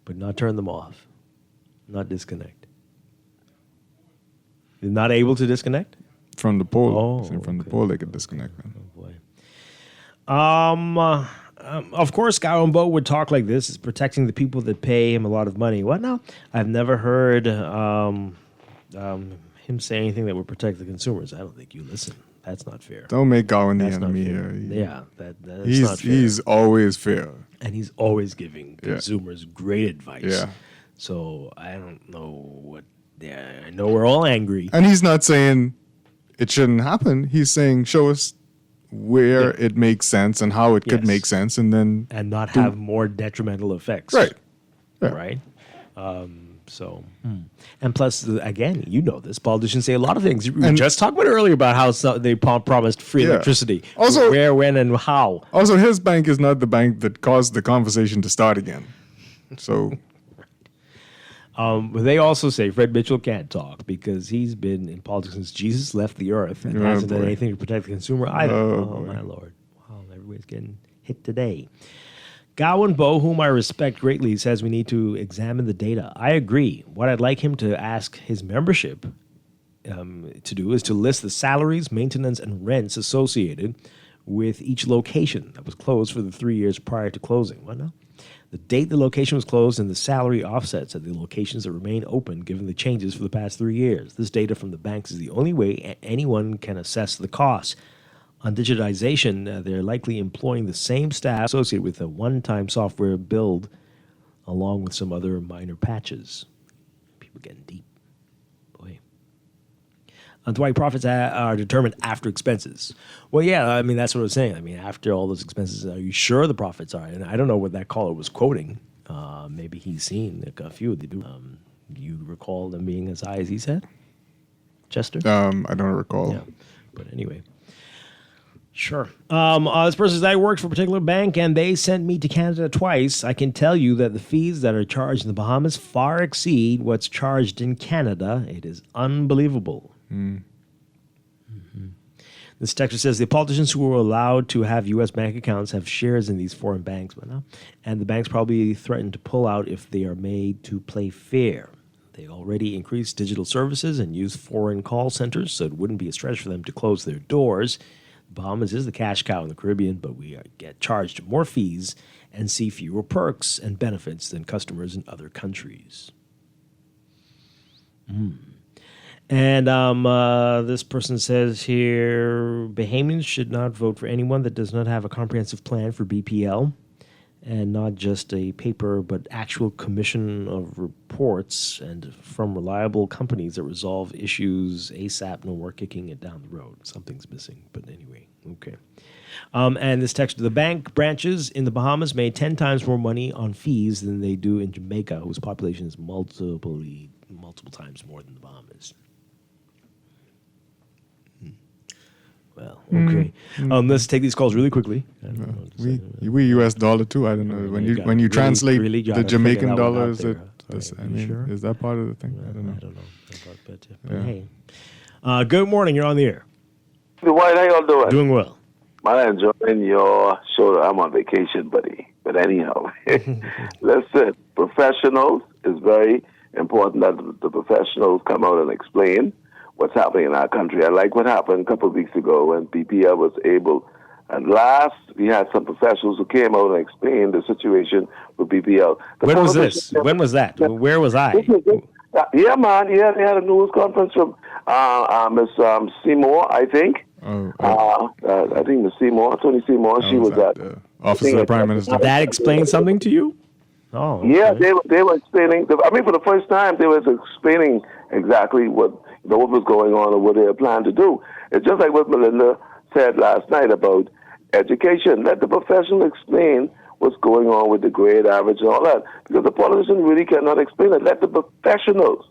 But not turn them off, not disconnect. You're not able to disconnect? From the pole. From the pole, they could disconnect. Man. Oh, boy. Of course, Bo would talk like this. It's protecting the people that pay him a lot of money. What now? I've never heard him say anything that would protect the consumers. I don't think you listen. That's not fair. Don't make Godwin the enemy here. That's He's not fair. He's always fair. And he's always giving consumers great advice. Yeah. So I don't know what... Yeah, I know we're all angry. And he's not saying it shouldn't happen. He's saying show us where it makes sense and how it could make sense, and then... And not have more detrimental effects. Right. Yeah. Right? And plus, again, you know this, politicians say a lot of things. We just talked about earlier about how they promised free electricity. Also, where, when, and how. Also, his bank is not the bank that caused the conversation to start again. So... But they also say Fred Mitchell can't talk because he's been in politics since Jesus left the earth and hasn't done anything to protect the consumer either. Oh my Lord. Wow, everybody's getting hit today. Gowan Bo, whom I respect greatly, says we need to examine the data. I agree. What I'd like him to ask his membership to do is to list the salaries, maintenance, and rents associated with each location that was closed for the 3 years prior to closing. What now? The date the location was closed and the salary offsets at the locations that remain open given the changes for the past 3 years. This data from the banks is the only way anyone can assess the costs. On digitization, they're likely employing the same staff associated with a one-time software build along with some other minor patches. People getting deep. Boy. Dwight, profits are determined after expenses. Well, yeah, I mean, that's what I was saying. I mean, after all those expenses, are you sure the profits are? And I don't know what that caller was quoting. Maybe he's seen a few of them. Do you recall them being as high as he said? Chester? I don't recall. Yeah, but anyway. Sure. This person says, I worked for a particular bank and they sent me to Canada twice. I can tell you that the fees that are charged in the Bahamas far exceed what's charged in Canada. It is unbelievable. Mm-hmm. This texter says the politicians who were allowed to have U.S. bank accounts have shares in these foreign banks, and the banks probably threaten to pull out if they are made to play fair. They already increased digital services and use foreign call centers, so it wouldn't be a stretch for them to close their doors. Bahamas is the cash cow in the Caribbean, but we get charged more fees and see fewer perks and benefits than customers in other countries. And this person says here, Bahamians should not vote for anyone that does not have a comprehensive plan for BPL, and not just a paper, but actual commission of reports and from reliable companies that resolve issues ASAP. No more kicking it down the road. Something's missing, but anyway, okay. And this text, the bank branches in the Bahamas made 10 times more money on fees than they do in Jamaica, whose population is multiple times more than the Bahamas. Well, okay. Let's take these calls really quickly. We U.S. dollar too. I don't know when you translate the Jamaican dollar. Is is that part of the thing? I don't know. But hey, good morning. You're on the air. Dwight, how y'all doing? Doing well. I'm enjoying your show. I'm on vacation, buddy. But anyhow, listen. Professionals is very important that the professionals come out and explain what's happening in our country. I like what happened a couple of weeks ago when BPL was able, at last, we had some professionals who came out and explained the situation with BPL. When was this? When was that? Where was I? Yeah, man. Yeah, they had a news conference from Miss Seymour, I think. I think Miss Seymour, Tony Seymour. She was at Office of the Prime Minister. That explained something to you? Oh, okay. Yeah, they were explaining. For the first time, they were explaining exactly what was going on and what they had planned to do. It's just like what Melinda said last night about education. Let the professional explain what's going on with the grade average and all that, because the politician really cannot explain it. Let the professionals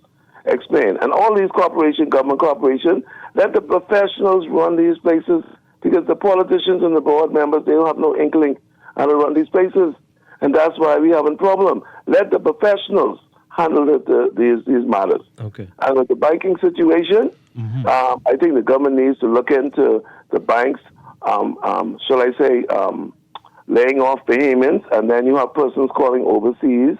explain. And all these government corporations, let the professionals run these places, because the politicians and the board members, they don't have no inkling how to run these places. And that's why we have a problem. Let the professionals handle these matters. Okay. And with the banking situation, I think the government needs to look into the banks, shall I say, laying off payments, and then you have persons calling overseas,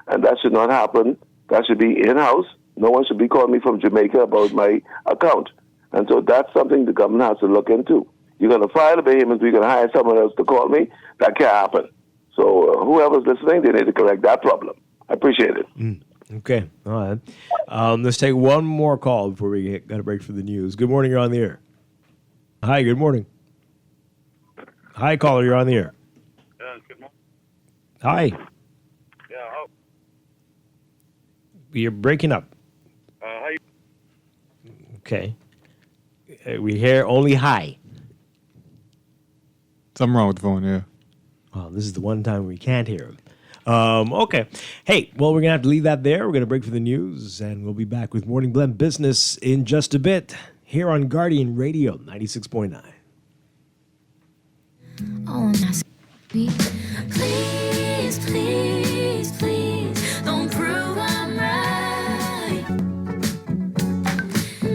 and that should not happen. That should be in-house. No one should be calling me from Jamaica about my account. And so that's something the government has to look into. You're going to fire the Bahamians, we're going to hire someone else to call me. That can't happen. So whoever's listening, they need to correct that problem. I appreciate it. Okay. All right. Let's take one more call before we got a break for the news. Good morning. You're on the air. Hi. Good morning. Hi, caller. You're on the air. Good morning. Hi. Yeah. You're breaking up. How you? Okay. We hear only hi. Something wrong with the phone, yeah. Oh, this is the one time we can't hear him. Okay. Hey, well, we're going to have to leave that there. We're going to break for the news, and we'll be back with Morning Blend Business in just a bit here on Guardian Radio 96.9. Oh, now, sweet. Please, please, please, don't prove I'm right.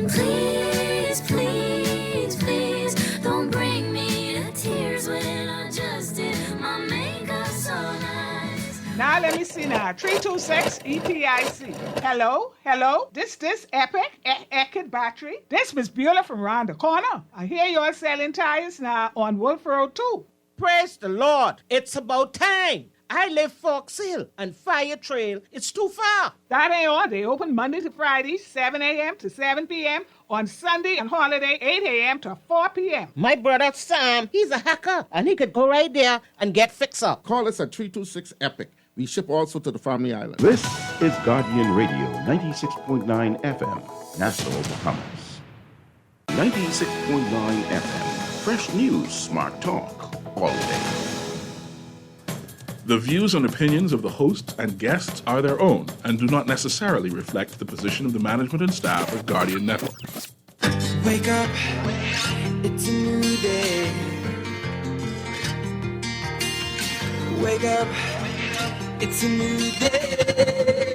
Please, please, please, don't bring me to tears when I just did my makeup so nice. Now let me see now. 326 EPIC. Hello. This Epic Eckert battery. This Miss Beulah from round the corner. I hear you're selling tires now on Wolf Road too. Praise the Lord. It's about time. I live Fox Hill and Fire Trail. It's too far. That ain't all. They open Monday to Friday, 7 a.m. to 7 p.m. On Sunday and holiday, 8 a.m. to 4 p.m. My brother Sam, he's a hacker, and he could go right there and get fixed up. Call us at 326 EPIC. We ship also to the Family Island. This is Guardian Radio 96.9 FM, Nassau, Bahamas. 96.9 FM, fresh news, smart talk, all day. The views and opinions of the host and guests are their own and do not necessarily reflect the position of the management and staff of Guardian Network. Wake up, it's a new day. Wake up, it's a new day.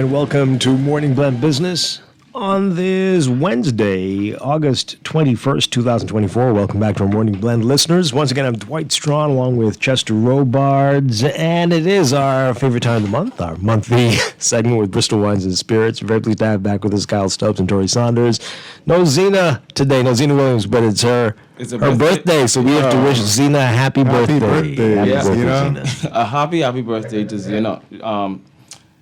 and welcome to Morning Blend Business on this Wednesday, August 21st, 2024. Welcome back to our Morning Blend listeners. Once again, I'm Dwight Strachan along with Chester Robards, and it is our favorite time of the month, our monthly segment with Bristol Wines and Spirits. Very pleased to have back with us Kyle Stubbs and Tori Saunders. No Zena today, no Zena Williams, but it's her birthday, so we have to wish Zena a happy birthday. Happy birthday, Zena. A happy birthday to Zena.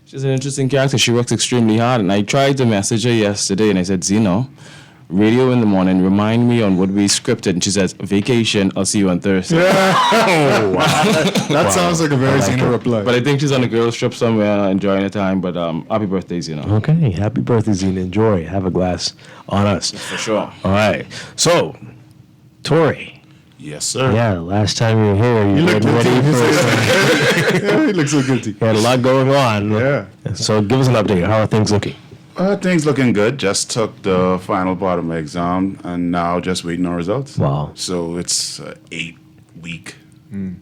She's an interesting character. She works extremely hard, and I tried to message her yesterday, and I said, Zeno, radio in the morning, remind me on what we scripted. And she says, vacation, I'll see you on Thursday. Oh, wow. That sounds like a very Zena reply. But I think she's on a girls' trip somewhere, enjoying her time. But happy birthday, Zeno. Okay, happy birthday, Zena. Enjoy. Have a glass on us. For sure. All right. So, Tori. Yes, sir. Yeah, last time you were here, you looked ready for yeah, he looks so guilty. You had a lot going on. Yeah. So give us an update. How are things looking? Things looking good. Just took the final part of my exam, and now just waiting on results. Wow. So it's 8-week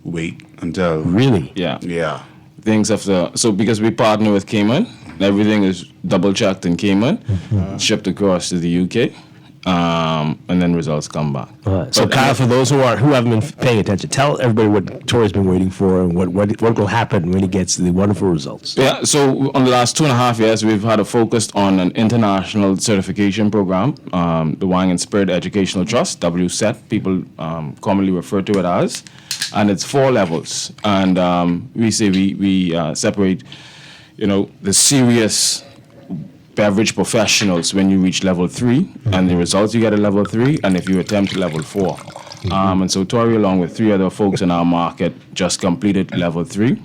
wait until... Really? Yeah. Yeah. Things have to... So because we partner with Cayman, everything is double-checked in Cayman, shipped across to the UK. And then results come back. So, Kyle, for those who haven't been paying attention, tell everybody what Tori's been waiting for and what will happen when he gets the wonderful results. Yeah, so on the last 2.5 years, we've had a focus on an international certification program, the Wine and Spirit Educational Trust, WSET, people commonly refer to it as, and it's 4 levels. And we say we separate, the serious beverage professionals when you reach level 3, and the results you get at level 3, and if you attempt level 4. And so Tori, along with 3 other folks in our market, just completed level 3.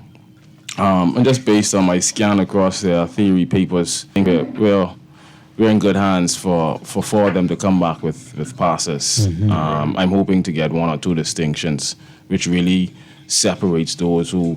And just based on my scan across their theory papers, I think we're in good hands for 4 of them to come back with passes. I'm hoping to get 1 or 2 distinctions, which really separates those who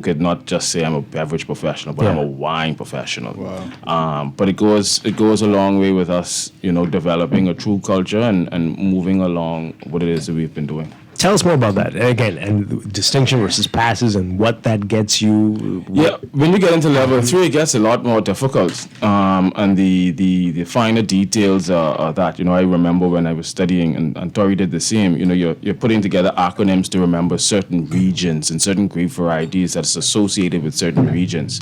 could not just say I'm a beverage professional, but I'm a wine professional. Wow. But it goes a long way with us, developing a true culture and moving along what it is that we've been doing. Tell us more about that. Again, and distinction versus passes and what that gets you. Yeah, when you get into level 3, it gets a lot more difficult. And the finer details are that. I remember when I was studying, and Tori did the same, you're putting together acronyms to remember certain regions and certain grape varieties that's associated with certain regions.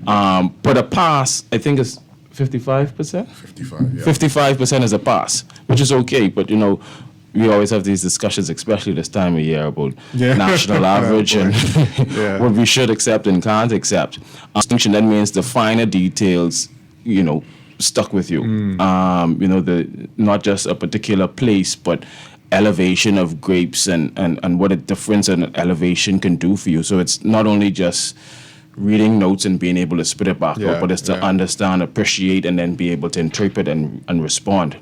But a pass, I think, is 55%? 55, yeah. 55% is a pass, which is okay, but we always have these discussions, especially this time of year, about national average and what we should accept and can't accept. Distinction, that means the finer details, stuck with you. The not just a particular place, but elevation of grapes and what a difference in elevation can do for you. So it's not only just reading notes and being able to spit it back up, but it's to understand, appreciate, and then be able to interpret and respond.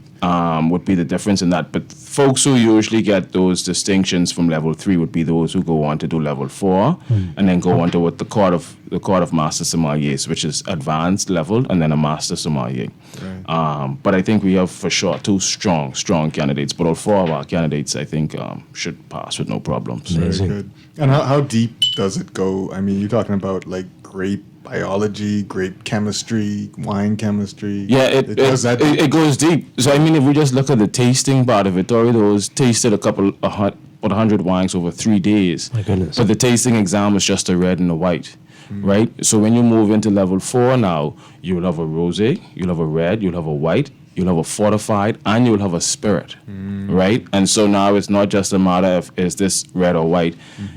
Would be the difference in that. But folks who usually get those distinctions from level 3 would be those who go on to do level 4 and then go on to what the Court of Master Sommeliers, which is advanced level, and then a Master Sommelier. Right. But I think we have for sure 2 strong candidates. But all 4 of our candidates, I think, should pass with no problems. Very good. And how deep does it go? I mean, you're talking about like grape biology, grape chemistry, wine chemistry. Yeah, it goes deep. So I mean, if we just look at the tasting part of it, Tori's tasted 100 wines over 3 days. My goodness. But the tasting exam was just a red and a white, right? So when you move into level 4 now, you'll have a rosé, you'll have a red, you'll have a white, you'll have a fortified, and you'll have a spirit, right? And so now it's not just a matter of is this red or white,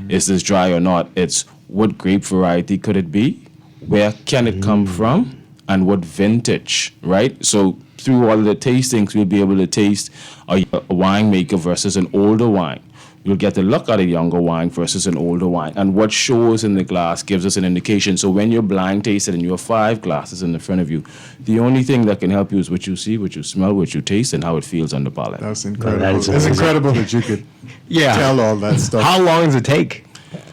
is this dry or not? It's what grape variety could it be? Where can it come from, and what vintage, right? So through all of the tastings, we'll be able to taste a winemaker versus an older wine. You'll get to look at a younger wine versus an older wine, and what shows in the glass gives us an indication. So when you're blind tasted and you have 5 glasses in the front of you, the only thing that can help you is what you see, what you smell, what you taste, and how it feels on the palate. That's incredible. It's incredible that you could tell all that stuff. How long does it take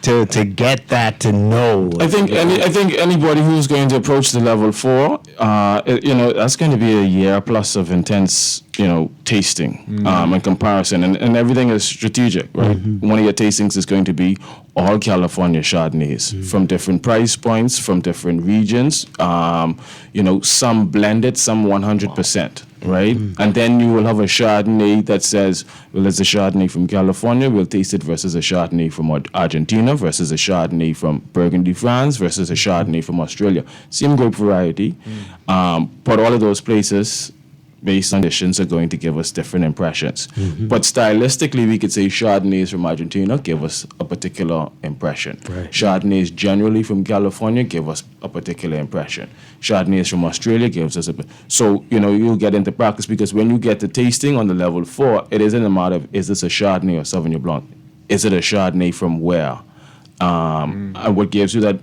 to get that to know? I think anybody who's going to approach the level 4, that's going to be a year plus of intense, tasting and comparison, and everything is strategic, right? One of your tastings is going to be all California Chardonnays from different price points, from different regions. Some blended, some 100%, right? And then you will have a Chardonnay that says, well, it's a Chardonnay from California. We'll taste it versus a Chardonnay from Argentina versus a Chardonnay from Burgundy, France versus a Chardonnay from Australia. Same grape variety, but all of those places, based on conditions, are going to give us different impressions. But stylistically, we could say Chardonnays from Argentina give us a particular impression. Chardonnays generally from California give us a particular impression. Chardonnays from Australia gives us so, you'll get into practice, because when you get to tasting on the level 4, it isn't a matter of, is this a Chardonnay or Sauvignon Blanc? Is it a Chardonnay from where? And what gives you that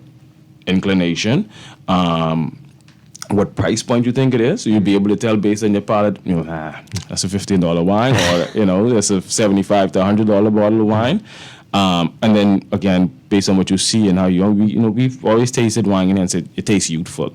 inclination? What price point you think it is, so you'll be able to tell based on your palate, that's a $15 wine, or that's a $75 to $100 bottle of wine. And then again, based on what you see and how we've always tasted wine and said it tastes youthful,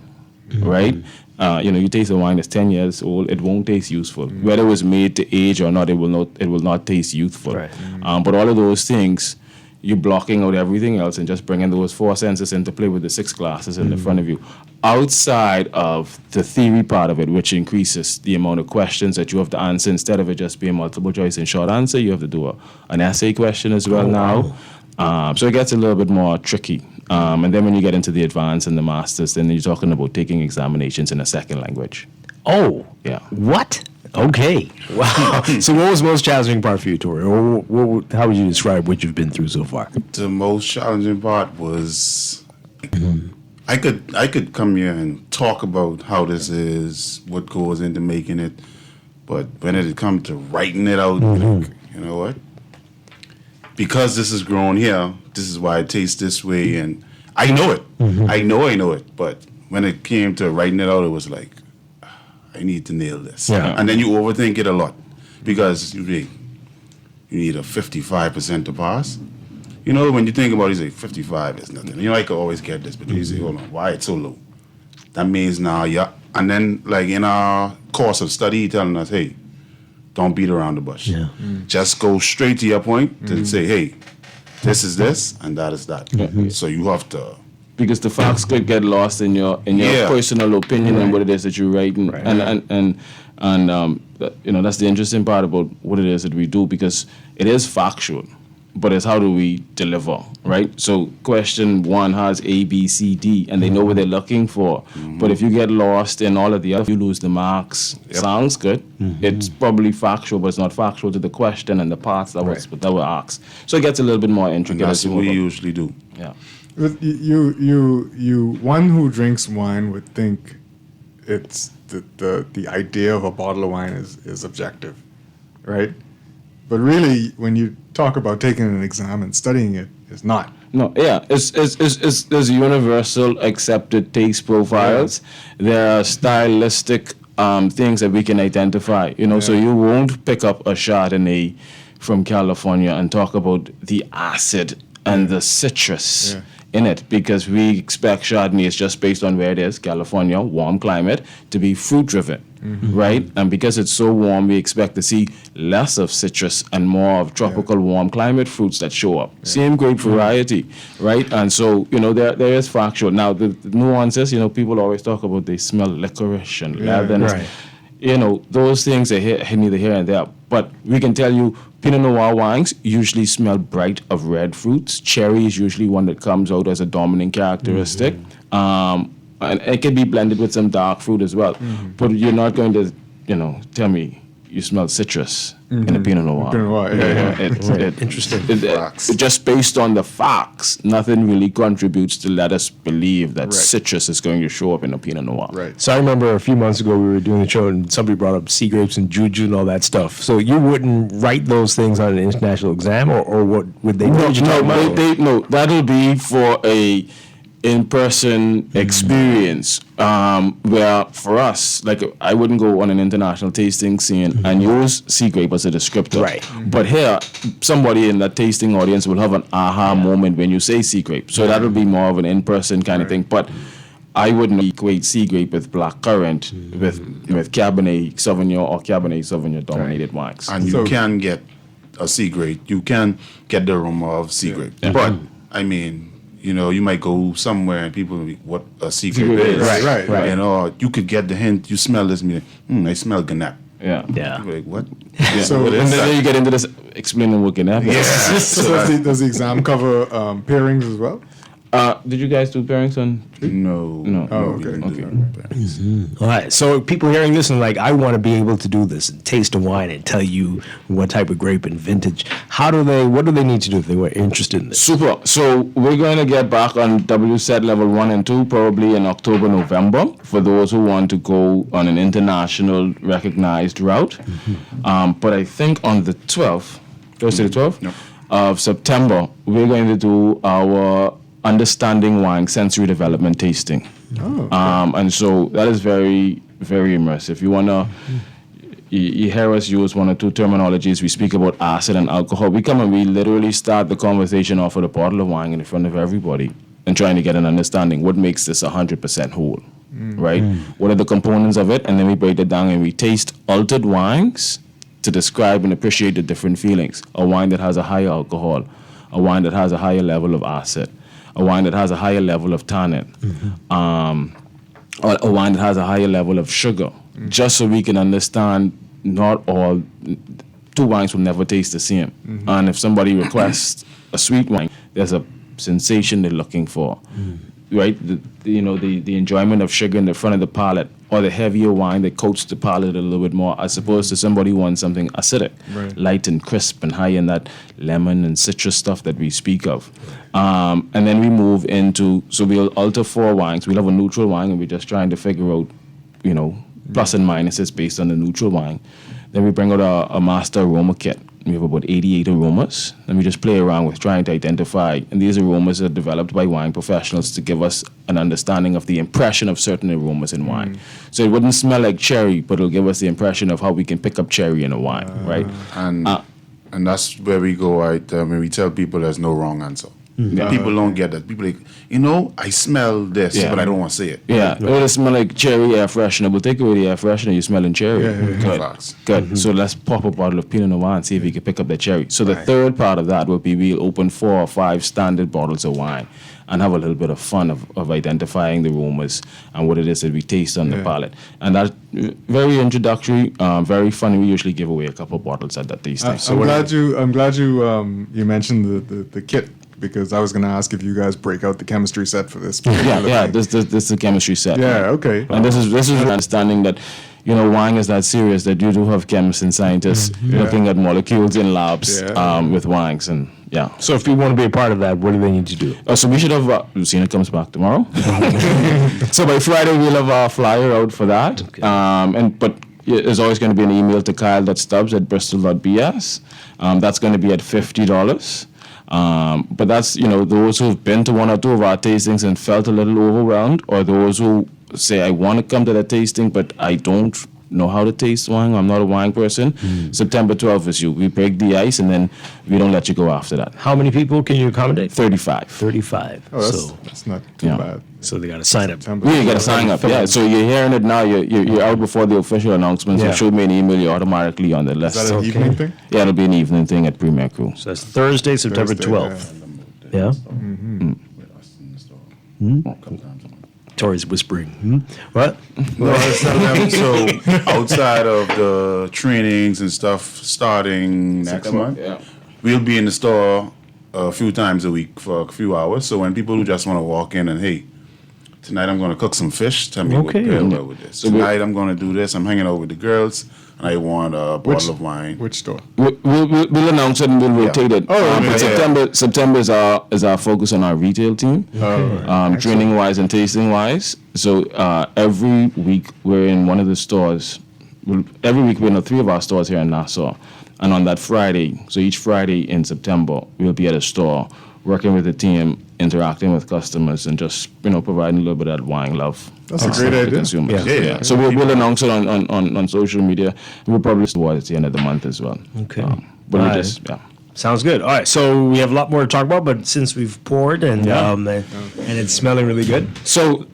right? You taste a wine that's 10 years old, it won't taste useful. Whether it was made to age or not, it will not taste youthful. But all of those things, you're blocking out everything else and just bringing those 4 senses into play with the 6 glasses in the front of you. Outside of the theory part of it, which increases the amount of questions that you have to answer, instead of it just being multiple choice and short answer, you have to do an essay question as well now. So it gets a little bit more tricky. And then when you get into the advanced and the masters, then you're talking about taking examinations in a second language. Oh, yeah. What? Okay. Wow. So what was the most challenging part for you, Tori? Or how would you describe what you've been through so far? The most challenging part was I could come here and talk about how this is, what goes into making it, but when it come to writing it out, like, you know what? Because this is grown here, this is why it tastes this way, and I know it. I know it. But when it came to writing it out, it was like, I need to nail this. And then you overthink it a lot, because you need a 55% to pass. When you think about it, you say 55 is nothing. I could always get this, but you say, hold on, why it's so low? That means now, and then like in our course of study, telling us, hey, don't beat around the bush. Just go straight to your point and say, hey, this is this and that is that. So you have to, because the facts could get lost in your personal opinion and what it is that you're writing, and that's the interesting part about what it is that we do, because it is factual, but it's how do we deliver, right? So question 1 has A, B, C, D, and they know what they're looking for. But if you get lost in all of the other, you lose the marks. Sounds good. It's probably factual, but it's not factual to the question and the parts that were asked. So it gets a little bit more intricate. And that's what we usually do. Yeah. You one who drinks wine would think it's the idea of a bottle of wine is objective, right? But really, when you talk about taking an exam and studying it, it's not. No, yeah, it's there's universal accepted taste profiles. There are stylistic things that we can identify. So you won't pick up a Chardonnay from California and talk about the acid and the citrus in it, because we expect Chardonnays, just based on where it is, California, warm climate, to be fruit driven, right? And because it's so warm, we expect to see less of citrus and more of tropical warm climate fruits that show up. Same grape variety, right? And so, there is factual. Now, the nuances, people always talk about they smell licorice and leather. Those things are neither here and there. But we can tell you, Pinot Noir wines usually smell bright of red fruits. Cherry is usually one that comes out as a dominant characteristic. And it can be blended with some dark fruit as well. But you're not going to, tell me you smell citrus in a Pinot Noir. Interesting. Just based on the facts, nothing really contributes to let us believe that citrus is going to show up in a Pinot Noir. So I remember a few months ago we were doing the show and somebody brought up sea grapes and juju and all that stuff. So you wouldn't write those things on an international exam, or what would they? No, that'll be for a in-person experience, where for us, like, I wouldn't go on an international tasting scene and use sea grape as a descriptor. But here, somebody in that tasting audience will have an aha moment when you say sea grape. So that'll be more of an in-person kind of thing. But I wouldn't equate sea grape with blackcurrant, with Cabernet Sauvignon or Cabernet Sauvignon dominated wines. And you can get a sea grape. You can get the aroma of sea grape. But I mean, you might go somewhere and people will be, what a secret is. Right. You could get the hint, you smell this, I smell Gannett. Yeah. People are like, what? Yeah. So- and then you get into this explaining what can happen. Yeah. So does the exam cover pairings as well? Did you guys do pairings on? No. Oh, okay. All right. So people hearing this and like, I want to be able to do this and taste a wine and tell you what type of grape and vintage. What do they need to do if they were interested in this? Super. So we're going to get back on WSET level 1 and 2 probably in October, November for those who want to go on an international recognized route. But I think on the 12th, Thursday the 12th of September, we're going to do our Understanding Wine Sensory Development Tasting. And so that is very, very immersive. You want to, you hear us use one or two terminologies. We speak about acid and alcohol. We come and we literally start the conversation off with a bottle of wine in front of everybody and trying to get an understanding. What makes this 100% whole, right? What are the components of it? And then we break it down and we taste altered wines to describe and appreciate the different feelings. A wine that has a higher alcohol, a wine that has a higher level of acid, a wine that has a higher level of tannin, or a wine that has a higher level of sugar, just so we can understand not all, two wines will never taste the same. And if somebody requests a sweet wine, there's a sensation they're looking for, right? The enjoyment of sugar in the front of the palate, or the heavier wine that coats the palate a little bit more, as opposed to somebody who wants something acidic, light and crisp and high in that lemon and citrus stuff that we speak of. And then we move into, so we'll alter 4 wines. We'll have a neutral wine, and we're just trying to figure out, plus and minuses based on the neutral wine. Then we bring out a master aroma kit. We have about 88 aromas, and we just play around with trying to identify. And these aromas are developed by wine professionals to give us an understanding of the impression of certain aromas in wine. So it wouldn't smell like cherry, but it'll give us the impression of how we can pick up cherry in a wine, right? And that's where we go out when we tell people there's no wrong answer. People don't get that. People like, I smell this, but I don't want to say it. Yeah, it'll smell like cherry air freshener. We'll take away the air freshener, you're smelling cherry. Good. So let's pop a bottle of Pinot Noir and see if we can pick up the cherry. So the third part of that will be we'll open 4 or 5 standard bottles of wine and have a little bit of fun of identifying the aromas and what it is that we taste on the palate. And that's very introductory, very funny. We usually give away a couple of bottles at that tasting. I'm glad you mentioned the kit, because I was going to ask if you guys break out the chemistry set for this. This is the chemistry set. Yeah, okay. And this is understanding that, wine is that serious, that you do have chemists and scientists looking at molecules in labs with wines. And So if you want to be a part of that, what do they need to do? So we should have, Lucina comes back tomorrow. So by Friday, we'll have our flyer out for that. Okay. But there's always going to be an email to kyle.stubbs@bristol.bs. That's going to be at $50. But that's, those who've been to 1 or 2 of our tastings and felt a little overwhelmed, or those who say, I want to come to the tasting, but I don't know how to taste wine. I'm not a wine person. September 12th is you. We break the ice, and then we don't let you go after that. How many people can you accommodate? 35. 35. Oh, that's not too bad. So they got to sign up. You got to sign up. Yeah. So you're hearing it now. You're out before the official announcements. You shoot me an email. You're automatically on the list. Is that an evening thing? Yeah, it'll be an evening thing at Premier Crew. So that's Thursday, September 12th. Yeah. Tori's whispering. What? So outside of the trainings and stuff starting next month, we'll be in the store a few times a week for a few hours. So when people who just want to walk in and, hey, tonight I'm going to cook some fish, tell me what pair well with this. Tonight I'm going to do this. I'm hanging out with the girls, and I want a bottle of wine. Which store? We'll announce it and we'll rotate it. September is our focus on our retail team, training wise and tasting wise. So every week we're in one of the stores. Every week we're in 3 of our stores here in Nassau. And on that Friday, so each Friday in September, we'll be at a store working with the team, interacting with customers, and just providing a little bit of that wine love. That's a great idea. Consumers. Yeah. So we'll announce it on social media. We'll probably towards the end of the month as well. Okay. But sounds good. All right. So we have a lot more to talk about, but since we've poured and it's smelling really good. So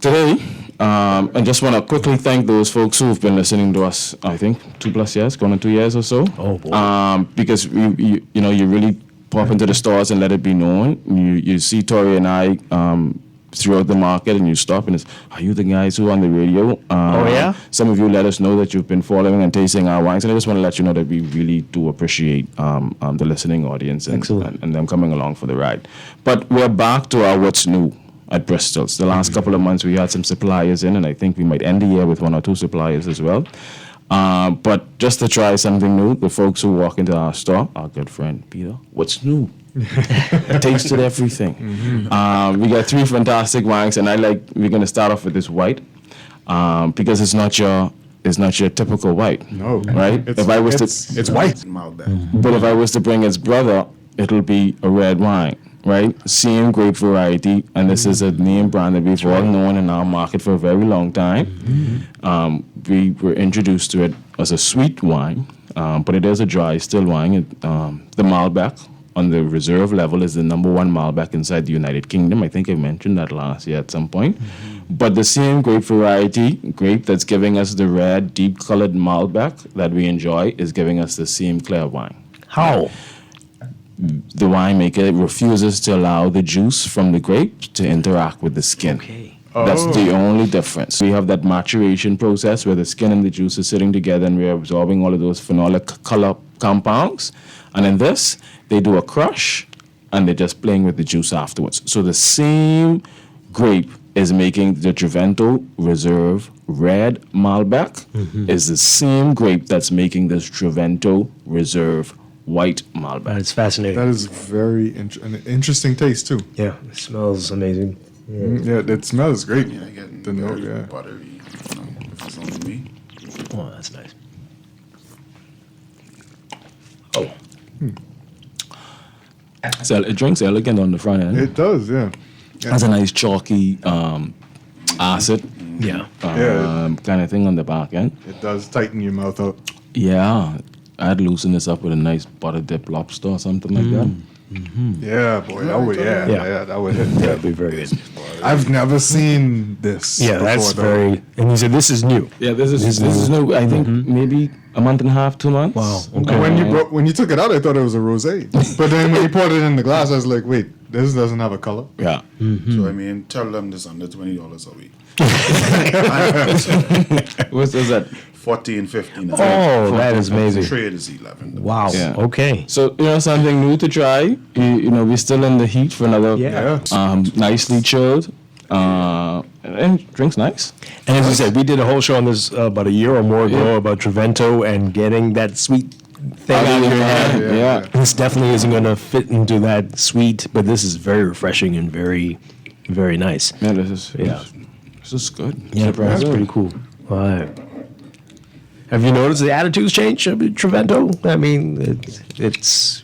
today, I just want to quickly thank those folks who've been listening to us. I think 2+ years, going on 2 years or so. Oh boy. Because you really pop into the stores and let it be known. You see Tori and I throughout the market, and you stop and it's, are you the guys who are on the radio? Some of you let us know that you've been following and tasting our wines, and I just want to let you know that we really do appreciate the listening audience and them coming along for the ride. But we're back to our what's new at Bristol's. The last couple of months we had some suppliers in, and I think we might end the year with 1 or 2 suppliers as well. But just to try something new, the folks who walk into our store, our good friend Peter, what's new? Tasted everything. We got 3 fantastic wines, and we're going to start off with this white because it's not your typical white. No, right? It's white. But if I was to bring its brother, it'll be a red wine. Right, same grape variety, and this is a name brand that we've all known in our market for a very long time. We were introduced to it as a sweet wine, but it is a dry still wine. The Malbec on the reserve level is the number 1 Malbec inside the United Kingdom. I think I mentioned that last year at some point. But the same grape variety, grape that's giving us the red, deep-colored Malbec that we enjoy, is giving us the same clear wine. How? The winemaker refuses to allow the juice from the grape to interact with the skin. That's the only difference. We have that maturation process where the skin and the juice are sitting together and we're absorbing all of those phenolic color compounds. And in this, they do a crush and they're just playing with the juice afterwards. So the same grape is making the Trivento Reserve Red Malbec is the same grape that's making this Trivento Reserve White Malbec. That's fascinating. That is very an interesting taste too. Yeah, it smells amazing. Yeah, it smells great. Yeah, I get the note, buttery. If it's only me. Oh, that's nice. Oh. So it drinks elegant on the front end. It does, yeah. Has a nice chalky acid, kind of thing on the back end. It does tighten your mouth up. Yeah, I'd loosen this up with a nice butter dip lobster or something like that. Yeah, boy, that would that would hit. That'd be very good. I've never seen this. Yeah, that's very. And you said this is new. Yeah, this is new. I think maybe a month and a half, 2 months. Wow. Okay. When you took it out, I thought it was a rosé. But then when you poured it in the glass, I was like, wait, this doesn't have a color. Yeah. So I mean, tell them this under $20 a week. What's that? 14, 15. Oh, that is amazing. Trade is 11. Wow. Yeah. Okay. So something new to try. We're still in the heat for another. Nicely chilled. And drinks nice. And as I said, we did a whole show on this about a year or more ago about Trivento and getting that sweet thing out of your head. Yeah. This definitely isn't going to fit into that sweet, but this is very refreshing and very, very nice. Yeah, this is good. Yeah, that's pretty cool. All right. Have you noticed the attitudes change of Trivento? I mean, it's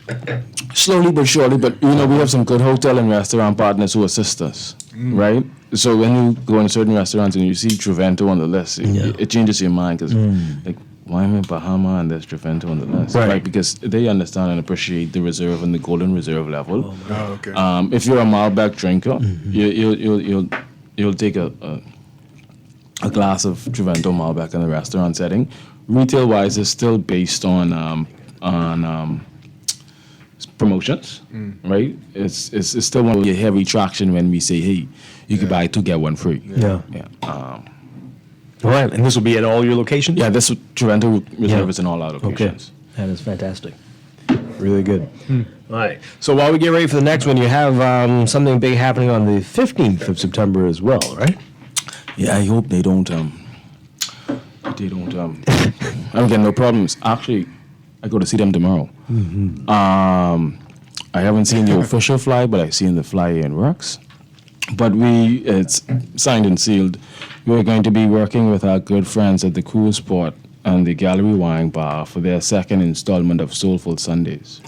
slowly but surely. But we have some good hotel and restaurant partners who assist us, right? So when you go in certain restaurants and you see Trivento on the list, it changes your mind because, like, why am I in Bahama and there's Trivento on the list? Right? Because they understand and appreciate the reserve and the golden reserve level. Oh, okay. If you're a Malbec drinker, you'll take a glass of Trivento Malbec in a restaurant setting. Retail wise, it's still based on promotions, right? It's still one of your heavy traction when we say, hey, you could buy 2 get 1 free. Yeah. All right, and this will be at all your locations? Yeah, this Trivento Reserve is in all our locations. Okay, that is fantastic. Really good. All right, so while we get ready for the next one, you have something big happening on the 15th of September as well, right? Yeah, I hope they don't. I don't get no problems. Actually, I go to see them tomorrow. I haven't seen the official flyer, but I've seen the flyer in works. But it's signed and sealed. We're going to be working with our good friends at the Cruise Port and the Gallery Wine Bar for their second installment of Soulful Sundays.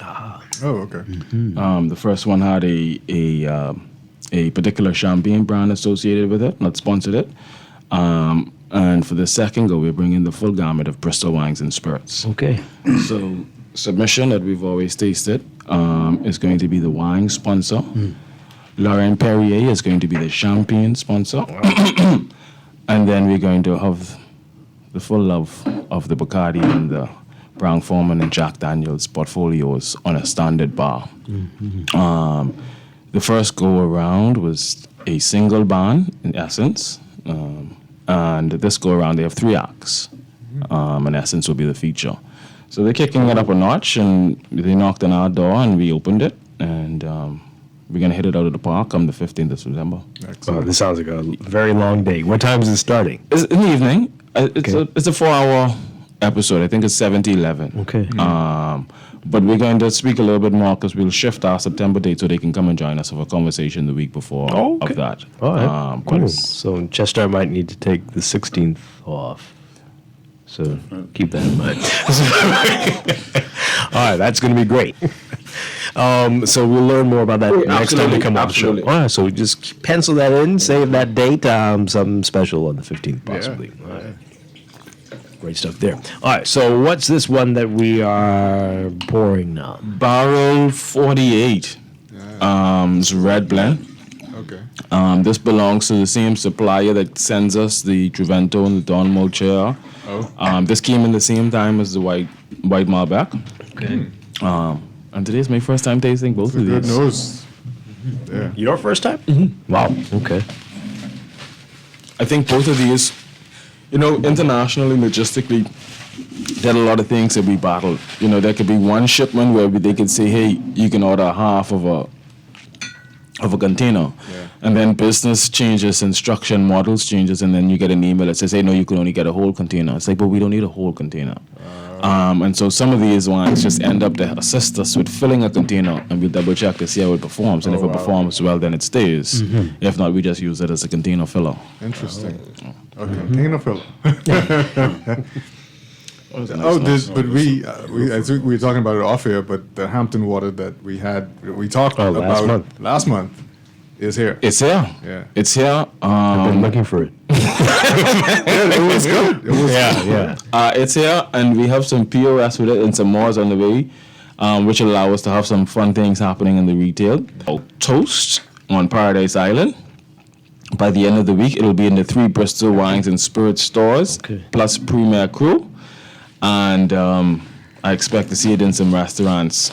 Oh, okay. The first one had a particular champagne brand associated with it, not sponsored it. And for the second go, we're bringing the full gamut of Bristol wines and spirits. Okay. So submission that we've always tasted is going to be the wine sponsor. Laurent Perrier is going to be the champagne sponsor. And then we're going to have the full love of the Bacardi and the Brown-Forman and Jack Daniels portfolios on a standard bar. The first go-around was a single band, in essence. And this go-around, they have 3 acts. In essence, will be the feature. So they're kicking it up a notch, and they knocked on our door, and we opened it. And we're going to hit it out of the park on the 15th of September. Oh, this sounds like a very long day. What time is it starting? It's in the evening. It's a 4-hour episode. I think it's 7 to 11. Okay. But we're going to speak a little bit more because we'll shift our September date so they can come and join us for a conversation the week before of that. All right. Cool. So Chester might need to take the 16th off. So keep that in mind. All right, that's going to be great. So we'll learn more about that next time we come on the show. All right, so just pencil that in, save that date, something special on the 15th possibly. Yeah. All right. Great stuff there. All right, so what's this one that we are pouring now? Barrel 48. It's a red blend. Okay. This belongs to the same supplier that sends us the Trevento and the Don Mochair. Oh. This came in the same time as the white Malbec. Okay. And today's my first time tasting both of Good these. nose. Yeah. Your first time? Wow. Okay. I think both of these, internationally, logistically, there are a lot of things that we battle. There could be one shipment where they could say, hey, you can order half of a container. Yeah. And then business changes, instruction models changes, and then you get an email that says, hey, no, you can only get a whole container. It's like, but we don't need a whole container. And so some of these wines just end up to assist us with filling a container, and we double check to see how it performs. And if it performs well, then it stays. If not, we just use it as a container filler. Interesting. A container filler. I think we were talking about it off air, but the Hampton water that we talked about last month is here. It's here. Yeah. It's here. I've been looking for it. It was good. It was it's here, and we have some POS with it and some more on the way, which allow us to have some fun things happening in the retail. Toast on Paradise Island. By the end of the week, it'll be in the 3 Bristol Wines and Spirits stores, plus Premier Crew. And I expect to see it in some restaurants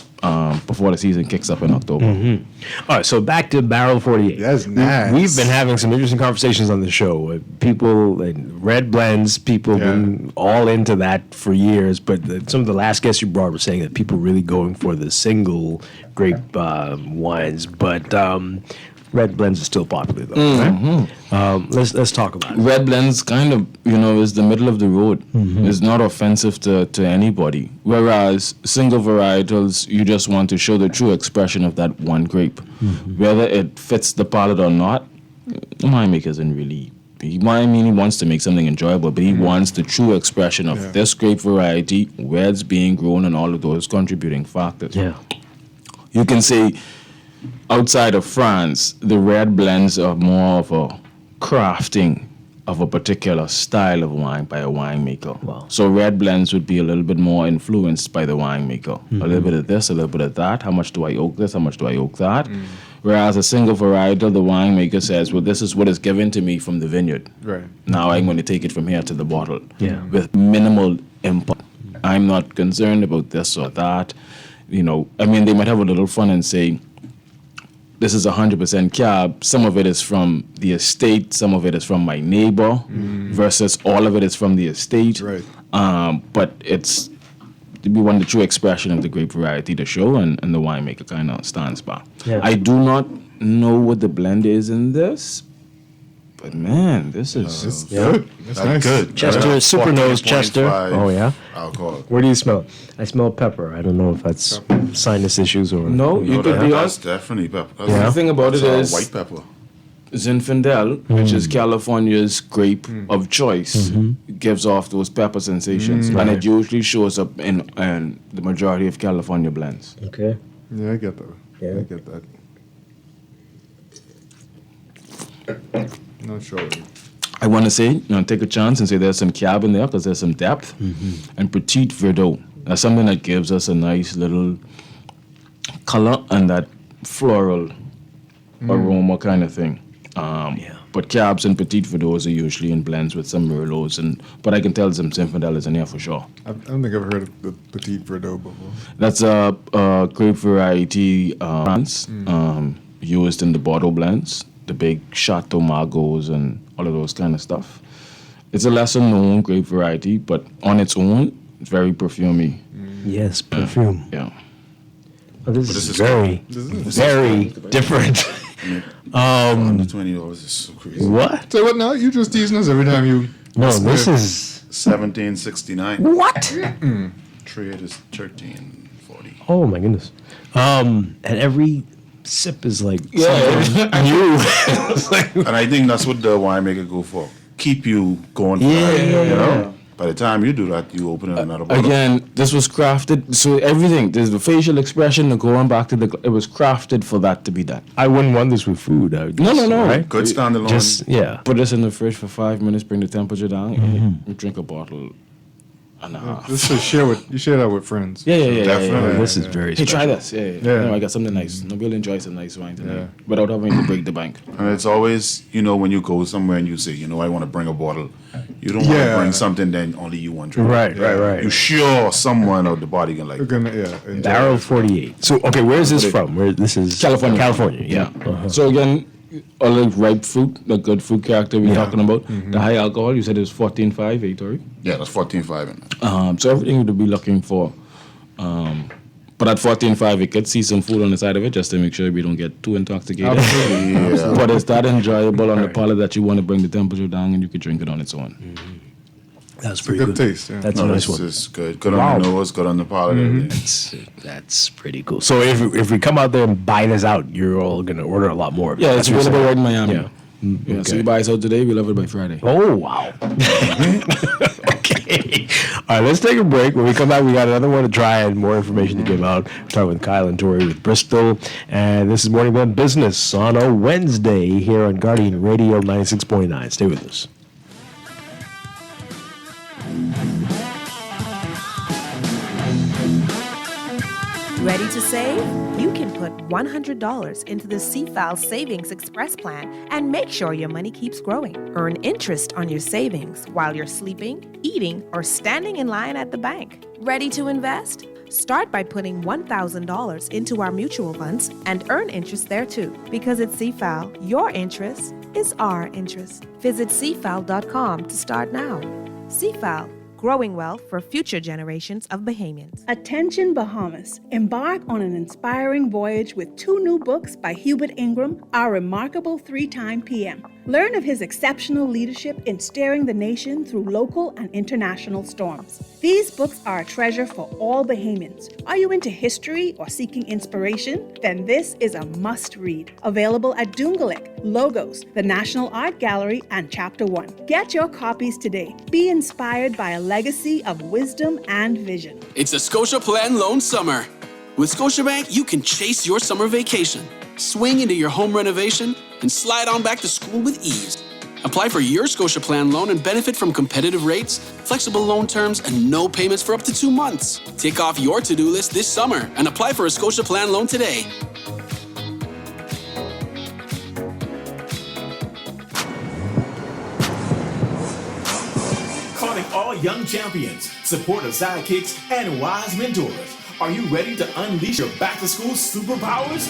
before the season kicks up in October. All right, so back to Barrel 48. That's nice. We've been having some interesting conversations on the show. People, red blends, people been all into that for years. But some of the last guests you brought were saying that people really going for the single grape wines. But red blends are still popular, though. Right? Let's talk about it. Red blends kind of, is the middle of the road. It's not offensive to anybody. Whereas single varietals, you just want to show the true expression of that one grape. Whether it fits the palate or not, the winemaker isn't really. He wants to make something enjoyable, but he wants the true expression of this grape variety, where it's being grown, and all of those contributing factors. Yeah. You can say, outside of France, the red blends are more of a crafting of a particular style of wine by a winemaker. Wow. So red blends would be a little bit more influenced by the winemaker. A little bit of this, a little bit of that. How much do I oak this? How much do I oak that? Whereas a single varietal, the winemaker says, well, this is what is given to me from the vineyard. Right. Now I'm going to take it from here to the bottle with minimal input. I'm not concerned about this or that. They might have a little fun and say, this is 100% cab. Some of it is from the estate. Some of it is from my neighbor versus all of it is from the estate. Right. But we want the true expression of the grape variety to show, and the winemaker kind of stands back. Yeah. I do not know what the blend is in this, but man, this is it's good. It's nice. Good. Chester, super nose, Chester. Oh, yeah? Alcohol. Where do you smell it? I smell pepper. I don't know if that's sinus issues or... No, you could be That's honest. definitely pepper. The thing about it is white pepper. Zinfandel, which is California's grape of choice, gives off those pepper sensations, and it usually shows up in the majority of California blends. Okay. Yeah, I get that. Yeah. I get that. Not sure. I want to say, take a chance and say there's some cab in there because there's some depth, and Petit Verdot. That's something that gives us a nice little color and that floral aroma kind of thing. But cabs and petite Verdot's are usually in blends with some Merlots, but I can tell some Zinfandel in here for sure. I don't think I've heard of the Petite Verdot before. That's a grape variety France, used in the Bordeaux blends, the big Chateau Margaux and all of those kind of stuff. It's a lesser known grape variety, but on its own, it's very perfumey. Yes, perfume. Yeah. Oh, this is very different. $120 is so crazy. What? Say what now? You just teasing us every time you. No, this is $17.69. What? Trade is $13.40. Oh my goodness. And every sip is like new. something new. And I think that's what the winemaker go for. Keep you going. You know? By the time you do that, you open another bottle. Again, this was crafted, so everything, there's the facial expression, the going back to it was crafted for that to be that. I wouldn't want this with food. I would No. right? Good standalone. Just, yeah. Put this in the fridge for 5 minutes, bring the temperature down, and drink a bottle and a half. This is share that with friends. Yeah. Definitely. This is very Hey, special. try this. Yeah. No, I got something nice. No, we'll enjoy some nice wine tonight without having to break the bank. And it's always, when you go somewhere and you say, I want to bring a bottle. You don't want to bring something then only you want to drink. Right. You sure someone out the body can like. Barrel 48. So, okay, where is this from? This is California. California, yeah. So again, all the ripe fruit, the good fruit character we're talking about. The high alcohol, you said it was 14.5, eh, Tori? Yeah, that's 14.5 in it. So everything you would be looking for. But at 14.5, you could see some food on the side of it just to make sure we don't get too intoxicated. Yeah. But it's that enjoyable on the palate that you want to bring the temperature down and you could drink it on its own. That's It's a pretty good taste. Yeah. That's a nice one. It's good. Good on the nose, good on the palate. That's pretty cool. So if we come out there and buy this out, you're all going to order a lot more of it. Yeah, it's That's what available you're right in Miami. Yeah. Yeah, so you buy us out today, we'll have it by Friday. Oh, wow. Okay. All right, let's take a break. When we come back, we got another one to try and more information to give out. We're talking with Kyle and Tori with Bristol. And this is Morning Blend Business on a Wednesday here on Guardian Radio 96.9. Stay with us. Ready to save? You can put $100 into the CFAL Savings Express Plan and make sure your money keeps growing. Earn interest on your savings while you're sleeping, eating, or standing in line at the bank. Ready to invest? Start by putting $1,000 into our mutual funds and earn interest there too. Because at CFAL, your interest is our interest. Visit CFAL.com to start now. CFAL. Growing wealth for future generations of Bahamians. Attention Bahamas. Embark on an inspiring voyage with 2 new books by Hubert Ingram, Our Remarkable 3-Time PM. Learn of his exceptional leadership in steering the nation through local and international storms. These books are a treasure for all Bahamians. Are you into history or seeking inspiration? Then this is a must-read. Available at Dungalik, Logos, the National Art Gallery, and Chapter 1. Get your copies today. Be inspired by a legacy of wisdom and vision. It's a Scotia Plan Loan Summer. With Scotiabank, you can chase your summer vacation, swing into your home renovation, and slide on back to school with ease. Apply for your Scotia Plan loan and benefit from competitive rates, flexible loan terms, and no payments for up to 2 months. Tick off your to-do list this summer and apply for a Scotia Plan loan today. Calling all young champions, supportive sidekicks, and wise mentors. Are you ready to unleash your back-to-school superpowers?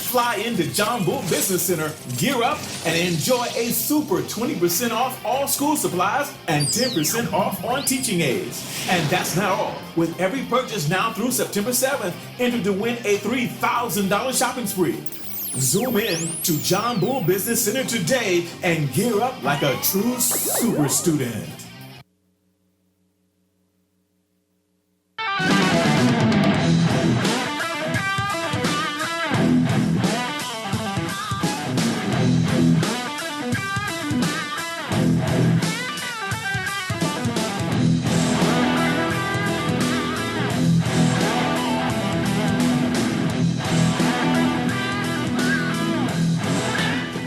Fly into John Bull Business Center, gear up, and enjoy a super 20% off all school supplies and 10% off on teaching aids. And that's not all. With every purchase now through September 7th, enter to win a $3,000 shopping spree. Zoom in to John Bull Business Center today and gear up like a true super student.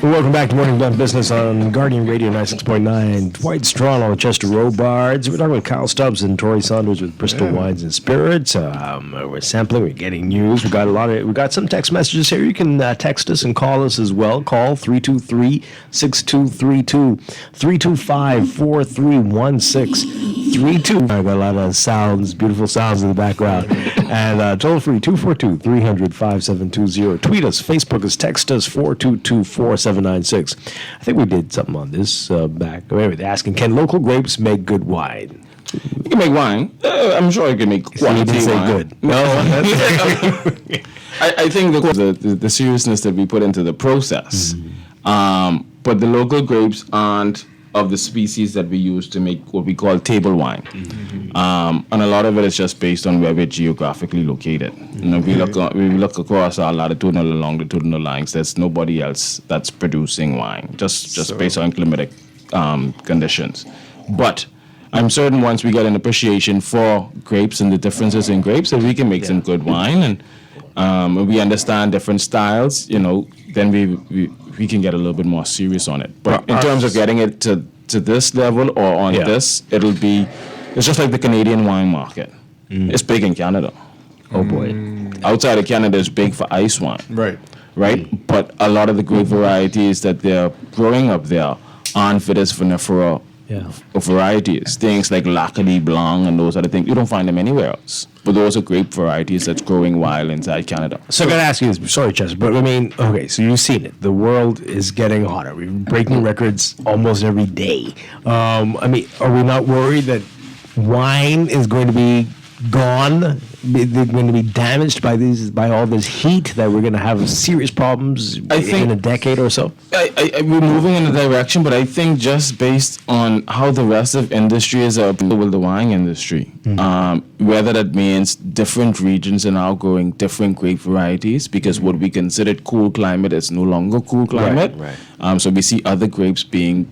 Well, welcome back to Morning Done Business on Guardian Radio 96.9. Dwight Strachan on the Chester Robards. We're talking with Kyle Stubbs and Tori Saunders with Bristol Wines and Spirits. We're sampling. We're getting news. We got some text messages here. You can text us and call us as well. Call 323-6232, 325-4316, I got a lot of sounds, beautiful sounds in the background. And toll free 242-300-5720. Tweet us, Facebook us, text us 422-4796. I think we did something on this back. They're asking, can local grapes make good wine? You can make wine. I'm sure you can make quality wine. Good. No, I think the seriousness that we put into the process. But the local grapes aren't of the species that we use to make what we call table wine. And a lot of it is just based on where we're geographically located. You know, we look across our latitudinal and longitudinal lines. There's nobody else that's producing wine, just based on climatic conditions. But I'm certain once we get an appreciation for grapes and the differences in grapes, that we can make some good wine, and we understand different styles. You know, then we can get a little bit more serious on it. But in terms of getting it to this level or on this, it's just like the Canadian wine market. It's big in Canada. Oh boy. Outside of Canada, it's big for ice wine. Right? But a lot of the grape varieties that they're growing up there aren't Vitis vinifera varieties. Things like Lacadie Blanc and those other things, you don't find them anywhere else. But those are grape varieties that's growing wild inside Canada. So I got to ask you this. Sorry, Chester, but I mean, okay, so you've seen it. The world is getting hotter. We're breaking records almost every day. I mean, are we not worried that wine is going to be gone? They're going to be damaged by all this heat, that we're going to have serious problems in a decade or so? We're moving in a direction, but I think just based on how the rest of industry is with the wine industry, whether that means different regions are now growing different grape varieties, because what we considered cool climate is no longer cool climate. Right. So we see other grapes being,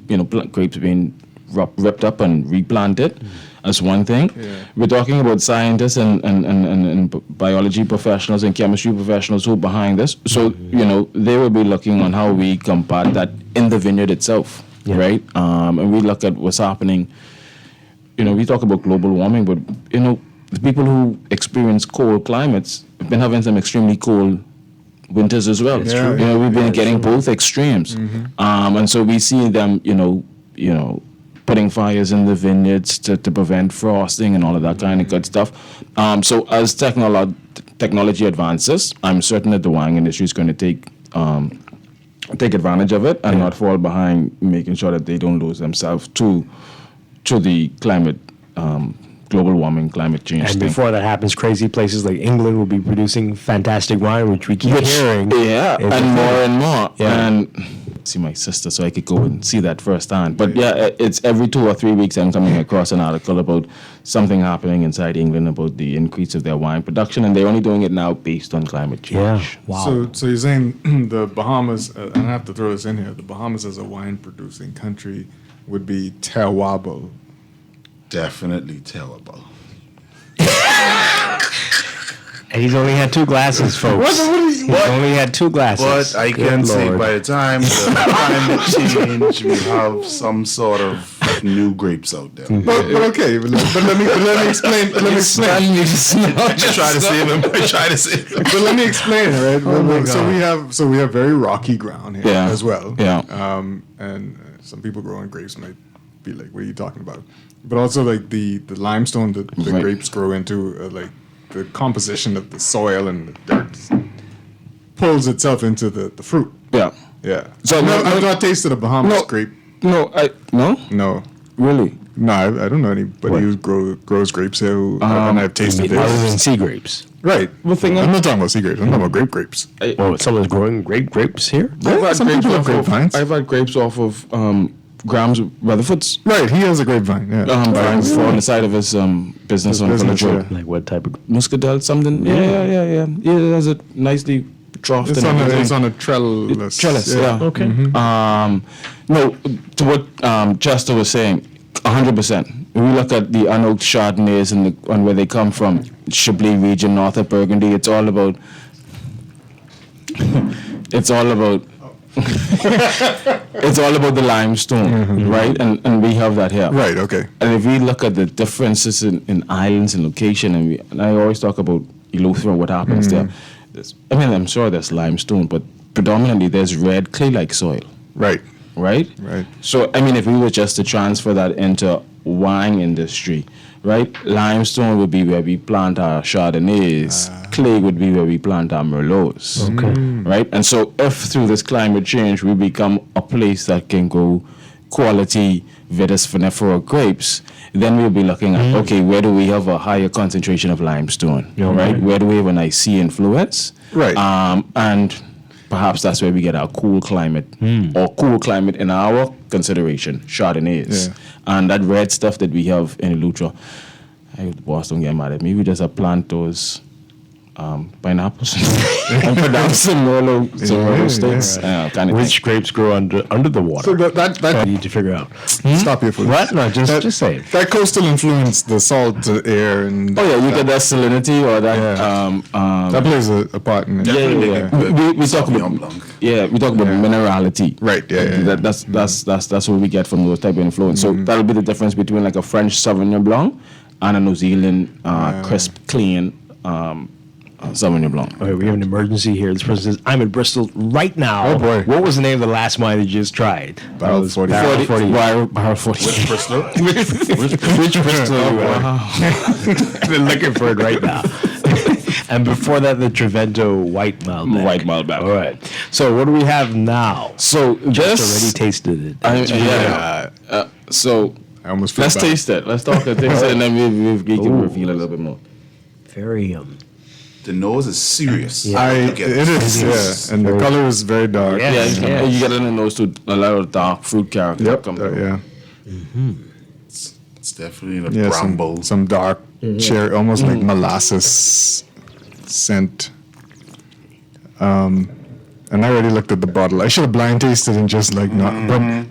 grapes being ripped up and replanted. That's one thing. We're talking about scientists and biology professionals and chemistry professionals who are behind this. So, they will be looking on how we combat that in the vineyard itself, right? And we look at what's happening. We talk about global warming, but, the people who experience cold climates have been having some extremely cold winters as well. We've been getting both extremes. And so we see them, putting fires in the vineyards to prevent frosting and all of that kind of good stuff. So as technology advances, I'm certain that the wine industry is going to take advantage of it and not fall behind, making sure that they don't lose themselves to the climate, global warming, climate change And thing. before that happens, crazy places like England will be producing fantastic wine, which we keep hearing. And more. And see my sister, so I could go and see that firsthand. But it's every 2 or 3 weeks I'm coming across an article about something happening inside England about the increase of their wine production, and they're only doing it now based on climate change. So you're saying the Bahamas, and I have to throw this in here, the Bahamas as a wine producing country would be terrible. Definitely terrible. And he's only had 2 glasses, folks. He's only had 2 glasses. But I can say by the time the climate change, we have some sort of new grapes out there. But okay, but let me explain. Let me explain. Try to save him. Try to save him. But let me explain, right? So we have very rocky ground here as well. And some people growing grapes might be like, "What are you talking about?" But also like the limestone that the grapes grow into, like the composition of the soil and the dirt pulls itself into the fruit. Yeah. So I've not tasted a Bahamas grape. No. Really? No, I don't know anybody who grows grapes here who and I've tasted it. Other than sea grapes. Right. I'm not talking about sea grapes. I'm talking about grapes. Someone's growing grapes here? I've had grapes off of Graham's Rutherford's. Right, he has a grapevine. On the side of his business on Village Road. Like what type of muscadel? Something. Yeah. It has a nicely troughed. It's on a trellis. Okay. No, to what Chester was saying, 100%. If we look at the unoaked Chardonnays and where they come from, Chablis region, north of Burgundy, it's all about It's all about the limestone, right? And we have that here. Right, okay. And if we look at the differences in islands and location, and I always talk about Eleuthera and what happens there. I'm sure there's limestone, but predominantly there's red clay-like soil. Right. Right? Right. So, if we were just to transfer that into wine industry, right? Limestone would be where we plant our Chardonnays. Clay would be where we plant our Merlots. Okay. Right? And so if through this climate change we become a place that can grow quality Vitis vinifera grapes, then we'll be looking at, okay, where do we have a higher concentration of limestone? Right? Where do we have an IC influence? Right. And perhaps that's where we get our cool climate, or cool climate in our consideration, Chardonnays. And that red stuff that we have in Eleuthera, I hope the boss don't get mad at me. We just plant those pineapples and put down some Merlot sticks. Kind of Which grapes grow under the water? So that I need to figure out. Stop you for What? No, just say it. That coastal influence, the salt air, and you get that salinity or that. That plays a part in it. We talk about we talk about minerality. Right. That's what we get from those type of influence. So that'll be the difference between like a French Sauvignon Blanc and a New Zealand crisp, clean. Sauvignon Blanc. Okay, we have an emergency here. This person says, I'm in Bristol right now. Oh, boy. What was the name of the last wine that you just tried? Barrel 40. Barrel 40. Which Bristol? Which Bristol you were? I've been looking for it right now. And before that, the Trevento White Malbec. White Malbec. All right. So what do we have now? So Just already tasted it. So I almost feel let's bad. taste it. Let's talk and taste it, and then we can reveal a little bit more. Very The nose is serious. It is, and the color is very dark. You get it in the nose to a lot of dark fruit character. Yep. It's definitely a bramble. Some dark cherry, almost like molasses scent. And I already looked at the bottle. I should have blind tasted and just not.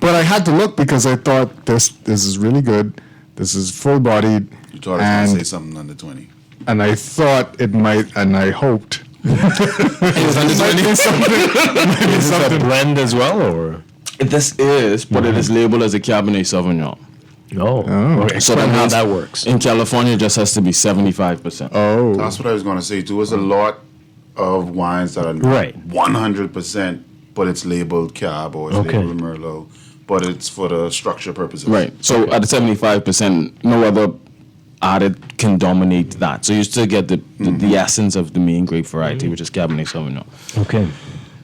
But I had to look because I thought this is really good. This is full bodied. You thought I was going to say something under 20. And I thought it might, and I hoped. It was under 20. Is this a blend as well, or? This is, but it is labeled as a Cabernet Sauvignon. Okay. So that how means that works. In California, it just has to be 75%. Oh. That's what I was going to say too. There's a lot of wines that are 100%, but it's labeled Cab or it's labeled Merlot, but it's for the structure purposes. Right. So at 75%, no other added can dominate that. So you still get the essence of the main grape variety, which is Cabernet Sauvignon. Okay.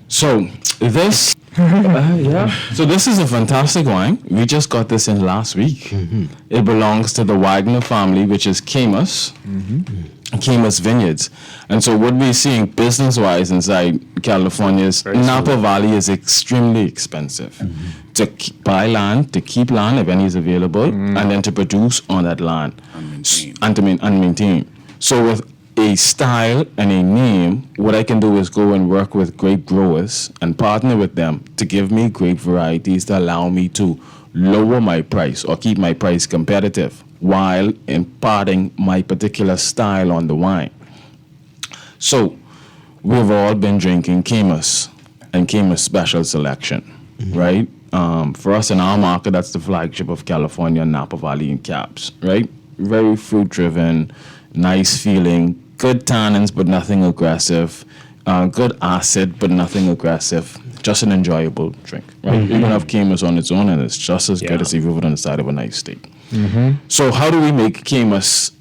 So this, So this is a fantastic wine. We just got this in last week. It belongs to the Wagner family, which is Camus. Camus Vineyards. And so what we're seeing business-wise inside California is Napa Valley is extremely expensive. To buy land, to keep land if any is available, and then to produce on that land. And maintain. So with a style and a name, what I can do is go and work with grape growers and partner with them to give me grape varieties that allow me to lower my price or keep my price competitive while imparting my particular style on the wine. So we've all been drinking Camus and Camus Special Selection, right? For us in our market, that's the flagship of California, Napa Valley and Cabs, right? Very fruit-driven, nice feeling, good tannins but nothing aggressive, good acid but nothing aggressive, just an enjoyable drink, right? You can have Camus on its own and it's just as good as if you put it on the side of a nice steak. So how do we make Camus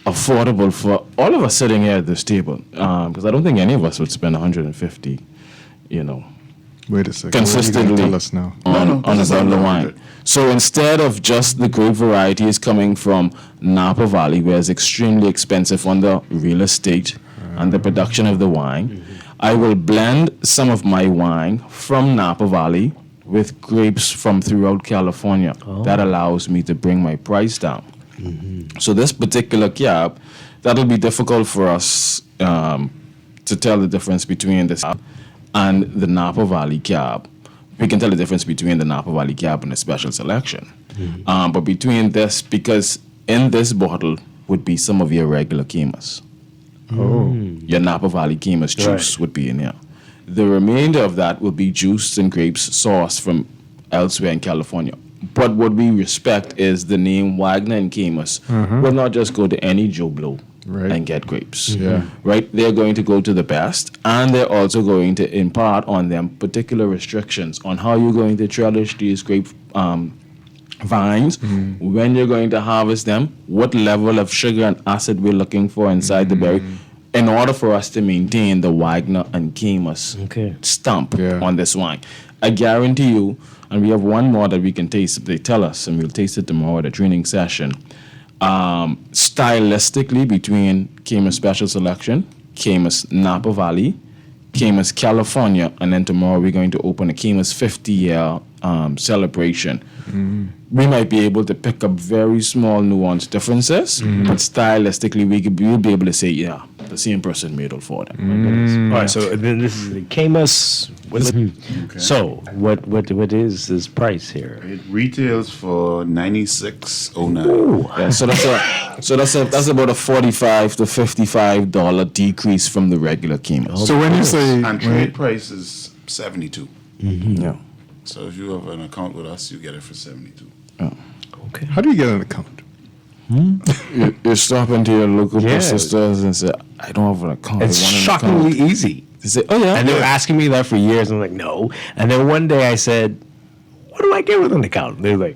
affordable for all of us sitting here at this table? Because I don't think any of us would spend $150, Wait a second. consistently Tell us now. on a bottle of wine. So instead of just the grape varieties coming from Napa Valley, where it's extremely expensive on the real estate and the production of the wine, I will blend some of my wine from Napa Valley with grapes from throughout California. That allows me to bring my price down. So this particular cab, that'll be difficult for us to tell the difference between this and the Napa Valley cab. We can tell the difference between the Napa Valley cab and the Special Selection. But between this, because in this bottle would be some of your regular Camus. Your Napa Valley Camus juice would be in here. The remainder of that will be juice and grapes sourced from elsewhere in California. But what we respect is the name Wagner and Camus will not just go to any Joe Blow and get grapes. Yeah. Right? They're going to go to the best, and they're also going to impart on them particular restrictions on how you're going to trellis these grape vines, when you're going to harvest them, what level of sugar and acid we're looking for inside the berry, in order for us to maintain the Wagner and Camus stamp on this wine. I guarantee you, and we have one more that we can taste if they tell us, and we'll taste it tomorrow at a training session. Stylistically, between Camus Special Selection, Camus Napa Valley, Camus California, and then tomorrow we're going to open a Camus 50-year celebration. We might be able to pick up very small nuanced differences, but stylistically we'll be able to say, yeah, the same person made all four of them. All right, so then this is the Camus. So what is this price here? It retails for $96.09. Yeah, so that's about a $45 to $55 decrease from the regular Camus. So when you say and trade price is $72. Yeah. So if you have an account with us, you get it for $72. Okay. How do you get an account? You stop into your local postal stores and say, I don't have an account. It's I want an shockingly account. easy. They say, oh yeah. And they were asking me that for years. I'm like, no. And then one day I said, what do I get with an account? They're like,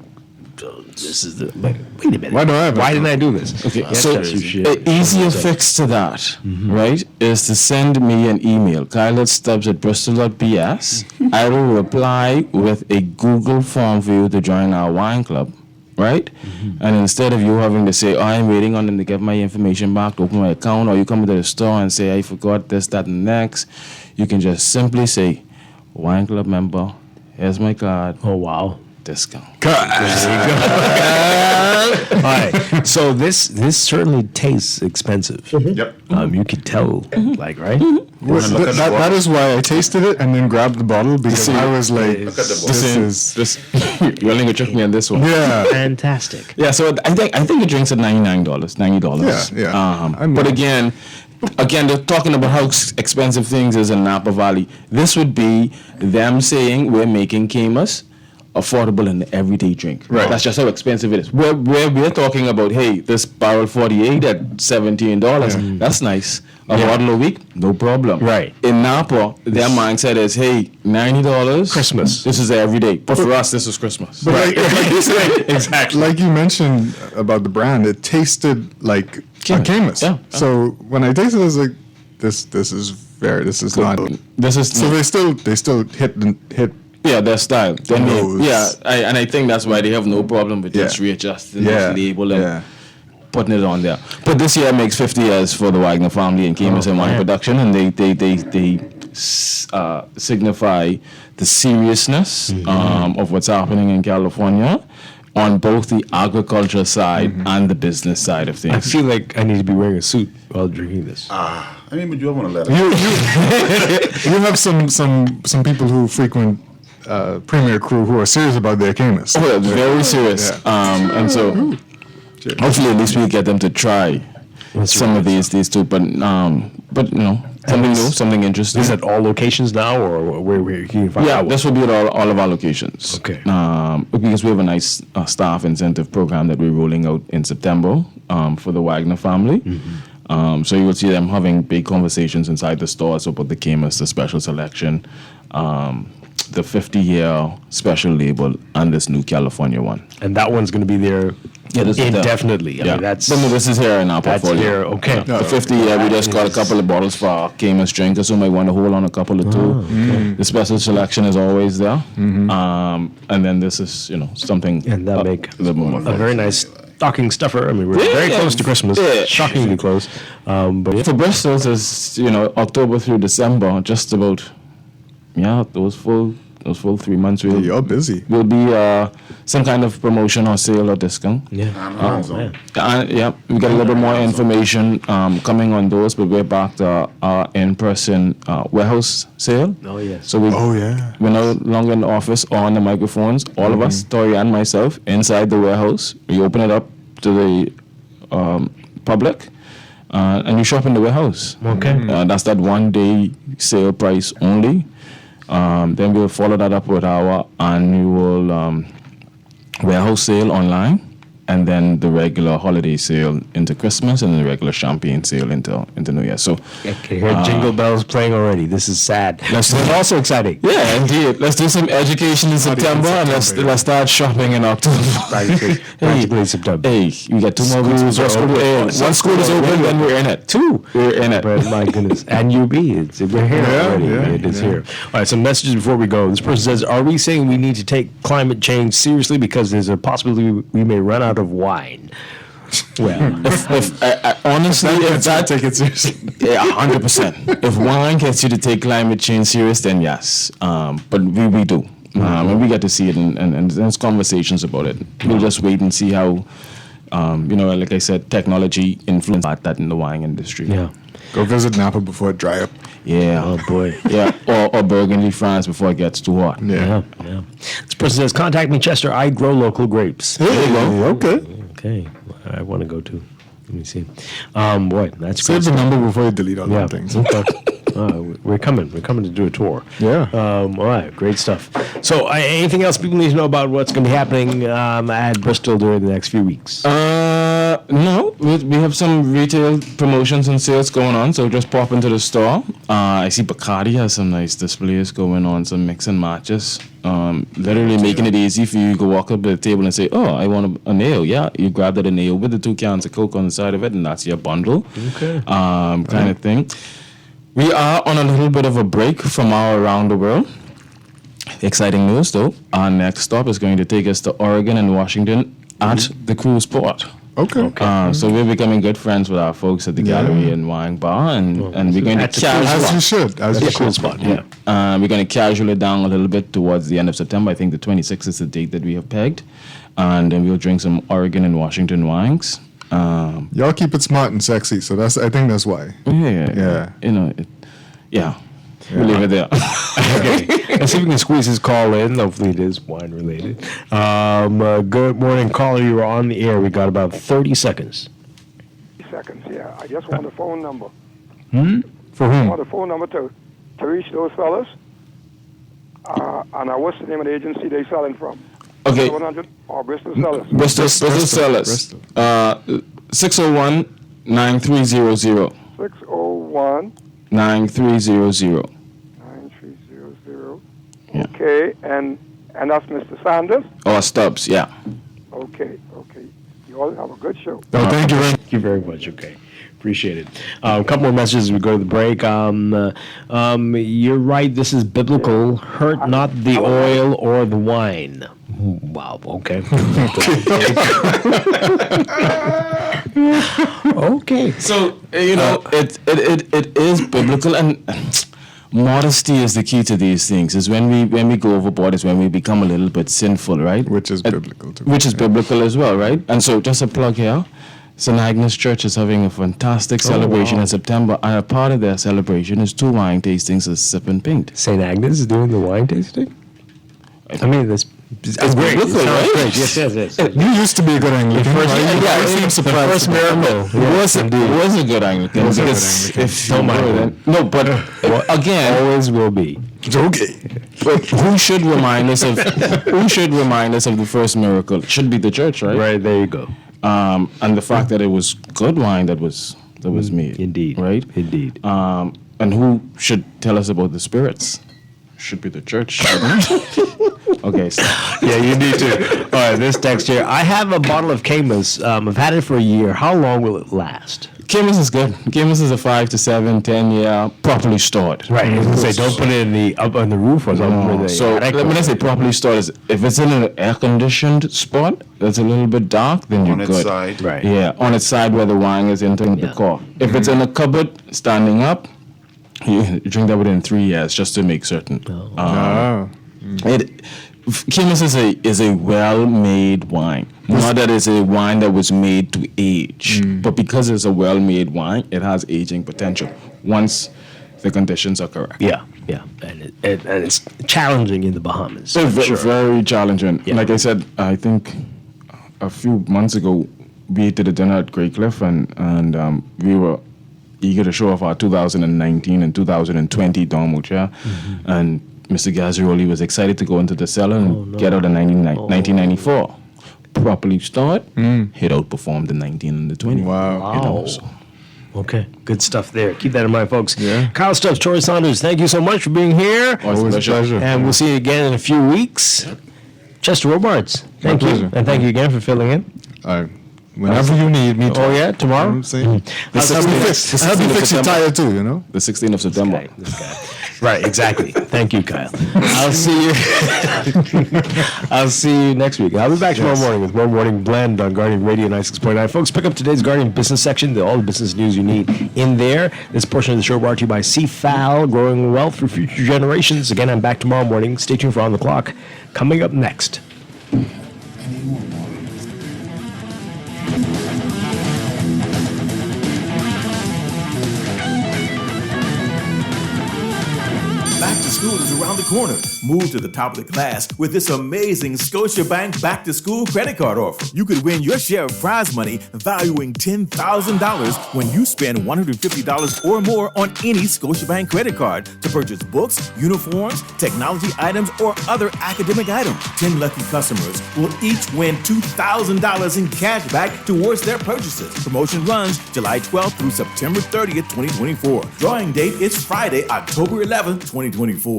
this is the, like, wait a minute. Why do I have Why didn't I do this? Okay, Yes, so that's your shit. an easier fix to that, right, is to send me an email, Kyle@Stubbs@Bristol.bs. I will reply with a Google form for you to join our wine club, right? And instead of you having to say, oh, I'm waiting on them to get my information back to open my account, or you come to the store and say, I forgot this, that, and next, you can just simply say, wine club member, here's my card. Oh, wow. Discount. All right. So this certainly tastes expensive. Yep. You could tell, like, right? That is why I tasted it and then grabbed the bottle, because I was like, this you're only gonna trick me on this one. Yeah. Fantastic. Yeah, so I think the drink's at $90. Yeah. But again, they're talking about how expensive things is in Napa Valley. This would be them saying we're making Camus affordable in the everyday drink. Right. That's just how expensive it is. We're talking about, hey, this barrel 48 at $17. That's nice. A bottle a week, no problem. Right. In Napa, their mindset is, hey, $90. Christmas. This is every day. But for us, this is Christmas. But like you said, exactly. Like you mentioned about the brand, it tasted like a Camus. Yeah. So when I tasted it, I was like, this is not. This is So they still hit. Yeah, their style. Their name. Nose. Yeah, and I think that's why they have no problem with just readjusting this label and putting it on there. But this year makes 50 years for the Wagner family and Camus and wine production, and they signify the seriousness of what's happening in California on both the agriculture side and the business side of things. I feel like I need to be wearing a suit while drinking this. I mean, but you want to let it. You have some people who frequent Premier Crew who are serious about their Camus. Oh, yeah, very serious. Yeah. And so hopefully at least we get them to try some of these too. But you know, something new, something interesting. Is it all locations now, or where can you find out? Yeah, this will be at all of our locations. Okay. Because we have a nice staff incentive program that we're rolling out in September for the Wagner family. So you will see them having big conversations inside the stores about the Camus, the special selection, the 50-year special label, and this new California one. And that one's going to be there indefinitely. I mean, that's. But no, this is here in our portfolio. That's here, okay. Yeah. The 50-year, we just got a couple of bottles for our Camus drinkers who might want to hold on a couple or two. Okay. The special selection is always there. And then this is, something. And that make a little more. A very nice stocking stuffer. I mean, we're very close to Christmas. Shockingly close. But for Bristol, it's October through December, just about. Yeah, those full 3 months. You're busy. Will be some kind of promotion or sale or discount. Yeah. We got a little bit more information coming on those, but we're back to our in-person warehouse sale. Oh yes. So we're no longer in the office or on the microphones. All of us, Tori and myself, inside the warehouse. We open it up to the public. and you shop in the warehouse. Okay. That's that 1 day sale price only. Then we'll follow that up with our annual warehouse sale online, and then the regular holiday sale into Christmas, and the regular champagne sale into New Year. So I can hear jingle bells playing already. This is sad. It's also exciting. Yeah, indeed. Let's do some education in September, and let's start shopping in October. Practically September. Hey, we got 2 more weeks. One school is open, then we're in it. 2, we're in it. But my goodness. And UB, we're here already. It is here. All right, some messages before we go. This person says, are we saying we need to take climate change seriously because there's a possibility we may run out of wine? Well, honestly, if that take it seriously, 100%. If wine gets you to take climate change serious, then yes. But we do. And we get to see it, and there's conversations about it. We'll just wait and see how, like I said, technology influences that in the wine industry. Yeah. Go visit Napa before it dry up. Yeah. Oh, boy. Yeah. Or Burgundy, France before it gets too hot. Yeah. This person says, contact me, Chester. I grow local grapes. There you go. Okay. Okay. I want to go to. Let me see. Boy, that's Save great. the number before you delete all the things. Okay. We're coming to do a tour. Yeah. All right. Great stuff. So, anything else people need to know about what's going to be happening at Bristol during the next few weeks? No. We have some retail promotions and sales going on, so just pop into the store. I see Bacardi has some nice displays going on, some mix and matches. Literally making it easy for you to walk up to the table and say, oh, I want a nail. Yeah, you grab that a nail with the 2 cans of Coke on the side of it, and that's your bundle. Okay. Kind of thing. We are on a little bit of a break from our Around the World. Exciting news, though. Our next stop is going to take us to Oregon and Washington at the cruise port. Okay. So we're becoming good friends with our folks at the Gallery and Wine Bar, and we're going to As you should. Cool spot. Yeah. we're going to casual it down a little bit towards the end of September. I think the 26th is the date that we have pegged, and then we'll drink some Oregon and Washington wines. Y'all keep it smart and sexy, so I think that's why. Yeah. We'll leave it there. Okay. Let's see if we can squeeze his call in. Hopefully it is wine related. Good morning, caller. You are on the air. We got about 30 seconds. Seconds, yeah. I just want a phone number. For whom? I want a phone number to reach those fellas. And what's the name of the agency they selling from? Okay. 700 or Bristol Sellers? Bristol Sellers. 601-9300. 601. 9300. 9300. Okay, and that's Mr. Sanders? Or Stubbs, yeah. Okay. You all have a good show. Oh, thank you. Thank you very much. Okay. Appreciate it. A couple more messages as we go to the break. You're right. This is biblical. Hurt not the oil or the wine. Wow. Okay. Okay. So it is biblical, and modesty is the key to these things. Is when we go overboard, is when we become a little bit sinful, right? Which is biblical too. Which is biblical as well, right? And so, just a plug here. St. Agnes Church is having a fantastic celebration in September, and a part of their celebration is 2 wine tastings of Sip and Paint. St. Agnes is doing the wine tasting? I mean, it's great. Biblical, right? Great. Yes. You used to be a good Anglican. I seem surprised. First miracle. Was a good Anglican. No, but again, always will be. Okay. But who should remind us of the first miracle? It should be the church, right? Right, there you go. And the fact that it was good wine that was made. Indeed. Right? Indeed. And who should tell us about the spirits? Should be the church. Okay. So. Yeah, you need to. All right, this text here. I have a bottle of Camus. I've had it for a year. How long will it last? Camus is good. Camus is a 5 to 7, 10 year properly stored. Right. I was gonna say, don't put it up on the roof or something. So when I say properly stored, is if it's in an air conditioned spot that's a little bit dark, then you're good. On its side. Right. Yeah, on its side where the wine is entering the cork. If it's in a cupboard standing up, you drink that within 3 years just to make certain. Camus is a well-made wine. Not that it's a wine that was made to age, but because it's a well-made wine, it has aging potential once the conditions are correct. Yeah, and it's challenging in the Bahamas. So very challenging. Yeah. Like I said, I think a few months ago, we did a dinner at Great Cliff, and we were eager to show off our 2019 and 2020 Dormo chair. And Mr. Gazzaroli was excited to go into the cellar and get out a 1994. Properly start, it outperformed the 19 and the 20. Wow. You know, so. Okay, good stuff there. Keep that in mind, folks. Yeah. Kyle Stubbs, Troy Saunders, thank you so much for being here. Always a pleasure. And we'll see you again in a few weeks. Yep. Chester Robards, thank you. pleasure. And thank you again for filling in. Whenever you need me to. Oh, yeah, tomorrow? You know what I'm saying? I'll be fixing tire too, you know? The 16th of September. This guy. Right, exactly. Thank you, Kyle. I'll see you. I'll see you next week. I'll be back tomorrow morning with more Morning Blend on Guardian Radio 96.9. Folks, pick up today's Guardian Business section, all the business news you need in there. This portion of the show brought to you by CFAL, growing wealth for future generations. Again, I'm back tomorrow morning. Stay tuned for On the Clock. Coming up next. Back to school is around the corner. Move to the top of the class with this amazing Scotiabank Back to School credit card offer. You could win your share of prize money valuing $10,000 when you spend $150 or more on any Scotiabank credit card to purchase books, uniforms, technology items, or other academic items. 10 lucky customers will each win $2,000 in cash back towards their purchases. Promotion runs July 12th through September 30th, 2024. Drawing date is Friday, October 11th, 2024.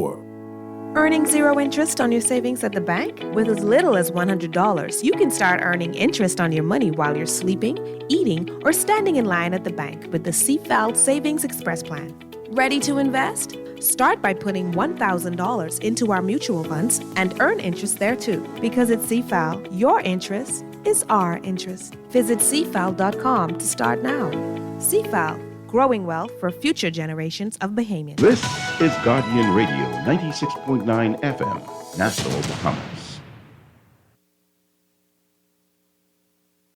Earning zero interest on your savings at the bank? With as little as $100, you can start earning interest on your money while you're sleeping, eating, or standing in line at the bank with the CFAL Savings Express Plan. Ready to invest? Start by putting $1,000 into our mutual funds and earn interest there too. Because at CFAL, your interest is our interest. Visit CFAL.com to start now. CFAL, growing wealth for future generations of Bahamians. This is Guardian Radio 96.9 FM, Nassau, Bahamas.